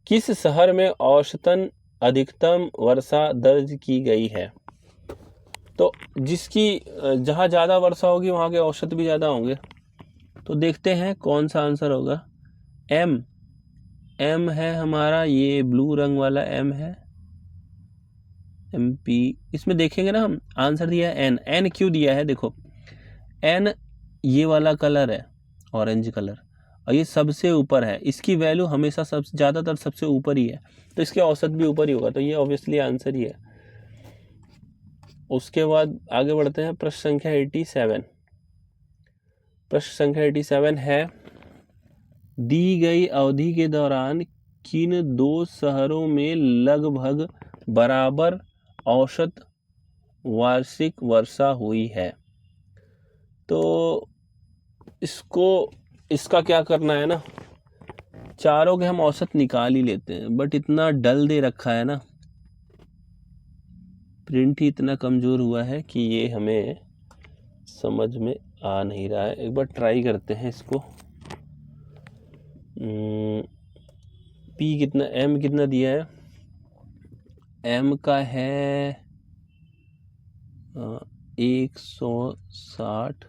किस शहर में औसतन अधिकतम वर्षा दर्ज की गई है? तो जिसकी जहाँ ज़्यादा वर्षा होगी वहाँ के औसत भी ज़्यादा होंगे, तो देखते हैं कौन सा आंसर होगा। M है हमारा, ये ब्लू रंग वाला M है, MP। इसमें देखेंगे ना हम, आंसर दिया है N क्यों दिया है? देखो N ये वाला कलर है, ऑरेंज कलर, और ये सबसे ऊपर है, इसकी वैल्यू हमेशा ज़्यादातर सबसे ऊपर ही है, तो इसके औसत भी ऊपर ही होगा, तो ये ऑब्वियसली आंसर ही है। उसके बाद आगे बढ़ते हैं, प्रश्न संख्या 87। प्रश्न संख्या 87 है, दी गई अवधि के दौरान किन दो शहरों में लगभग बराबर औसत वार्षिक वर्षा हुई है? तो इसका क्या करना है ना, चारों के हम औसत निकाल ही लेते हैं, बट इतना डल दे रखा है ना, प्रिंट ही इतना कमज़ोर हुआ है कि ये हमें समझ में आ नहीं रहा है। एक बार ट्राई करते हैं इसको। P कितना, M कितना दिया है? M का है 160,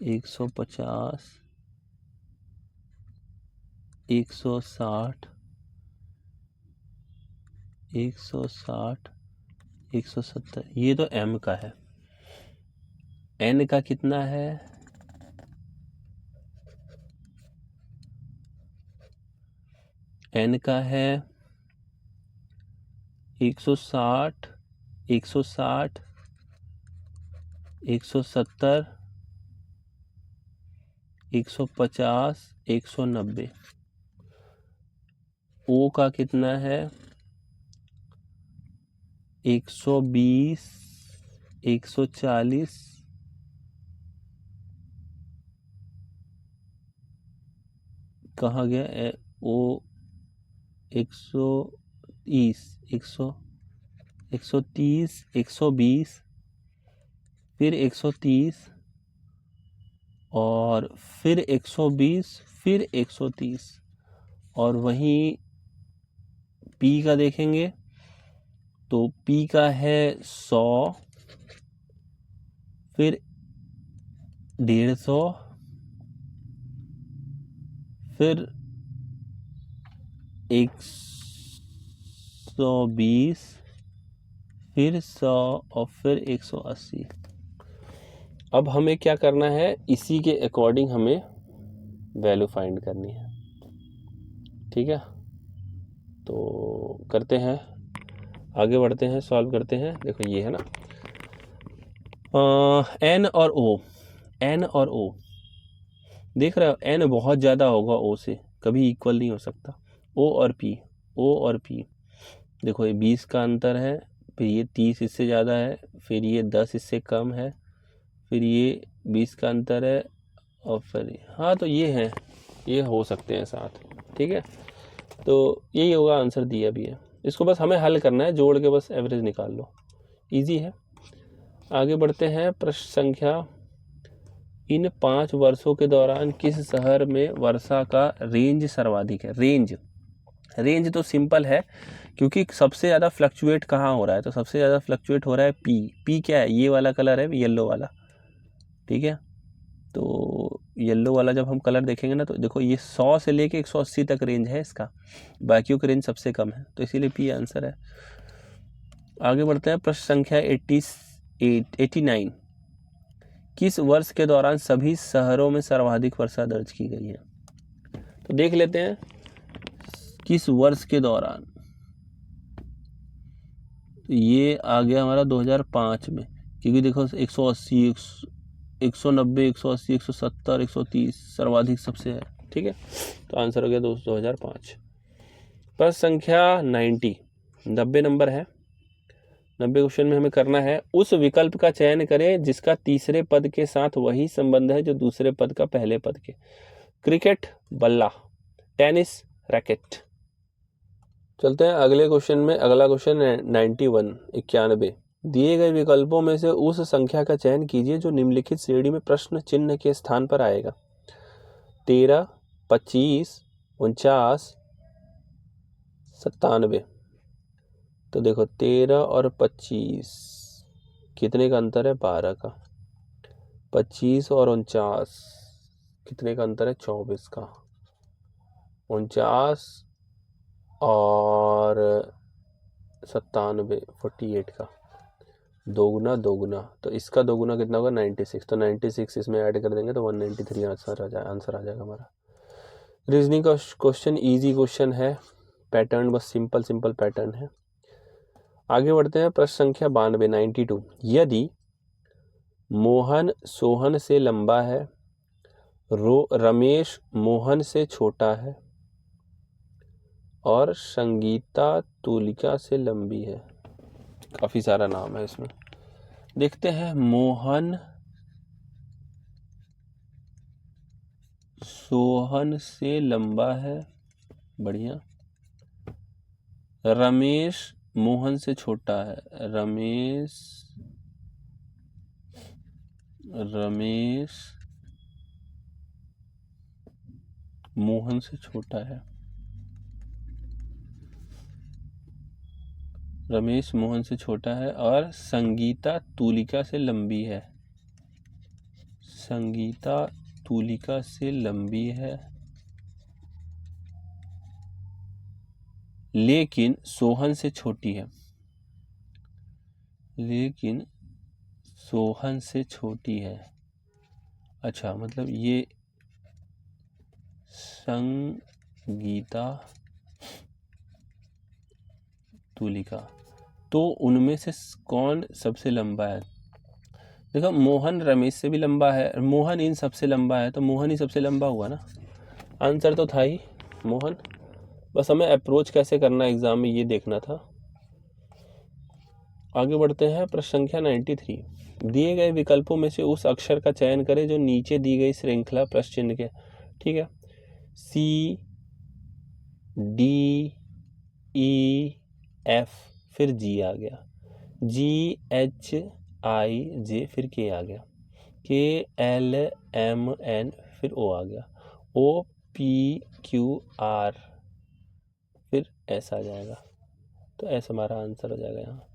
150, 160, 160, 170, ये तो M का है। N का कितना है? N का है 160, 160, 170, 150, 190। O का कितना है? 120, 140, कहाँ गया O? 130, 130, 120, फिर 130, और फिर 120, फिर 130, और वहीं P का देखेंगे तो P का है 100, फिर 150, फिर 120, फिर 100, और फिर 180। अब हमें क्या करना है, इसी के अकॉर्डिंग हमें वैल्यू फाइंड करनी है। ठीक है, तो करते हैं, आगे बढ़ते हैं, सॉल्व करते हैं। देखो ये है ना, N और O देख रहे हो, N बहुत ज़्यादा होगा O से, कभी इक्वल नहीं हो सकता। O और P देखो, ये 20 का अंतर है, फिर ये 30 इससे ज़्यादा है, फिर ये 10 इससे कम है, फिर ये 20 का अंतर है, और फिर हाँ, तो ये है, ये हो सकते हैं साथ। ठीक है, तो यही होगा, आंसर दिया भी है। इसको बस हमें हल करना है, जोड़ के बस एवरेज निकाल लो, इजी है। आगे बढ़ते हैं, प्रश्न संख्या, इन 5 वर्षों के दौरान किस शहर में वर्षा का रेंज सर्वाधिक है? रेंज रेंज तो सिंपल है, क्योंकि सबसे ज़्यादा फ्लक्चुएट कहाँ हो रहा है, तो सबसे ज़्यादा फ्लक्चुएट हो रहा है पी क्या है, ये वाला कलर है, येलो वाला, ठीक है। तो येलो वाला जब हम कलर देखेंगे ना, तो देखो ये 100 से लेके 180 तक रेंज है इसका, बाकियों की रेंज सबसे कम है, तो इसीलिए पी आंसर है। आगे बढ़ते हैं, प्रश्न संख्या 89। किस वर्ष के दौरान सभी शहरों में सर्वाधिक वर्षा दर्ज की गई है? तो देख लेते हैं किस वर्ष के दौरान। तो ये आ गया हमारा 2005 में, क्योंकि देखो 180, 190, 180, 170, 130 सर्वाधिक सबसे है, ठीक है। तो आंसर हो गया 2005। प्रश्न संख्या 90 नंबर है। 90 क्वेश्चन में हमें करना है, उस विकल्प का चयन करें जिसका तीसरे पद के साथ वही संबंध है जो दूसरे पद का पहले पद के। क्रिकेट, बल्ला, टेनिस, रैकेट। चलते हैं अगले क्वेश्चन में। अगला क्वेश्चन है 91। दिए गए विकल्पों में से उस संख्या का चयन कीजिए जो निम्नलिखित श्रेणी में प्रश्न चिन्ह के स्थान पर आएगा। 13, 25, 49, 97। तो देखो 13 और 25 कितने का अंतर है, 12 का। 25 और 49 कितने का अंतर है, 24 का। 49 और 97, 48 का। दोगुना, तो इसका दोगुना कितना होगा, 96। तो 96 इसमें ऐड कर देंगे तो 193 आंसर आ जाएगा हमारा। रीजनिंग का क्वेश्चन इजी क्वेश्चन है, पैटर्न बस सिंपल पैटर्न है। आगे बढ़ते हैं, प्रश्न संख्या 92। यदि मोहन सोहन से लंबा है, रमेश मोहन से छोटा है और संगीता तुलिका से लंबी है। काफी सारा नाम है इसमें, देखते हैं। मोहन सोहन से लंबा है, बढ़िया। रमेश मोहन से छोटा है, रमेश मोहन से छोटा है, रमेश मोहन से छोटा है और संगीता तुलिका से लंबी है, संगीता तुलिका से लंबी है, लेकिन सोहन से छोटी है, लेकिन सोहन से छोटी है। अच्छा, मतलब ये संगीता तुलिका, तो उनमें से कौन सबसे लंबा है? देखो मोहन रमेश से भी लंबा है, मोहन इन सबसे लंबा है, तो मोहन ही सबसे लंबा हुआ ना, आंसर तो था ही मोहन। बस हमें अप्रोच कैसे करना है एग्जाम में ये देखना था। आगे बढ़ते हैं, प्रश्न संख्या 93। दिए गए विकल्पों में से उस अक्षर का चयन करें जो नीचे दी गई श्रृंखला प्रश्न चिन्ह के, ठीक है। C, D, E, F, फिर G आ गया, G, H, I, J, फिर K आ गया, K, L, M, N, फिर O आ गया, O, P, Q, R, फिर S आ जाएगा। तो S हमारा आंसर हो जाएगा यहाँ,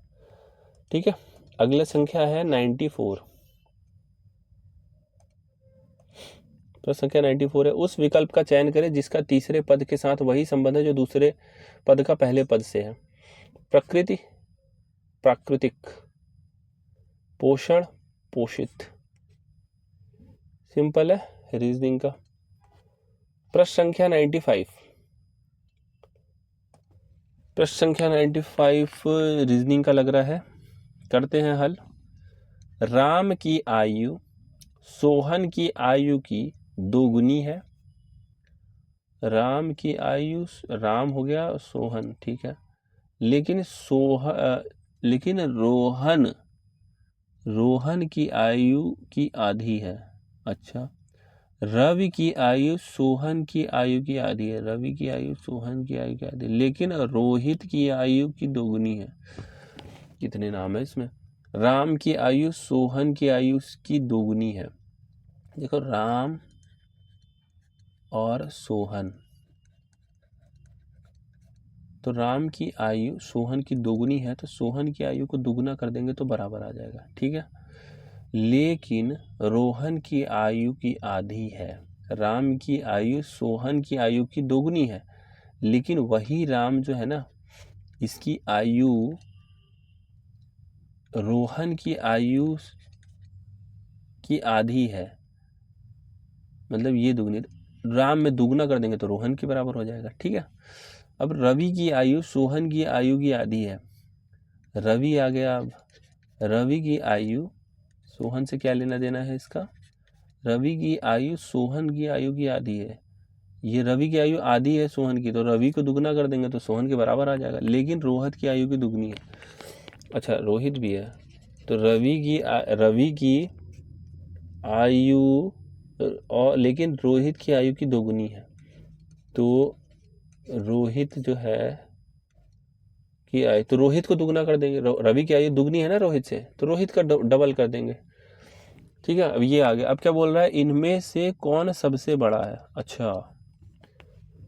ठीक है। अगला संख्या है 94। तो संख्या 94 है, उस विकल्प का चयन करें जिसका तीसरे पद के साथ वही संबंध है जो दूसरे पद का पहले पद से है। प्रकृति, प्राकृतिक, पोषण, पोषित। सिंपल है रीजनिंग का। प्रश्न संख्या 95। प्रश्न संख्या 95 रीजनिंग का लग रहा है, करते हैं हल। राम की आयु सोहन की आयु की दोगुनी है। राम की आयु, राम हो गया सोहन, ठीक है, लेकिन लेकिन रोहन की आयु की आधी है। अच्छा, रवि की आयु सोहन की आयु की आधी है, रवि की आयु सोहन की आयु की आधी, लेकिन रोहित की आयु की दोगुनी है। कितने नाम है इसमें? राम की आयु सोहन की आयु की दोगुनी है। देखो राम और सोहन, तो राम की आयु सोहन की दोगुनी है, तो सोहन की आयु को दुगुना कर देंगे तो बराबर आ जाएगा, ठीक है। लेकिन रोहन की आयु की आधी है। राम की आयु सोहन की आयु की दोगुनी है, लेकिन वही राम जो है ना, इसकी आयु रोहन की आयु की आधी है, मतलब ये दुगनी, राम में दुगना कर देंगे तो रोहन के बराबर हो जाएगा, ठीक है। अब रवि की आयु सोहन की आयु की आधी है, रवि आ गया। अब रवि की आयु सोहन से क्या लेना देना है इसका, रवि की आयु सोहन की आयु की आधी है, ये रवि की आयु आधी है सोहन की, तो रवि को दुगना कर देंगे तो सोहन के बराबर आ जाएगा, लेकिन रोहित की आयु की दुगनी है। अच्छा, रोहित भी है, तो रवि की आयु और, लेकिन रोहित की आयु की दोगुनी है, तो रोहित जो है की आयु, तो रोहित को दुगना कर देंगे, रवि की आयु दुगनी है ना रोहित से, तो रोहित का डबल कर देंगे, ठीक है। अब ये आ गया। अब क्या बोल रहा है, इनमें से कौन सबसे बड़ा है। अच्छा,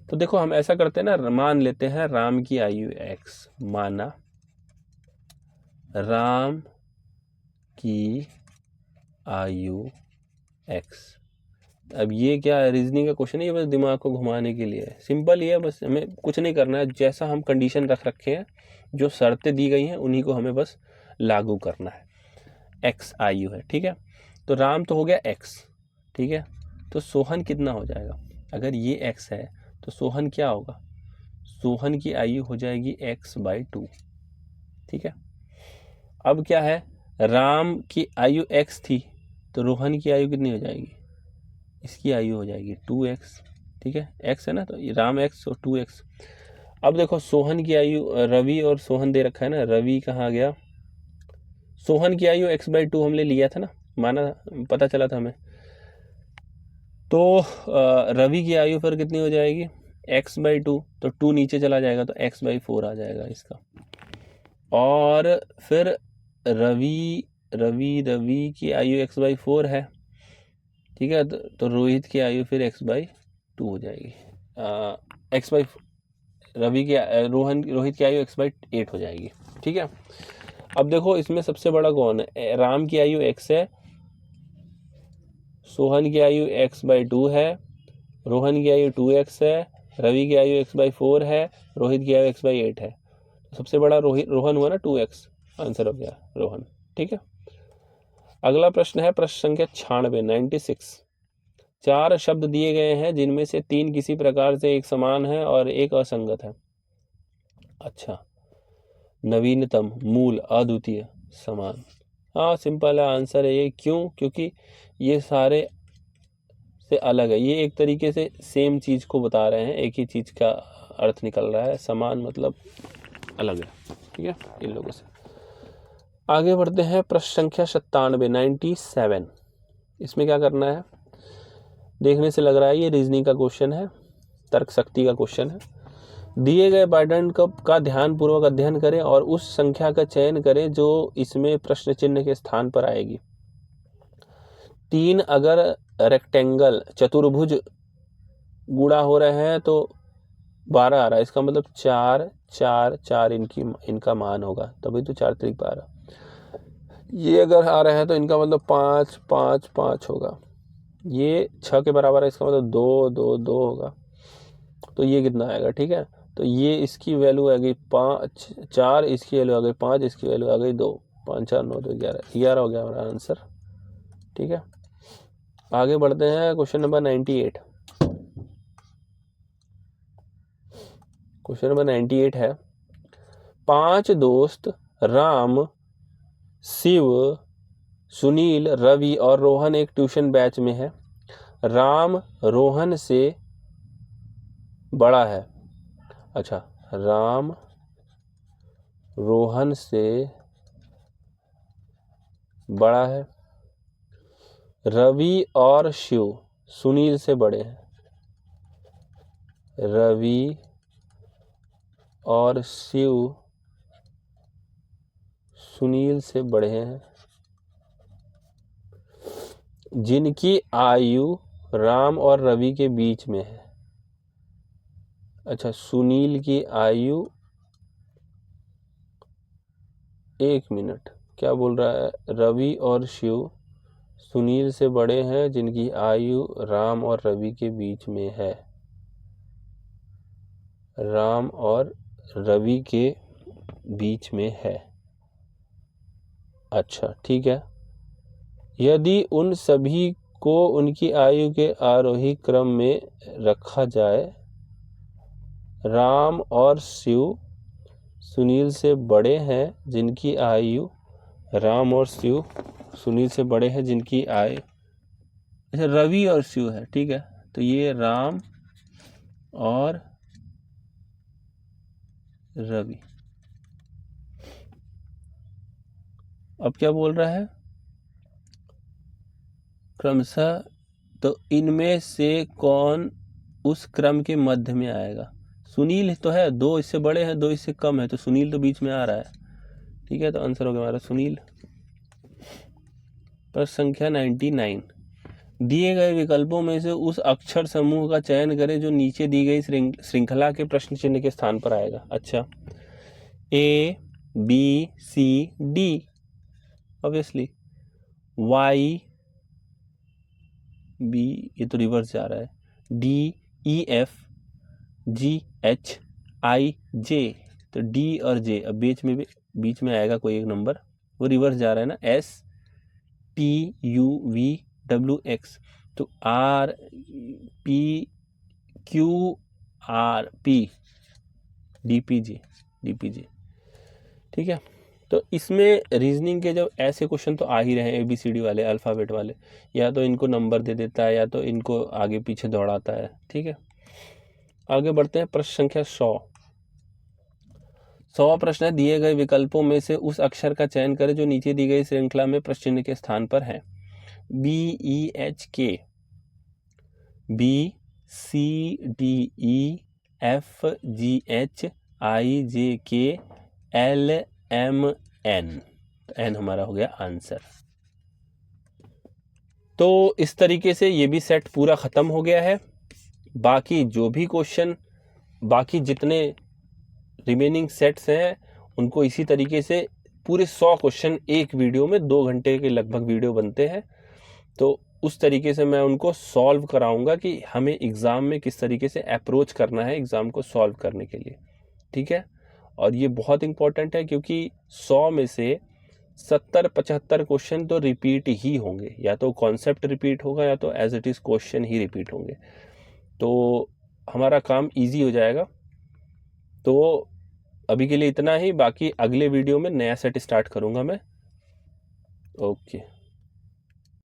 तो देखो हम ऐसा करते हैं ना, मान लेते हैं राम की आयु x, माना राम की आयु x। अब ये क्या है, रीजनिंग का क्वेश्चन है, ये बस दिमाग को घुमाने के लिए है, सिंपल ही है, बस हमें कुछ नहीं करना है, जैसा हम कंडीशन रख रखे हैं, जो शर्तें दी गई हैं उन्हीं को हमें बस लागू करना है। x आयु है, ठीक है। तो राम तो हो गया x, ठीक है। तो सोहन कितना हो जाएगा, अगर ये x है तो सोहन क्या होगा, सोहन की आयु हो जाएगी x/2, ठीक है। अब क्या है, राम की आयु x थी, तो रोहन की आयु कितनी हो जाएगी, इसकी आयु हो जाएगी 2x, ठीक है। x है ना, तो राम x और 2x। अब देखो सोहन की आयु, रवि और सोहन दे रखा है ना, रवि कहाँ गया, सोहन की आयु x/2 हमने लिया था ना, माना पता चला था हमें, तो रवि की आयु फिर कितनी हो जाएगी x/2, तो 2 नीचे चला जाएगा तो x/4 आ जाएगा इसका। और फिर रवि की आयु x/4 है, ठीक है। तो रोहित की आयु फिर x/2 हो जाएगी, रोहित की आयु x/8 हो जाएगी, ठीक है। अब देखो इसमें सबसे बड़ा कौन है, राम की आयु x है, सोहन की आयु x/2 है, रोहन की आयु 2x है, रवि की आयु x/4 है, रोहित की आयु x/8 है। तो सबसे बड़ा रोहन हुआ ना, 2x, आंसर हो गया रोहन, ठीक है। अगला प्रश्न है प्रश्न संख्या 96। 4 शब्द दिए गए हैं जिनमें से 3 किसी प्रकार से एक समान है और एक असंगत है। अच्छा, नवीनतम, मूल, अद्वितीय, समान। हाँ सिंपल है आंसर है ये, क्यों, क्योंकि ये सारे से अलग है, ये एक तरीके से सेम चीज को बता रहे हैं, एक ही चीज का अर्थ निकल रहा है, समान मतलब अलग है, ठीक है, इन लोगों से। आगे बढ़ते हैं प्रश्न संख्या 97। इसमें क्या करना है, देखने से लग रहा है ये रीजनिंग का क्वेश्चन है, तर्क शक्ति का क्वेश्चन है। दिए गए पैटर्न का ध्यान पूर्वक अध्ययन करें और उस संख्या का चयन करें जो इसमें प्रश्न चिन्ह के स्थान पर आएगी। 3 अगर रेक्टेंगल चतुर्भुज गुणा हो रहे हैं तो 12 आ रहा है, इसका मतलब 4 4 4 इनका मान होगा, तभी तो 4 3 12। ये अगर आ रहे हैं तो इनका मतलब 5 5 5 होगा, ये 6 के बराबर है, इसका मतलब 2 2 2 होगा, तो ये कितना आएगा, ठीक है। तो ये इसकी वैल्यू आ गई 5 4, इसकी वैल्यू आ गई 5, इसकी वैल्यू आ गई 2, 5 4 9 तो 11 हो गया हमारा आंसर, ठीक है। आगे बढ़ते हैं क्वेश्चन नंबर 98। क्वेश्चन नंबर 98 है, 5 दोस्त राम, शिव, सुनील, रवि और रोहन एक ट्यूशन बैच में है। राम रोहन से बड़ा है। अच्छा, राम रोहन से बड़ा है, रवि और शिव सुनील से बड़े हैं। रवि और शिव सुनील से बड़े हैं, जिनकी आयु राम और रवि के बीच में है। अच्छा, सुनील की आयु एक मिनट, क्या बोल रहा है? रवि और शिव सुनील से बड़े हैं जिनकी आयु राम और रवि के बीच में है। राम और रवि के बीच में है। अच्छा ठीक है। यदि उन सभी को उनकी आयु के आरोही क्रम में रखा जाए, राम और शिव सुनील से बड़े हैं जिनकी आयु राम और शिव सुनील से बड़े हैं जिनकी आयु, अच्छा रवि और शिव है, ठीक है। तो ये राम और रवि। अब क्या बोल रहा है? क्रमशः, तो इनमें से कौन उस क्रम के मध्य में आएगा? सुनील तो है, दो इससे बड़े हैं, दो इससे कम है, तो सुनील तो बीच में आ रहा है, ठीक है। तो आंसर हो गया हमारा सुनील। प्रश्न संख्या 99, दिए गए विकल्पों में से उस अक्षर समूह का चयन करें जो नीचे दी गई श्रृंखला के प्रश्न चिन्ह के स्थान पर आएगा। अच्छा, A B C D, obviously. Y B, ये तो रिवर्स जा रहा है। D E F G H I J, तो डी और जे, अब बीच में आएगा कोई एक नंबर, वो रिवर्स जा रहा है ना। S T U V W X, तो R P Q R P D P J, ठीक है। तो इसमें रीजनिंग के जब ऐसे क्वेश्चन तो आ ही रहे हैं, ABCD वाले, अल्फ़ाबेट वाले, या तो इनको नंबर दे देता है या तो इनको आगे पीछे दौड़ाता है, ठीक है। आगे बढ़ते हैं। प्रश्न संख्या 100 प्रश्न है। दिए गए विकल्पों में से उस अक्षर का चयन करें जो नीचे दी गई श्रृंखला में प्रश्न चिन्ह के स्थान पर है। BEHK, BCDE, FGH, IJK, LMN, N हमारा हो गया आंसर। तो इस तरीके से ये भी सेट पूरा ख़त्म हो गया है। बाकी जो भी क्वेश्चन, बाकी जितने रिमेनिंग सेट्स हैं, उनको इसी तरीके से पूरे 100 क्वेश्चन एक वीडियो में 2 घंटे के लगभग वीडियो बनते हैं, तो उस तरीके से मैं उनको सॉल्व कराऊंगा कि हमें एग्ज़ाम में किस तरीके से अप्रोच करना है एग्ज़ाम को सॉल्व करने के लिए, ठीक है। और ये बहुत इंपॉर्टेंट है क्योंकि 100 में से 70-75 क्वेश्चन तो रिपीट ही होंगे, या तो कॉन्सेप्ट रिपीट होगा या तो एज इट इज़ क्वेश्चन ही रिपीट होंगे, तो हमारा काम इजी हो जाएगा। तो अभी के लिए इतना ही, बाकी अगले वीडियो में नया सेट स्टार्ट करूँगा मैं। ओके।